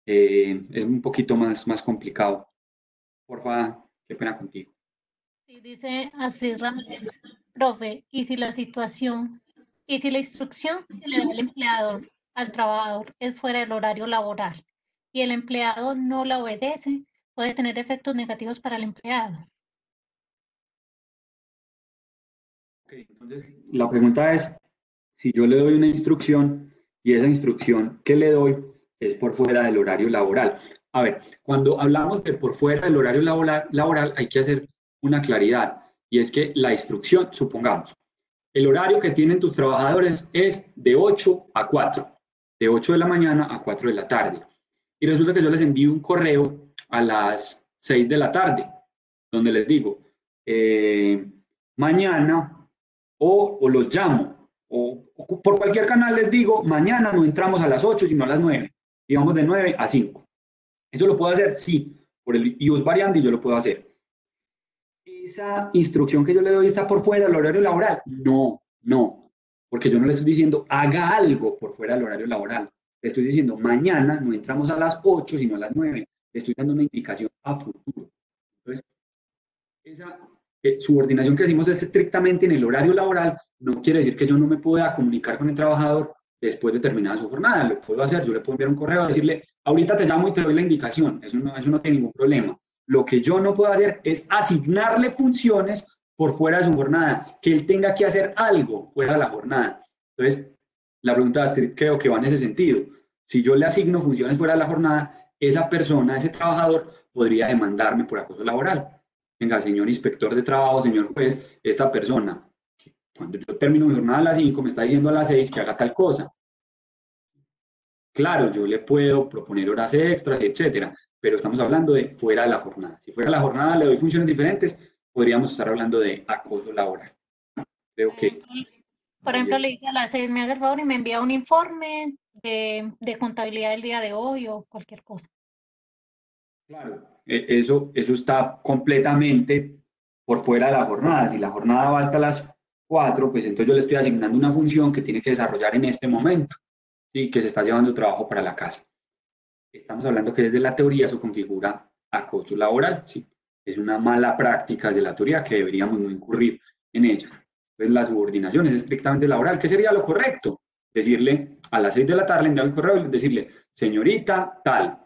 es un poquito más complicado. Porfa, qué pena contigo. Sí, dice así Ramírez, profe, y si la instrucción que le da el empleador al trabajador es fuera del horario laboral y el empleado no la obedece, puede tener efectos negativos para el empleado. Okay, entonces, la pregunta es, si yo le doy una instrucción y esa instrucción que le doy es por fuera del horario laboral. A ver, cuando hablamos de por fuera del horario laboral hay que hacer una claridad, y es que la instrucción, supongamos, el horario que tienen tus trabajadores es de 8 a 4, de 8 de la mañana a 4 de la tarde. Y resulta que yo les envío un correo a las 6 de la tarde, donde les digo, mañana, o los llamo, o por cualquier canal les digo, mañana no entramos a las 8, sino a las 9, y vamos de 9 a 5. ¿Eso lo puedo hacer? Sí, por el use variandi yo lo puedo hacer. ¿Esa instrucción que yo le doy está por fuera del horario laboral? No, porque yo no le estoy diciendo haga algo por fuera del horario laboral. Le estoy diciendo mañana no entramos a las 8, sino a las 9. Le estoy dando una indicación a futuro. Entonces, esa subordinación que decimos es estrictamente en el horario laboral, no quiere decir que yo no me pueda comunicar con el trabajador después de terminada su jornada. Lo puedo hacer, yo le puedo enviar un correo a decirle, ahorita te llamo y te doy la indicación. Eso no tiene ningún problema. Lo que yo no puedo hacer es asignarle funciones por fuera de su jornada, que él tenga que hacer algo fuera de la jornada. Entonces, la pregunta creo que va en ese sentido. Si yo le asigno funciones fuera de la jornada, esa persona, ese trabajador, podría demandarme por acoso laboral. Venga, señor inspector de trabajo, señor juez, esta persona, cuando yo termino mi jornada a las 5, me está diciendo a las 6 que haga tal cosa. Claro, yo le puedo proponer horas extras, etcétera, pero estamos hablando de fuera de la jornada. Si fuera de la jornada le doy funciones diferentes, podríamos estar hablando de acoso laboral. Creo que... Por ejemplo, le dice a las 6, me hace el favor y me envía un informe de contabilidad del día de hoy o cualquier cosa. Claro, eso está completamente por fuera de la jornada. Si la jornada va hasta las 4, pues entonces yo le estoy asignando una función que tiene que desarrollar en este momento y que se está llevando trabajo para la casa. Estamos hablando que desde la teoría eso configura acoso laboral, ¿sí? Es una mala práctica de la teoría que deberíamos no incurrir en ella. Entonces la subordinación es estrictamente laboral. ¿Qué sería lo correcto? Decirle a las 6 de la tarde, enviar el correo y decirle, señorita tal,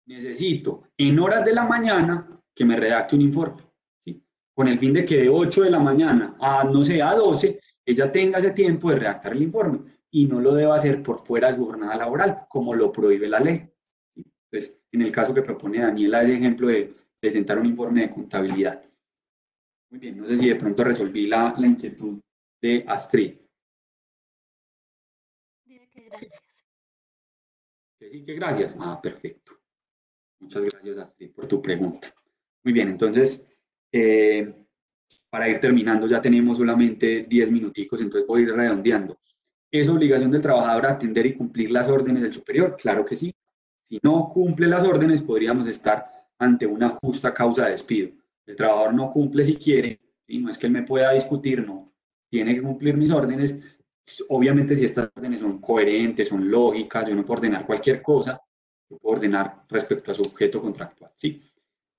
necesito en horas de la mañana que me redacte un informe, ¿sí? Con el fin de que de 8 de la mañana a, no sé, a 12, ella tenga ese tiempo de redactar el informe y no lo deba hacer por fuera de su jornada laboral, como lo prohíbe la ley. ¿Sí? Entonces, en el caso que propone Daniela, el ejemplo de presentar un informe de contabilidad. Muy bien, no sé si de pronto resolví la inquietud de Astrid. Gracias. Que sí, que gracias. Ah, perfecto. Muchas gracias, Astrid, por tu pregunta. Muy bien, entonces, para ir terminando, ya tenemos solamente 10 minuticos, entonces voy a ir redondeando. ¿Es obligación del trabajador atender y cumplir las órdenes del superior? Claro que sí. Si no cumple las órdenes, podríamos estar ante una justa causa de despido. El trabajador no cumple si quiere, y no es que él me pueda discutir, no. Tiene que cumplir mis órdenes. Obviamente, si estas órdenes son coherentes, son lógicas, yo no puedo ordenar cualquier cosa, yo puedo ordenar respecto a su objeto contractual, ¿sí?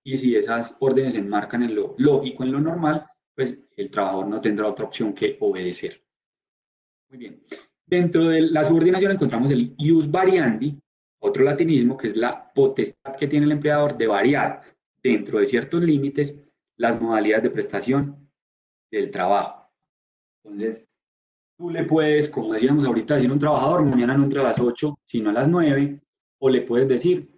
Y si esas órdenes se enmarcan en lo lógico, en lo normal, pues el trabajador no tendrá otra opción que obedecer. Muy bien. Dentro de la subordinación encontramos el ius variandi, otro latinismo, que es la potestad que tiene el empleador de variar dentro de ciertos límites las modalidades de prestación del trabajo. Entonces, tú le puedes, como decíamos ahorita, decir a un trabajador, mañana no entra a las 8, sino a las 9, o le puedes decir,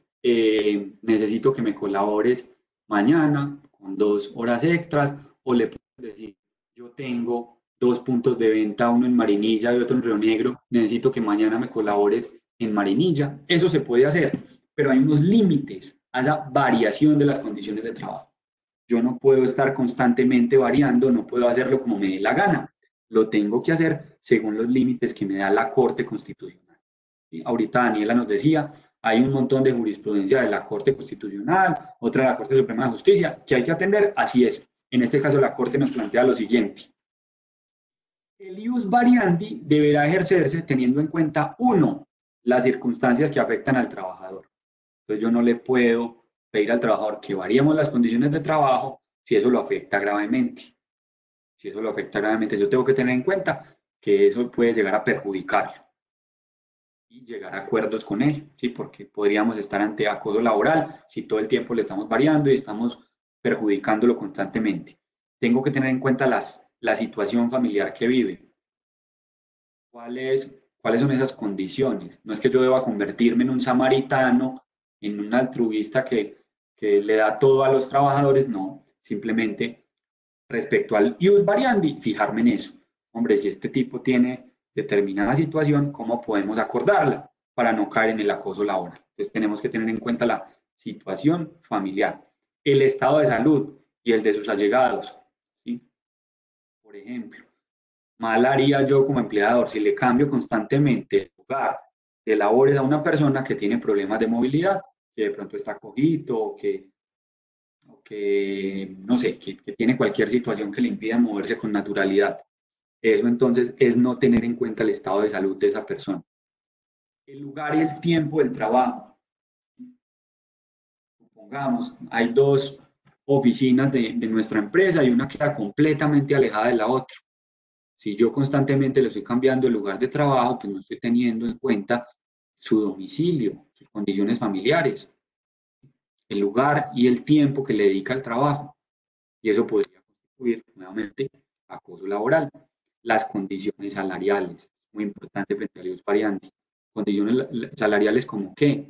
necesito que me colabores mañana con 2 horas extras, o le puedes decir, yo tengo 2 puntos de venta, uno en Marinilla y otro en Río Negro, necesito que mañana me colabores en Marinilla. Eso se puede hacer, pero hay unos límites a esa variación de las condiciones de trabajo. Yo no puedo estar constantemente variando, no puedo hacerlo como me dé la gana. Lo tengo que hacer según los límites que me da la Corte Constitucional. ¿Sí? Ahorita Daniela nos decía, hay un montón de jurisprudencia de la Corte Constitucional, otra de la Corte Suprema de Justicia, que hay que atender, así es. En este caso la Corte nos plantea lo siguiente. El ius variandi deberá ejercerse teniendo en cuenta, 1, las circunstancias que afectan al trabajador. Entonces yo no le puedo pedir al trabajador que variemos las condiciones de trabajo si eso lo afecta gravemente. Si eso lo afecta gravemente, yo tengo que tener en cuenta que eso puede llegar a perjudicarlo y llegar a acuerdos con él, ¿sí? Porque podríamos estar ante acoso laboral si todo el tiempo le estamos variando y estamos perjudicándolo constantemente. Tengo que tener en cuenta la situación familiar que vive. ¿Cuáles son esas condiciones? No es que yo deba convertirme en un samaritano, en un altruista que le da todo a los trabajadores, no, simplemente respecto al ius variandi, fijarme en eso. Hombre, si este tipo tiene determinada situación, ¿cómo podemos acordarla para no caer en el acoso laboral? Entonces tenemos que tener en cuenta la situación familiar, el estado de salud y el de sus allegados, ¿sí? Por ejemplo, mal haría yo como empleador si le cambio constantemente el lugar de labores a una persona que tiene problemas de movilidad, que de pronto está cojito o que no sé, que tiene cualquier situación que le impida moverse con naturalidad. Eso entonces es no tener en cuenta el estado de salud de esa persona. El lugar y el tiempo del trabajo. Supongamos, hay 2 oficinas de nuestra empresa y una queda completamente alejada de la otra. Si yo constantemente le estoy cambiando el lugar de trabajo, pues no estoy teniendo en cuenta su domicilio, sus condiciones familiares, el lugar y el tiempo que le dedica al trabajo. Y eso podría constituir nuevamente acoso laboral. Las condiciones salariales, muy importante frente al ius variandi. Condiciones salariales como qué,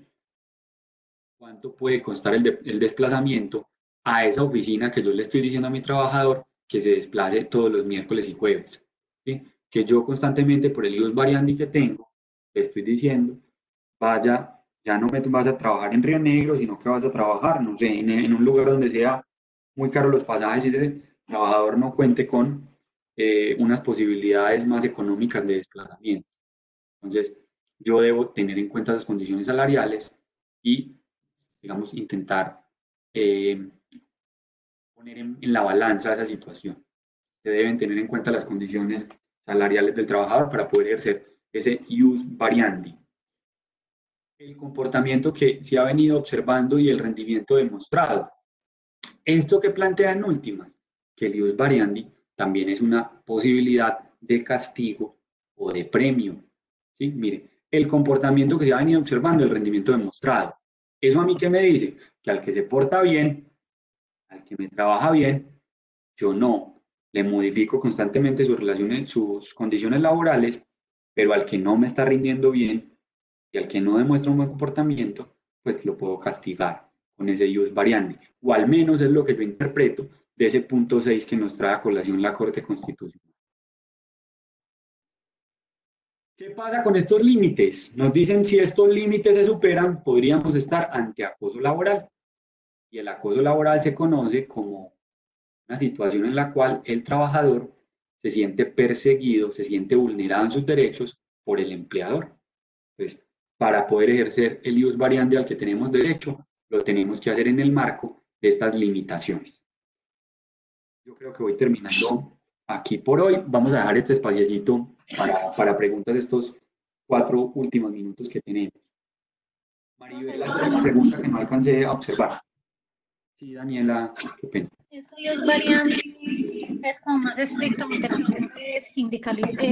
cuánto puede costar el desplazamiento a esa oficina que yo le estoy diciendo a mi trabajador que se desplace todos los miércoles y jueves, ¿sí? Que yo constantemente por el ius variandi que tengo, le estoy diciendo, vaya, ya no me vas a trabajar en Río Negro, sino que vas a trabajar, no sé, en un lugar donde sea muy caro los pasajes y ese trabajador no cuente con unas posibilidades más económicas de desplazamiento. Entonces, yo debo tener en cuenta esas condiciones salariales y, digamos, intentar poner en la balanza esa situación. Se deben tener en cuenta las condiciones salariales del trabajador para poder ejercer ese ius variandi. El comportamiento que se ha venido observando y el rendimiento demostrado. Esto que plantea en últimas, que el ius variandi también es una posibilidad de castigo o de premio. ¿Sí? Mire, el comportamiento que se ha venido observando, el rendimiento demostrado. ¿Eso a mí qué me dice? Que al que se porta bien, al que me trabaja bien, yo no le modifico constantemente sus relaciones, sus condiciones laborales, pero al que no me está rindiendo bien y al que no demuestra un buen comportamiento, pues lo puedo castigar con ese ius variandi, o al menos es lo que yo interpreto de ese punto 6 que nos trae a colación la Corte Constitucional. ¿Qué pasa con estos límites? Nos dicen si estos límites se superan, podríamos estar ante acoso laboral. Y el acoso laboral se conoce como una situación en la cual el trabajador se siente perseguido, se siente vulnerado en sus derechos por el empleador. Entonces, para poder ejercer el ius variandi al que tenemos derecho, lo tenemos que hacer en el marco de estas limitaciones. Yo creo que voy terminando aquí por hoy. Vamos a dejar este espaciecito para preguntas estos 4 últimos minutos que tenemos. Maribel hace una pregunta que no alcancé a observar. Sí, Daniela, qué pena. Estudios varían, es como más estricto meter a la gente sindicalista,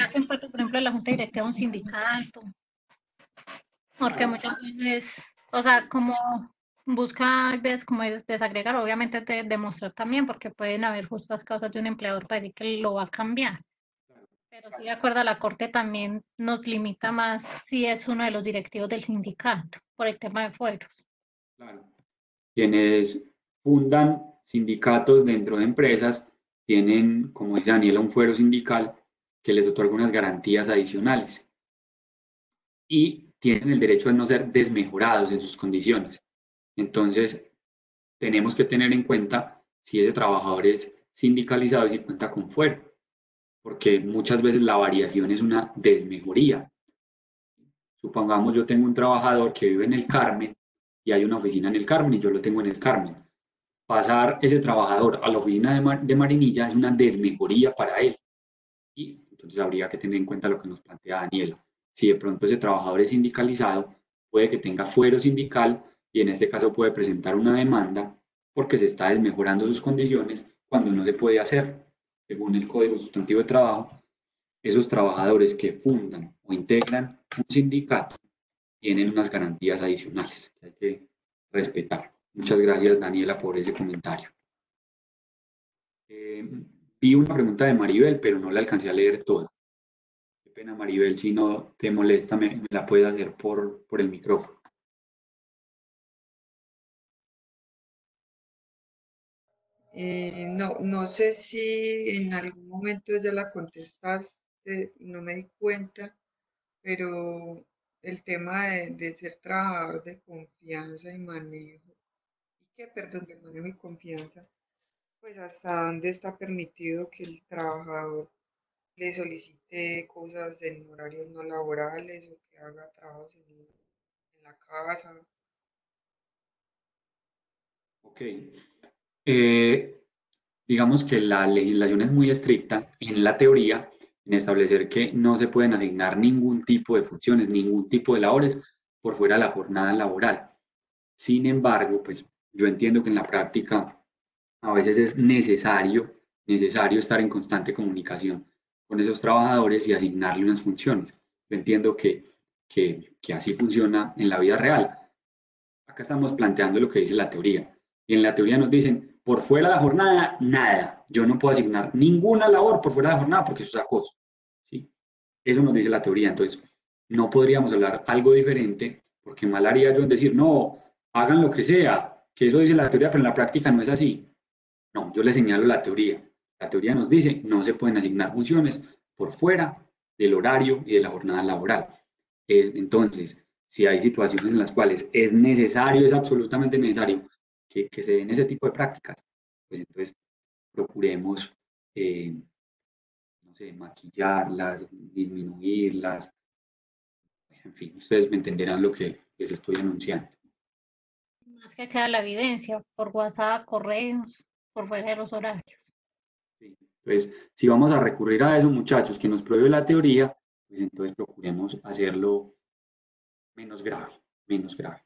hacen parte, por ejemplo, de la junta directiva de un sindicato, porque muchas veces, o sea, como busca, ves, como desagregar, obviamente demostrar también, porque pueden haber justas causas de un empleador para decir que lo va a cambiar. Pero sí, de acuerdo a la Corte, también nos limita más si es uno de los directivos del sindicato, por el tema de fueros. Claro. Quienes fundan sindicatos dentro de empresas tienen, como dice Daniela, un fuero sindical que les otorga unas garantías adicionales y tienen el derecho a no ser desmejorados en sus condiciones. Entonces, tenemos que tener en cuenta si ese trabajador es sindicalizado y si cuenta con fuero, porque muchas veces la variación es una desmejoría. Supongamos yo tengo un trabajador que vive en el Carmen y hay una oficina en el Carmen y yo lo tengo en el Carmen. Pasar ese trabajador a la oficina de Marinilla es una desmejoría para él. Y entonces habría que tener en cuenta lo que nos plantea Daniela. Si de pronto ese trabajador es sindicalizado, puede que tenga fuero sindical y en este caso puede presentar una demanda porque se está desmejorando sus condiciones cuando no se puede hacer. Según el Código Sustantivo de Trabajo, esos trabajadores que fundan o integran un sindicato tienen unas garantías adicionales que hay que respetar. Muchas gracias, Daniela, por ese comentario. Vi una pregunta de Maribel, pero no la alcancé a leer toda. Qué pena, Maribel, si no te molesta, me la puedes hacer por el micrófono. No sé si en algún momento ya la contestaste, no me di cuenta, pero el tema de ser trabajador de confianza y manejo, perdón, de manejo y confianza, pues hasta dónde está permitido que el trabajador le solicite cosas en horarios no laborales o que haga trabajos en la casa. Ok. Digamos que la legislación es muy estricta en la teoría en establecer que no se pueden asignar ningún tipo de funciones, ningún tipo de labores por fuera de la jornada laboral. Sin embargo, pues yo entiendo que en la práctica a veces es necesario estar en constante comunicación con esos trabajadores y asignarle unas funciones. Yo entiendo que así funciona en la vida real. Acá estamos planteando lo que dice la teoría. Y en la teoría nos dicen, por fuera de la jornada, nada. Yo no puedo asignar ninguna labor por fuera de la jornada porque eso es acoso. ¿Sí? Eso nos dice la teoría. Entonces, no podríamos hablar algo diferente porque mal haría yo en decir, no, hagan lo que sea, que eso dice la teoría, pero en la práctica no es así. No, yo le señalo la teoría. La teoría nos dice, no se pueden asignar funciones por fuera del horario y de la jornada laboral. Entonces, si hay situaciones en las cuales es necesario, es absolutamente necesario que se den ese tipo de prácticas, pues entonces procuremos, no sé, maquillarlas, disminuirlas, en fin, ustedes me entenderán lo que les estoy anunciando. Más que queda la evidencia, por WhatsApp, correos, por fuera de los horarios. Entonces, si vamos a recurrir a eso, muchachos, que nos prohíbe la teoría, pues entonces procuremos hacerlo menos grave, menos grave.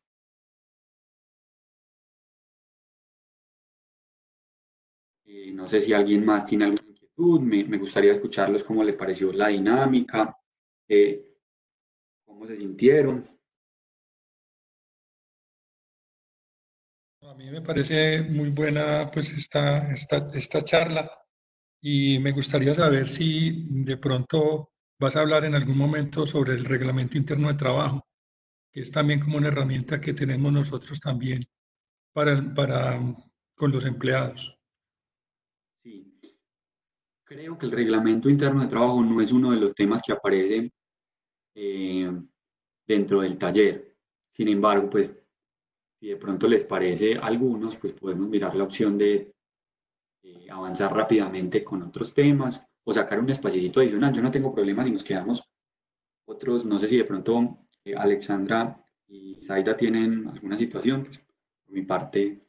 No sé si alguien más tiene alguna inquietud, me gustaría escucharlos cómo le pareció la dinámica, cómo se sintieron. A mí me parece muy buena pues esta charla y me gustaría saber si de pronto vas a hablar en algún momento sobre el reglamento interno de trabajo, que es también como una herramienta que tenemos nosotros también con los empleados. Sí. Creo que el reglamento interno de trabajo no es uno de los temas que aparecen dentro del taller. Sin embargo, pues si de pronto les parece a algunos, pues podemos mirar la opción de avanzar rápidamente con otros temas o sacar un espacito adicional. Yo no tengo problema si nos quedamos otros, no sé si de pronto Alexandra y Zaida tienen alguna situación. Pues, por mi parte,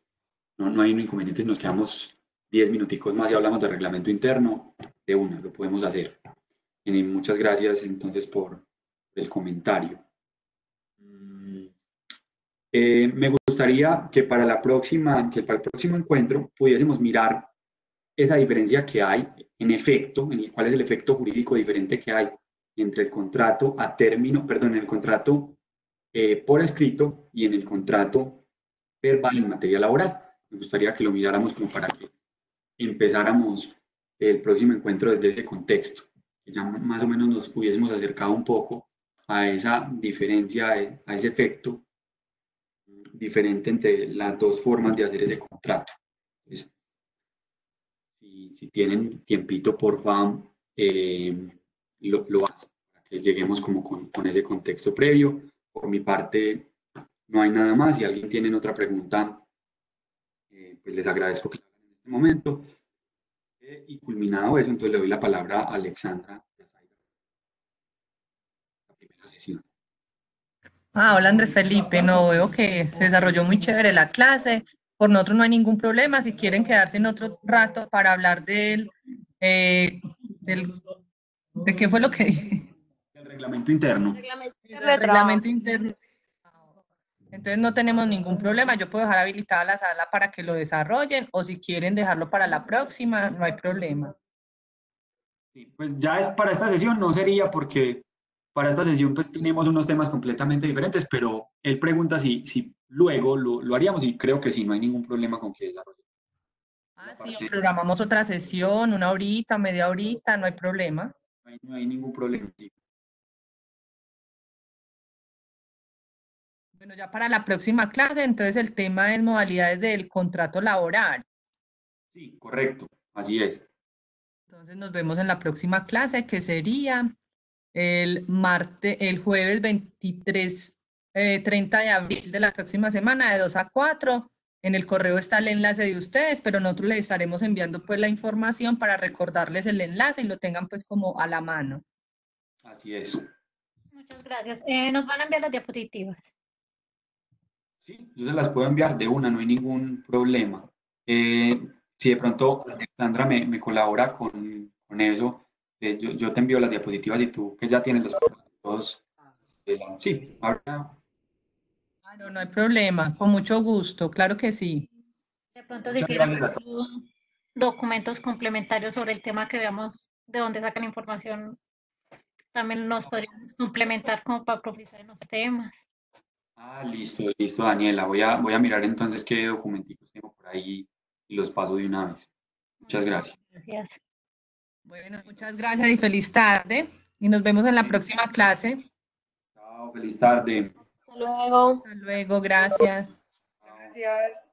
no hay un inconveniente si nos quedamos 10 minuticos más y hablamos de reglamento interno, de una, lo podemos hacer. Y muchas gracias entonces por el comentario. Me gustaría que para el próximo encuentro pudiésemos mirar esa diferencia que hay, en efecto, cuál es el efecto jurídico diferente que hay entre el contrato a término, perdón, el contrato por escrito y en el contrato verbal en materia laboral. Me gustaría que lo miráramos como para que empezáramos el próximo encuentro desde ese contexto, que ya más o menos nos hubiésemos acercado un poco a esa diferencia, a ese efecto diferente entre las dos formas de hacer ese contrato. Entonces, si tienen tiempito, por favor, lo hacen, para que lleguemos como con ese contexto previo. Por mi parte, no hay nada más. Si alguien tiene otra pregunta, pues les agradezco que lo hagan en este momento. Y culminado eso, entonces le doy la palabra a Alexandra, la primera sesión. Hola Andrés Felipe, no veo que se desarrolló muy chévere la clase. Por nosotros no hay ningún problema. Si quieren quedarse en otro rato para hablar ¿de qué fue lo que dije? El reglamento interno. El reglamento interno. Entonces no tenemos ningún problema. Yo puedo dejar habilitada la sala para que lo desarrollen, o si quieren dejarlo para la próxima, no hay problema. Sí, pues ya es para esta sesión, no sería porque para esta sesión pues tenemos unos temas completamente diferentes, pero él pregunta si luego lo haríamos y creo que sí, no hay ningún problema con que desarrolle. Sí, programamos otra sesión, una horita, media horita, no hay problema. No hay ningún problema. Sí. Bueno, ya para la próxima clase, entonces el tema es modalidades del contrato laboral. Sí, correcto, así es. Entonces nos vemos en la próxima clase, que sería el jueves 30 de abril de la próxima semana, de 2 a 4. En el correo está el enlace de ustedes, pero nosotros les estaremos enviando pues la información para recordarles el enlace y lo tengan pues como a la mano. Así es. Muchas gracias. Nos van a enviar las diapositivas. Sí, yo se las puedo enviar de una, no hay ningún problema. Si de pronto Alexandra me colabora con eso, yo te envío las diapositivas y tú que ya tienes los todos. Sí, ahora. Claro, no hay problema, con mucho gusto, claro que sí. De pronto si tienen documentos complementarios sobre el tema que veamos de dónde sacan información, también nos podríamos complementar como para profundizar en los temas. Listo, Daniela. Voy a mirar entonces qué documentos tengo por ahí y los paso de una vez. Muchas gracias. Gracias. Bueno, muchas gracias y feliz tarde. Y nos vemos en la próxima clase. Chao, feliz tarde. Hasta luego. Hasta luego, gracias. Gracias.